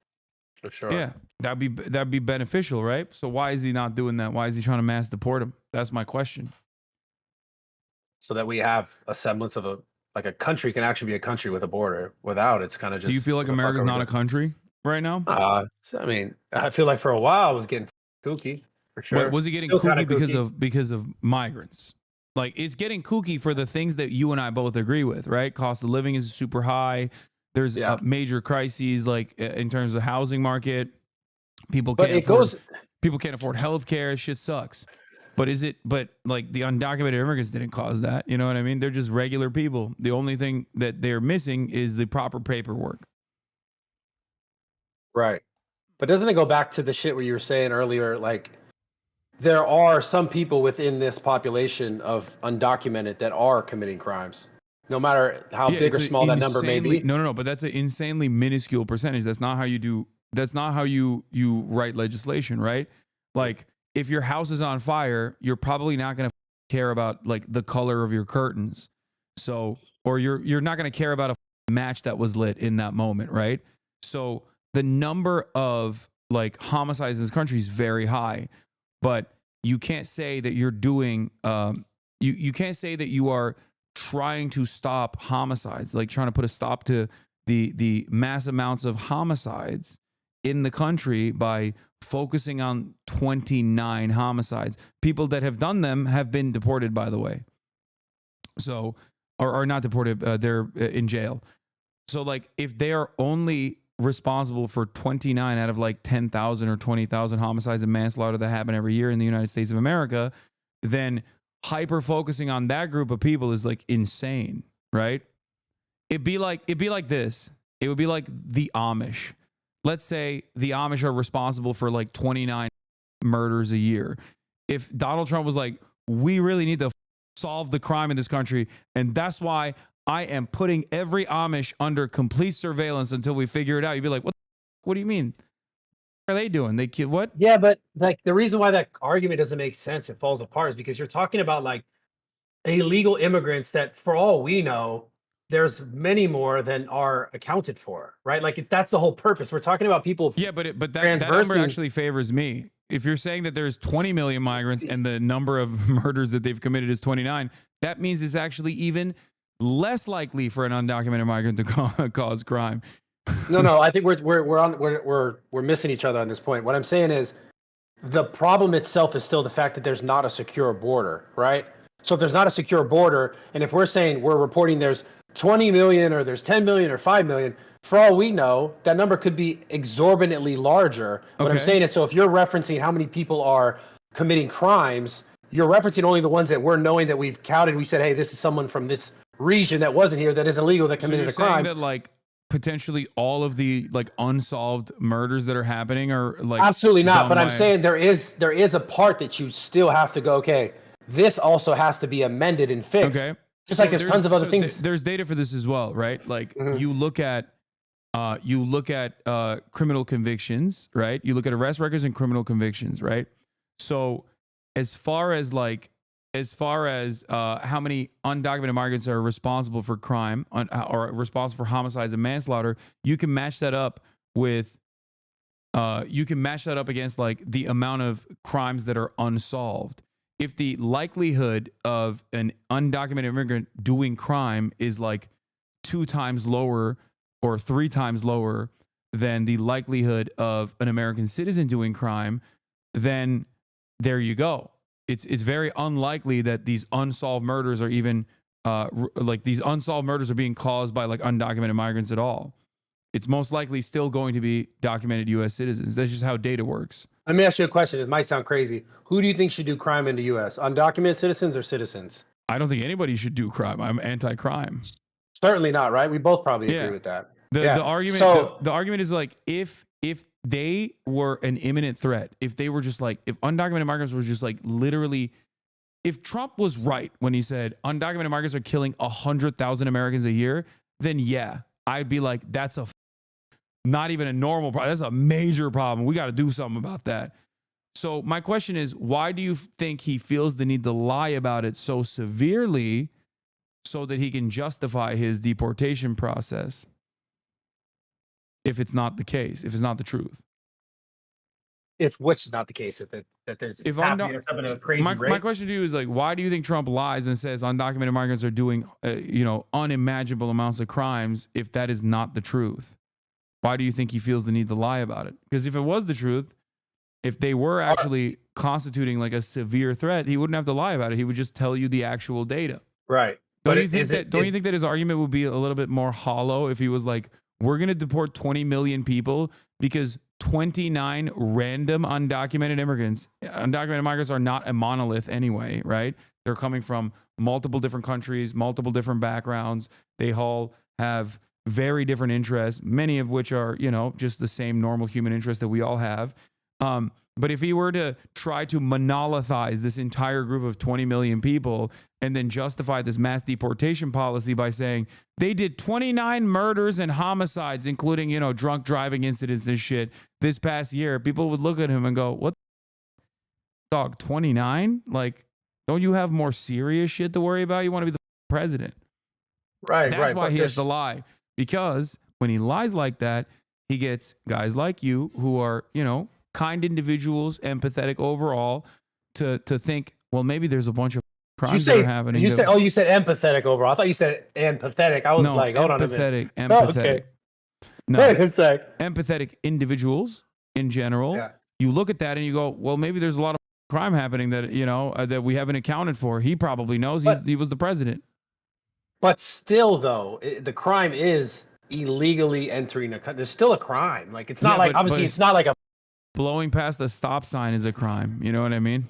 for sure. Yeah, that'd be beneficial, right? So why is he not doing that? Why is he trying to mass deport them? That's my question. So that we have a semblance of a country can actually be a country with a border. Without, it's kind of just. Do you feel like what the fuck America's are we not a doing? country right now? I mean, I feel like for a while I was getting kooky for sure. Was he getting Still kinda kooky because of migrants? Like, it's getting kooky for the things that you and I both agree with, right? Cost of living is super high. There's Yeah. major crises, like in terms of housing market. People But can't it afford goes. people can't afford health care. Shit sucks. But like the undocumented immigrants didn't cause that. You know what I mean? They're just regular people. The only thing that they're missing is the proper paperwork. Right. But doesn't it go back to the shit where you were saying earlier, like there are some people within this population of undocumented that are committing crimes, no matter how Yeah, big it's or a small that number may insanely be. no, but that's an insanely minuscule percentage. That's not how you do. That's not how you write legislation, right? Like, if your house is on fire, you're probably not going to care about like the color of your curtains. So, or you're not going to care about a match that was lit in that moment, right? So, the number of like homicides in this country is very high, but you can't say that you're doing you can't say that you are trying to stop homicides, like trying to put a stop to the mass amounts of homicides in the country by focusing on 29 homicides. People that have done them have been deported, by the way. So, or not deported, they're in jail. So, like, if they are only responsible for 29 out of like 10,000 or 20,000 homicides and manslaughter that happen every year in the United States of America, then hyper focusing on that group of people is like insane, right? It'd be like this. It would be like the Amish. Let's say the Amish are responsible for like 29 murders a year. If Donald Trump was like, we really need to solve the crime in this country, and that's why I am putting every Amish under complete surveillance until we figure it out. You'd be like, what do you mean? What are they doing? They kill what? Yeah, but like the reason why that argument doesn't make sense, it falls apart, is because you're talking about like illegal immigrants that, for all we know, there's many more than are accounted for, right? Like if that's the whole purpose. We're talking about people. Yeah, but that number transversing- actually favors me. If you're saying that there's 20 million migrants and the number of murders that they've committed is 29, that means it's actually even less likely for an undocumented migrant to cause crime. No. I think we're missing each other on this point. What I'm saying is the problem itself is still the fact that there's not a secure border, right? So if there's not a secure border, and if we're saying we're reporting there's 20 million or there's 10 million or 5 million, for all we know, that number could be exorbitantly larger. What I'm Okay. saying is, so if you're referencing how many people are committing crimes, you're referencing only the ones that we're knowing that we've counted. We said, hey, this is someone from this region that wasn't here, that is illegal, that So committed you're a crime. saying that like potentially all of the like unsolved murders that are happening are like Absolutely not. done But I'm by- saying there is a part that you still have to go, okay, this also has to be amended and fixed. Okay. Just like there's tons of other things. There's data for this as well, right? Like Mhm. you look at criminal convictions, right? You look at arrest records and criminal convictions, right? So as far as how many undocumented migrants are responsible for crime or responsible for homicides and manslaughter, you can match that up with against like the amount of crimes that are unsolved. If the likelihood of an undocumented immigrant doing crime is like 2 times lower or 3 times lower than the likelihood of an American citizen doing crime, then there you go. It's very unlikely that these unsolved murders are even these unsolved murders are being caused by like undocumented migrants at all. It's most likely still going to be documented U.S. citizens. That's just how data works. Let me ask you a question. It might sound crazy. Who do you think should do crime in the U.S.? Undocumented citizens or citizens? I don't think anybody should do crime. I'm anti-crime. Certainly not, right? We both probably Yeah. agree with that. The Yeah. argument So- the argument is like if they were an imminent threat, if they were just like if undocumented migrants were just like literally if Trump was right when he said undocumented migrants are killing 100,000 Americans a year, then yeah, I'd be like, that's not even a normal problem. That's a major problem. We got to do something about that. So my question is, why do you think he feels the need to lie about it so severely so that he can justify his deportation process? If it's not the case, if it's not the truth. If which is not the case, that there's If happening at a crazy rate. my question to you is like, why do you think Trump lies and says undocumented migrants are doing, unimaginable amounts of crimes if that is not the truth? Why do you think he feels the need to lie about it? Because if it was the truth, if they were actually constituting like a severe threat, he wouldn't have to lie about it. He would just tell you the actual data. Right. Don't you think that his argument would be a little bit more hollow if he was like, we're going to deport 20 million people because 29 random undocumented migrants are not a monolith anyway, right? They're coming from multiple different countries, multiple different backgrounds. They all have very different interests, many of which are, just the same normal human interests that we all have. But if he were to try to monolithize this entire group of 20 million people and then justify this mass deportation policy by saying they did 29 murders and homicides, including, drunk driving incidents and shit this past year, people would look at him and go, what the dog, 29? Like, don't you have more serious shit to worry about? You want to be the president. Right. That's why he has to lie. Because when he lies like that, he gets guys like you who are, kind individuals, empathetic overall, to think, well, maybe there's a bunch of crimes that are happening. You said empathetic overall. I thought you said empathetic. I was hold on a minute. Empathetic. Okay. No, empathetic individuals in general. Yeah. You look at that and you go, well, maybe there's a lot of crime happening that, that we haven't accounted for. He probably knows. He was the president. But still, though, the crime is illegally entering a country. There's still a crime. Like, it's not obviously it's not like a blowing past a stop sign is a crime. You know what I mean?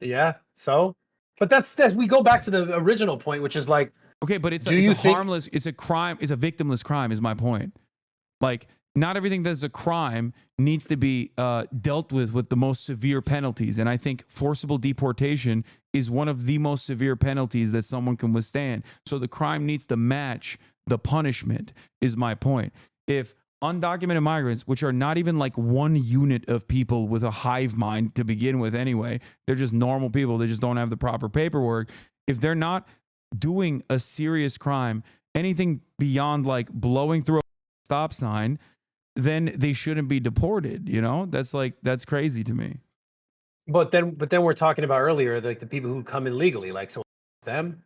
Yeah. So, but that's we go back to the original point, which is like, okay, but it's a harmless. It's a crime. It's a victimless crime. Is my point. Like, not everything that's a crime needs to be dealt with the most severe penalties. And I think forcible deportation is one of the most severe penalties that someone can withstand. So the crime needs to match the punishment, is my point. If undocumented migrants, which are not even like one unit of people with a hive mind to begin with anyway, they're just normal people, they just don't have the proper paperwork. If they're not doing a serious crime, anything beyond like blowing through a stop sign, then they shouldn't be deported. That's crazy to me. But then we're talking about earlier, like the people who come in legally, like, so them.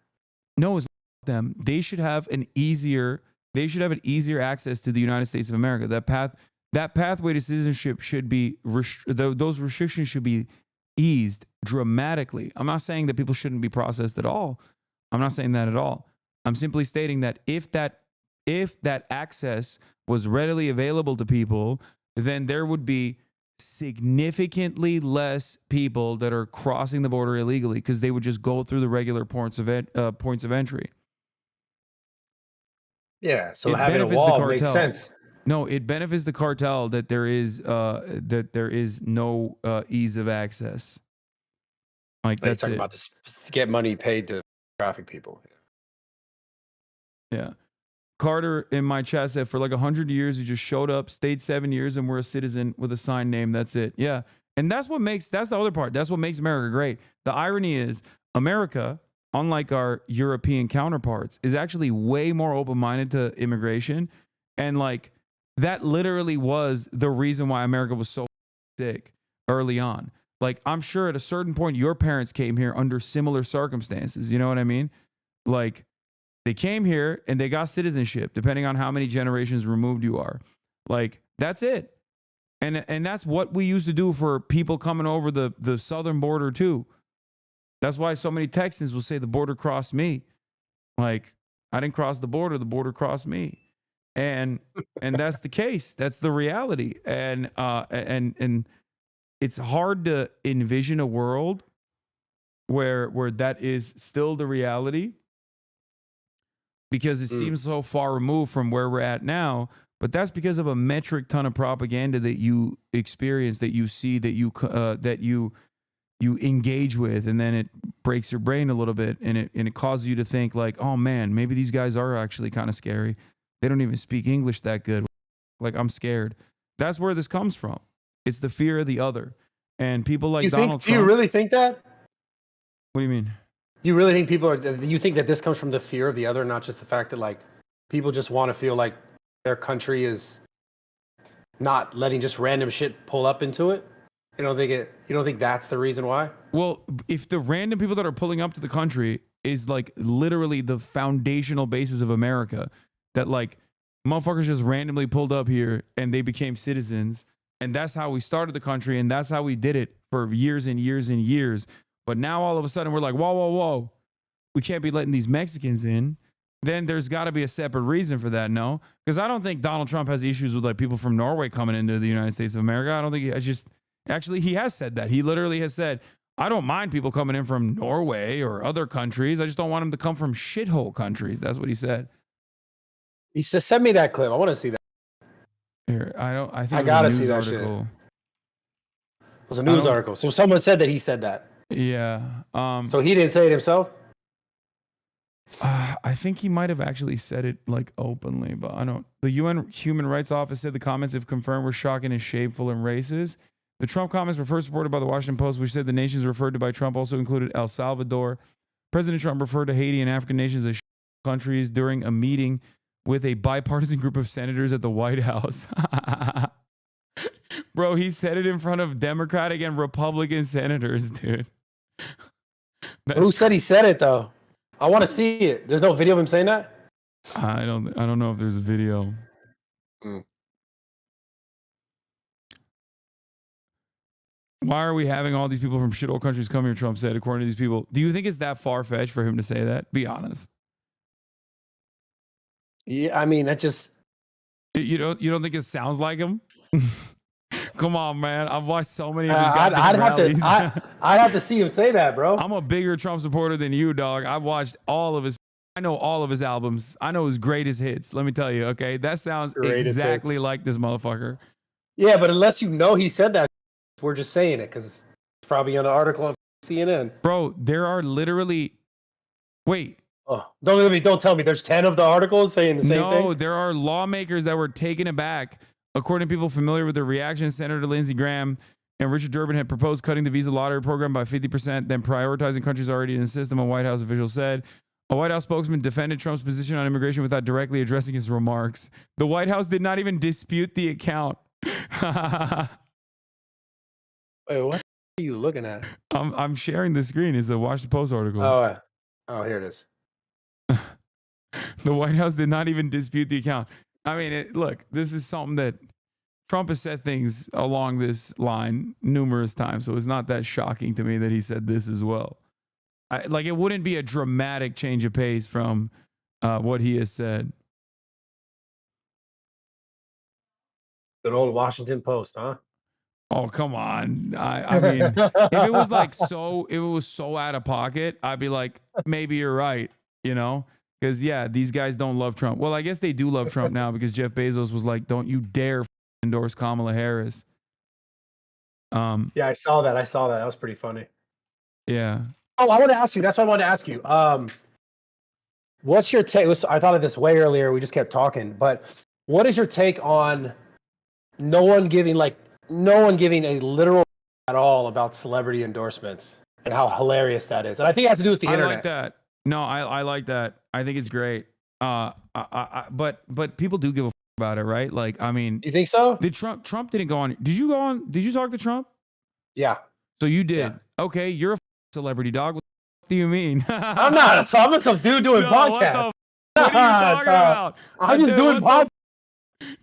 No, it's not them. They should have an easier access to the United States of America. That pathway to citizenship should be those restrictions should be eased dramatically. I'm not saying that people shouldn't be processed at all. I'm not saying that at all. I'm simply stating that if that access was readily available to people, then there would be significantly less people that are crossing the border illegally because they would just go through the regular points of entry. Yeah, so having a wall makes sense. No, it benefits the cartel that there is no ease of access. Like, that's talking about this to get money paid to traffic people. Yeah. Carter in my chat said, for like 100 years, you just showed up, stayed 7 years, and we're a citizen with a signed name. That's it. Yeah. And that's the other part. That's what makes America great. The irony is America, unlike our European counterparts, is actually way more open-minded to immigration. And like, that literally was the reason why America was so sick early on. Like, I'm sure at a certain point, your parents came here under similar circumstances. You know what I mean? Like, they came here and they got citizenship, depending on how many generations removed you are. Like, that's it. And that's what we used to do for people coming over the southern border too. That's why so many Texans will say the border crossed me. Like, I didn't cross the border crossed me. And that's the case. That's the reality. And it's hard to envision a world where that is still the reality, because it seems so far removed from where we're at now. But that's because of a metric ton of propaganda that you experience, that you see, that you you engage with, and then it breaks your brain a little bit, and it causes you to think like, oh man, maybe these guys are actually kind of scary. They don't even speak English that good. Like, I'm scared. That's where this comes from. It's the fear of the other. And people like Donald Trump. Do you really think that? What do you mean? You really think you think that this comes from the fear of the other, not just the fact that like people just want to feel like their country is not letting just random shit pull up into it? You don't think that's the reason why? Well, if the random people that are pulling up to the country is like literally the foundational basis of America, that like motherfuckers just randomly pulled up here and they became citizens, and that's how we started the country, and that's how we did it for years and years and years. But now all of a sudden we're like, whoa, we can't be letting these Mexicans in. Then there's got to be a separate reason for that, no? Because I don't think Donald Trump has issues with like people from Norway coming into the United States of America. I don't think actually he has said that. He literally has said, I don't mind people coming in from Norway or other countries. I just don't want them to come from shithole countries. That's what he said. He said, send me that clip. I want to see that. Here, I think I gotta see that article. shit. It was a news article. So someone said that he said that. Yeah. So he didn't say it himself? I think he might have actually said it like openly, but I don't. The UN Human Rights Office said the comments, if confirmed, were shocking and shameful and racist. The Trump comments were first reported by the Washington Post, which said the nations referred to by Trump also included El Salvador. President Trump referred to Haiti and African nations as countries during a meeting with a bipartisan group of senators at the White House. Bro, he said it in front of Democratic and Republican senators, dude. Who said he said it though? I want to see it. There's no video of him saying that? I don't know if there's a video. Why are we having all these people from shithole countries come here, Trump said, according to these people. Do you think it's that far-fetched for him to say that? Be honest. Yeah, I mean, that just... You don't think it sounds like him? Come on, man. I've watched so many of his goddamn rallies. I'd have to see him say that, bro. I'm a bigger Trump supporter than you, dog. I've watched all of his... I know all of his albums. I know his greatest hits. Let me tell you, okay? That sounds exactly like this motherfucker. Yeah, but unless you know he said that, we're just saying it because it's probably on an article on CNN. Bro, there are literally... Wait. Oh, don't tell me there's 10 of the articles saying the same thing? No, there are lawmakers that were taken aback. According to people familiar with the reaction, Senator Lindsey Graham and Richard Durbin had proposed cutting the visa lottery program by 50%, then prioritizing countries already in the system, a White House official said. A White House spokesman defended Trump's position on immigration without directly addressing his remarks. The White House did not even dispute the account. Wait, what are you looking at? I'm sharing the screen. It's a Washington Post article. Oh, here it is. The White House did not even dispute the account. I mean, look, this is something that Trump has said things along this line numerous times, so it's not that shocking to me that he said this as well. It wouldn't be a dramatic change of pace from what he has said. Good old Washington Post, huh? Oh, come on. I mean, if it was so out of pocket, I'd be like, maybe you're right, you know? Because, yeah, these guys don't love Trump. Well, I guess they do love Trump now because Jeff Bezos was like, don't you dare endorse Kamala Harris. Yeah, I saw that. That was pretty funny. Yeah. Oh, I want to ask you. That's what I wanted to ask you. What's your take? I thought of this way earlier. We just kept talking. But what is your take on no one giving a literal at all about celebrity endorsements and how hilarious that is? And I think it has to do with the internet. I like that. No, I like that. I think it's great. But people do give a about it, right? Like, I mean, you think so? Trump didn't go on. Did you go on? Did you talk to Trump? Yeah. So you did. Yeah. Okay, you're a celebrity, dog. What do you mean? I'm not. I'm some dude doing podcasts. What are you talking about? I'm just doing podcasts.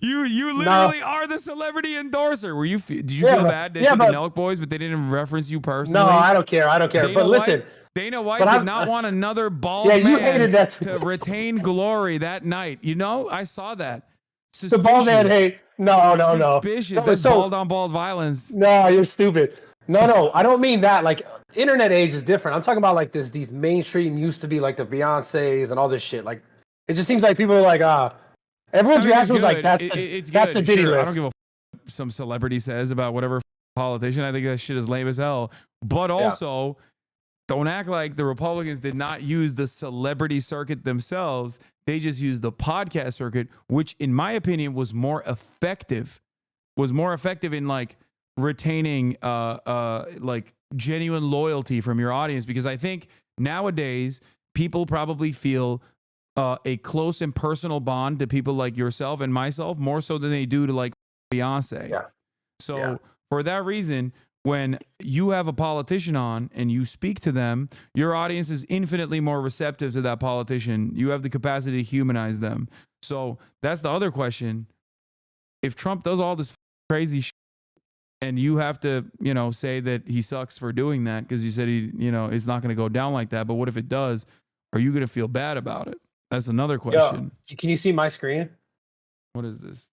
You literally are the celebrity endorser. Did you feel bad? They said the Nelk Boys, but they didn't reference you personally. No, I don't care. But listen. Dana White did not want another bald man you hated that to retain glory that night. You know, I saw that. Suspicious. The bald man hate. No. Suspicious. That's bald on bald violence. No, you're stupid. No, I don't mean that. Like, internet age is different. I'm talking about like these mainstream used to be like the Beyoncés and all this shit. Like, it just seems like people are like, everyone's reaction was like, that's the Diddy list. I don't give a some celebrity says about whatever politician. I think that shit is lame as hell. But also, don't act like the Republicans did not use the celebrity circuit themselves. They just used the podcast circuit, which in my opinion was more effective. Was more effective in like retaining like genuine loyalty from your audience, because I think nowadays people probably feel a close and personal bond to people like yourself and myself more so than they do to like Beyonce. Yeah. So for that reason, when you have a politician on and you speak to them, your audience is infinitely more receptive to that politician. You have the capacity to humanize them. So that's the other question. If Trump does all this crazy shit and you have to, you know, say that he sucks for doing that because you said he, you know, it's not going to go down like that. But what if it does? Are you going to feel bad about it? That's another question. Yo, can you see my screen? What is this?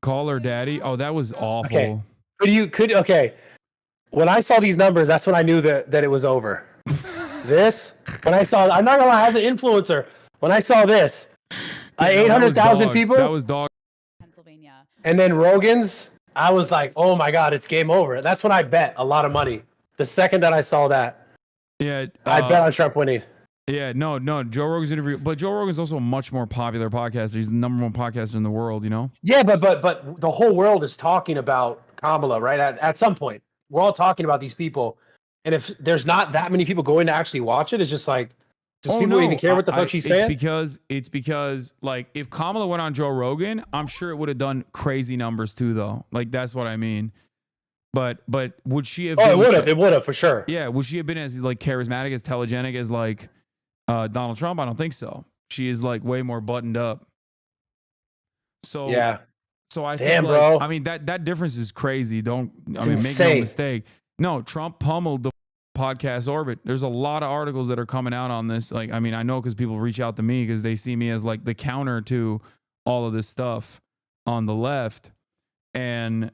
Call her daddy? Oh, that was awful. Okay. Okay. When I saw these numbers, that's when I knew that it was over. When I saw, I'm not gonna lie, as an influencer, when I saw this, 800,000 people. That was dog. Pennsylvania. And then Rogan's, I was like, oh my God, it's game over. That's when I bet a lot of money. The second that I saw that, yeah, I bet on Trump winning. Yeah, no, Joe Rogan's interview, but Joe Rogan's also a much more popular podcaster. He's the number one podcaster in the world, you know? Yeah, but the whole world is talking about Kamala, right? At some point, we're all talking about these people, and if there's not that many people going to actually watch it, it's just like, does people even care what the fuck she's saying? It's because like if Kamala went on Joe Rogan, I'm sure it would have done crazy numbers too, though. Like that's what I mean. But would she have? Oh, it would have for sure. Yeah, would she have been as like charismatic, as telegenic as like Donald Trump? I don't think so. She is like way more buttoned up. So yeah. So I think, bro. Like, I mean that difference is crazy. Make insane. no mistake. No, Trump pummeled the podcast orbit. There's a lot of articles that are coming out on this. Like, I mean, I know because people reach out to me because they see me as like the counter to all of this stuff on the left, and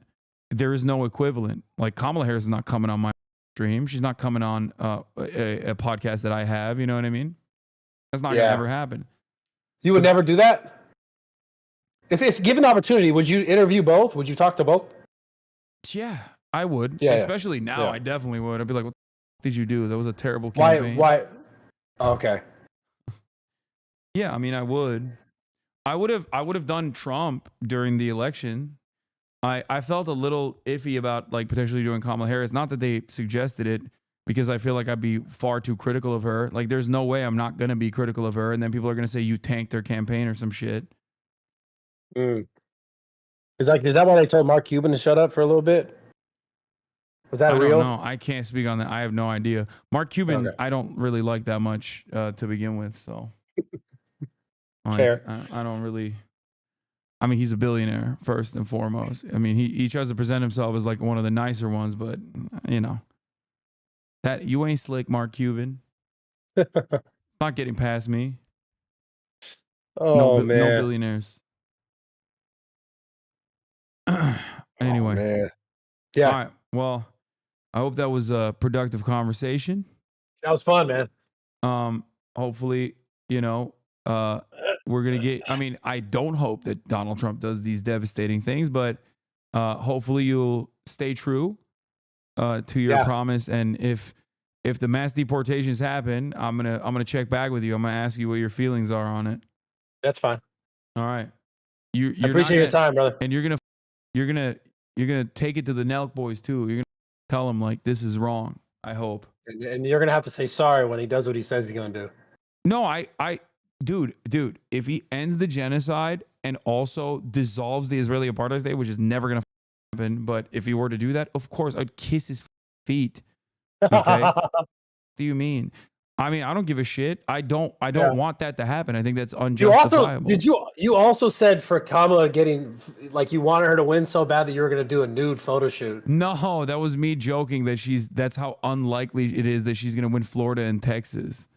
there is no equivalent. Like Kamala Harris is not coming on my stream. She's not coming on a podcast that I have. You know what I mean? That's not gonna ever happen. You would never do that? If given the opportunity, would you interview both? Would you talk to both? Yeah, I would. Yeah, especially now, I definitely would. I'd be like, what the did you do? That was a terrible campaign. Why? Okay. Yeah, I mean, I would have done Trump during the election. I felt a little iffy about like potentially doing Kamala Harris. Not that they suggested it, because I feel like I'd be far too critical of her. Like, there's no way I'm not gonna be critical of her, and then people are gonna say you tanked their campaign or some shit. Is that why they told Mark Cuban to shut up for a little bit? Was that real? No, I can't speak on that. I have no idea. Mark Cuban, I don't really like that much to begin with. So, Fair. I don't really. I mean, he's a billionaire first and foremost. I mean, he tries to present himself as like one of the nicer ones, but you know, that you ain't slick, Mark Cuban. It's not getting past me. Oh man, no billionaires. Anyway, man. Yeah. All right. Well, I hope that was a productive conversation. That was fun, man. Hopefully, you know, we're gonna get. I mean, I don't hope that Donald Trump does these devastating things, but hopefully you'll stay true to your promise. And if the mass deportations happen, I'm gonna check back with you. I'm gonna ask you what your feelings are on it. That's fine. All right. I appreciate your time, brother. And you're gonna take it to the Nelk boys too. You're gonna tell them like this is wrong. I hope. And you're gonna have to say sorry when he does what he says he's gonna do. No, dude, if he ends the genocide and also dissolves the Israeli apartheid state, which is never gonna happen, but if he were to do that, of course I'd kiss his feet. Okay. What do you mean? I mean, I don't give a shit. I don't want that to happen. I think that's unjustifiable. You also said for Kamala getting, like, you wanted her to win so bad that you were going to do a nude photo shoot. No, that was me joking that that's how unlikely it is that she's going to win Florida and Texas.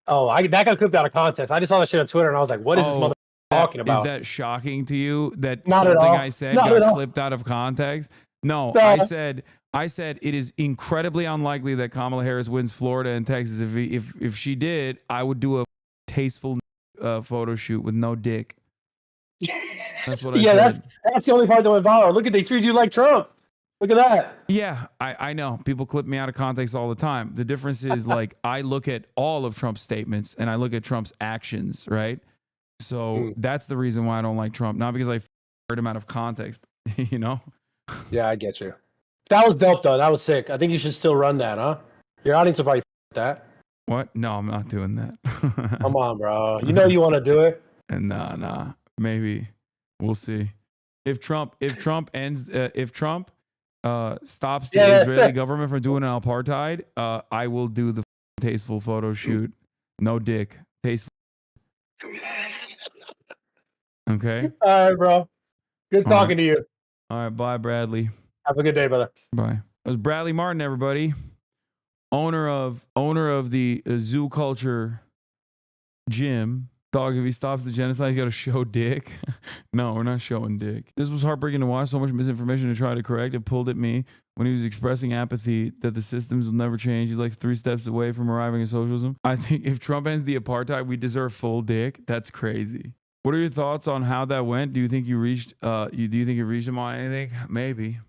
Oh, that got clipped out of context. I just saw that shit on Twitter and I was like, what is this mother talking about? Is that shocking to you that Not something at all. I said Not got clipped out of context? No, I said it is incredibly unlikely that Kamala Harris wins Florida and Texas. If she did, I would do a tasteful photo shoot with no dick. That's what I said. That's the only part that went viral. Look at, they treated you like Trump. Look at that. Yeah, I know. People clip me out of context all the time. The difference is like I look at all of Trump's statements and I look at Trump's actions, right? So that's the reason why I don't like Trump. Not because I heard him out of context, you know? Yeah, I get you. That was dope, though. That was sick. I think you should still run that, huh? Your audience will probably that. What? No, I'm not doing that. Come on, bro. You know you want to do it. And nah. Maybe. We'll see. If Trump ends if Trump stops the Israeli government from doing an apartheid, I will do the tasteful photo shoot. No dick. Tasteful. Okay. All right, bro. Good talking to you. All right. Bye, Bradley. Have a good day, brother. Bye. It was Bradley Martyn, everybody. Owner of the Zoo Culture Gym. Dog, if he stops the genocide, you got to show dick. No, we're not showing dick. This was heartbreaking to watch. So much misinformation to try to correct. It pulled at me when he was expressing apathy that the systems will never change. He's like 3 steps away from arriving at socialism. I think if Trump ends the apartheid, we deserve full dick. That's crazy. What are your thoughts on how that went? Do you think you reached? Do you think you reached him on anything? Maybe.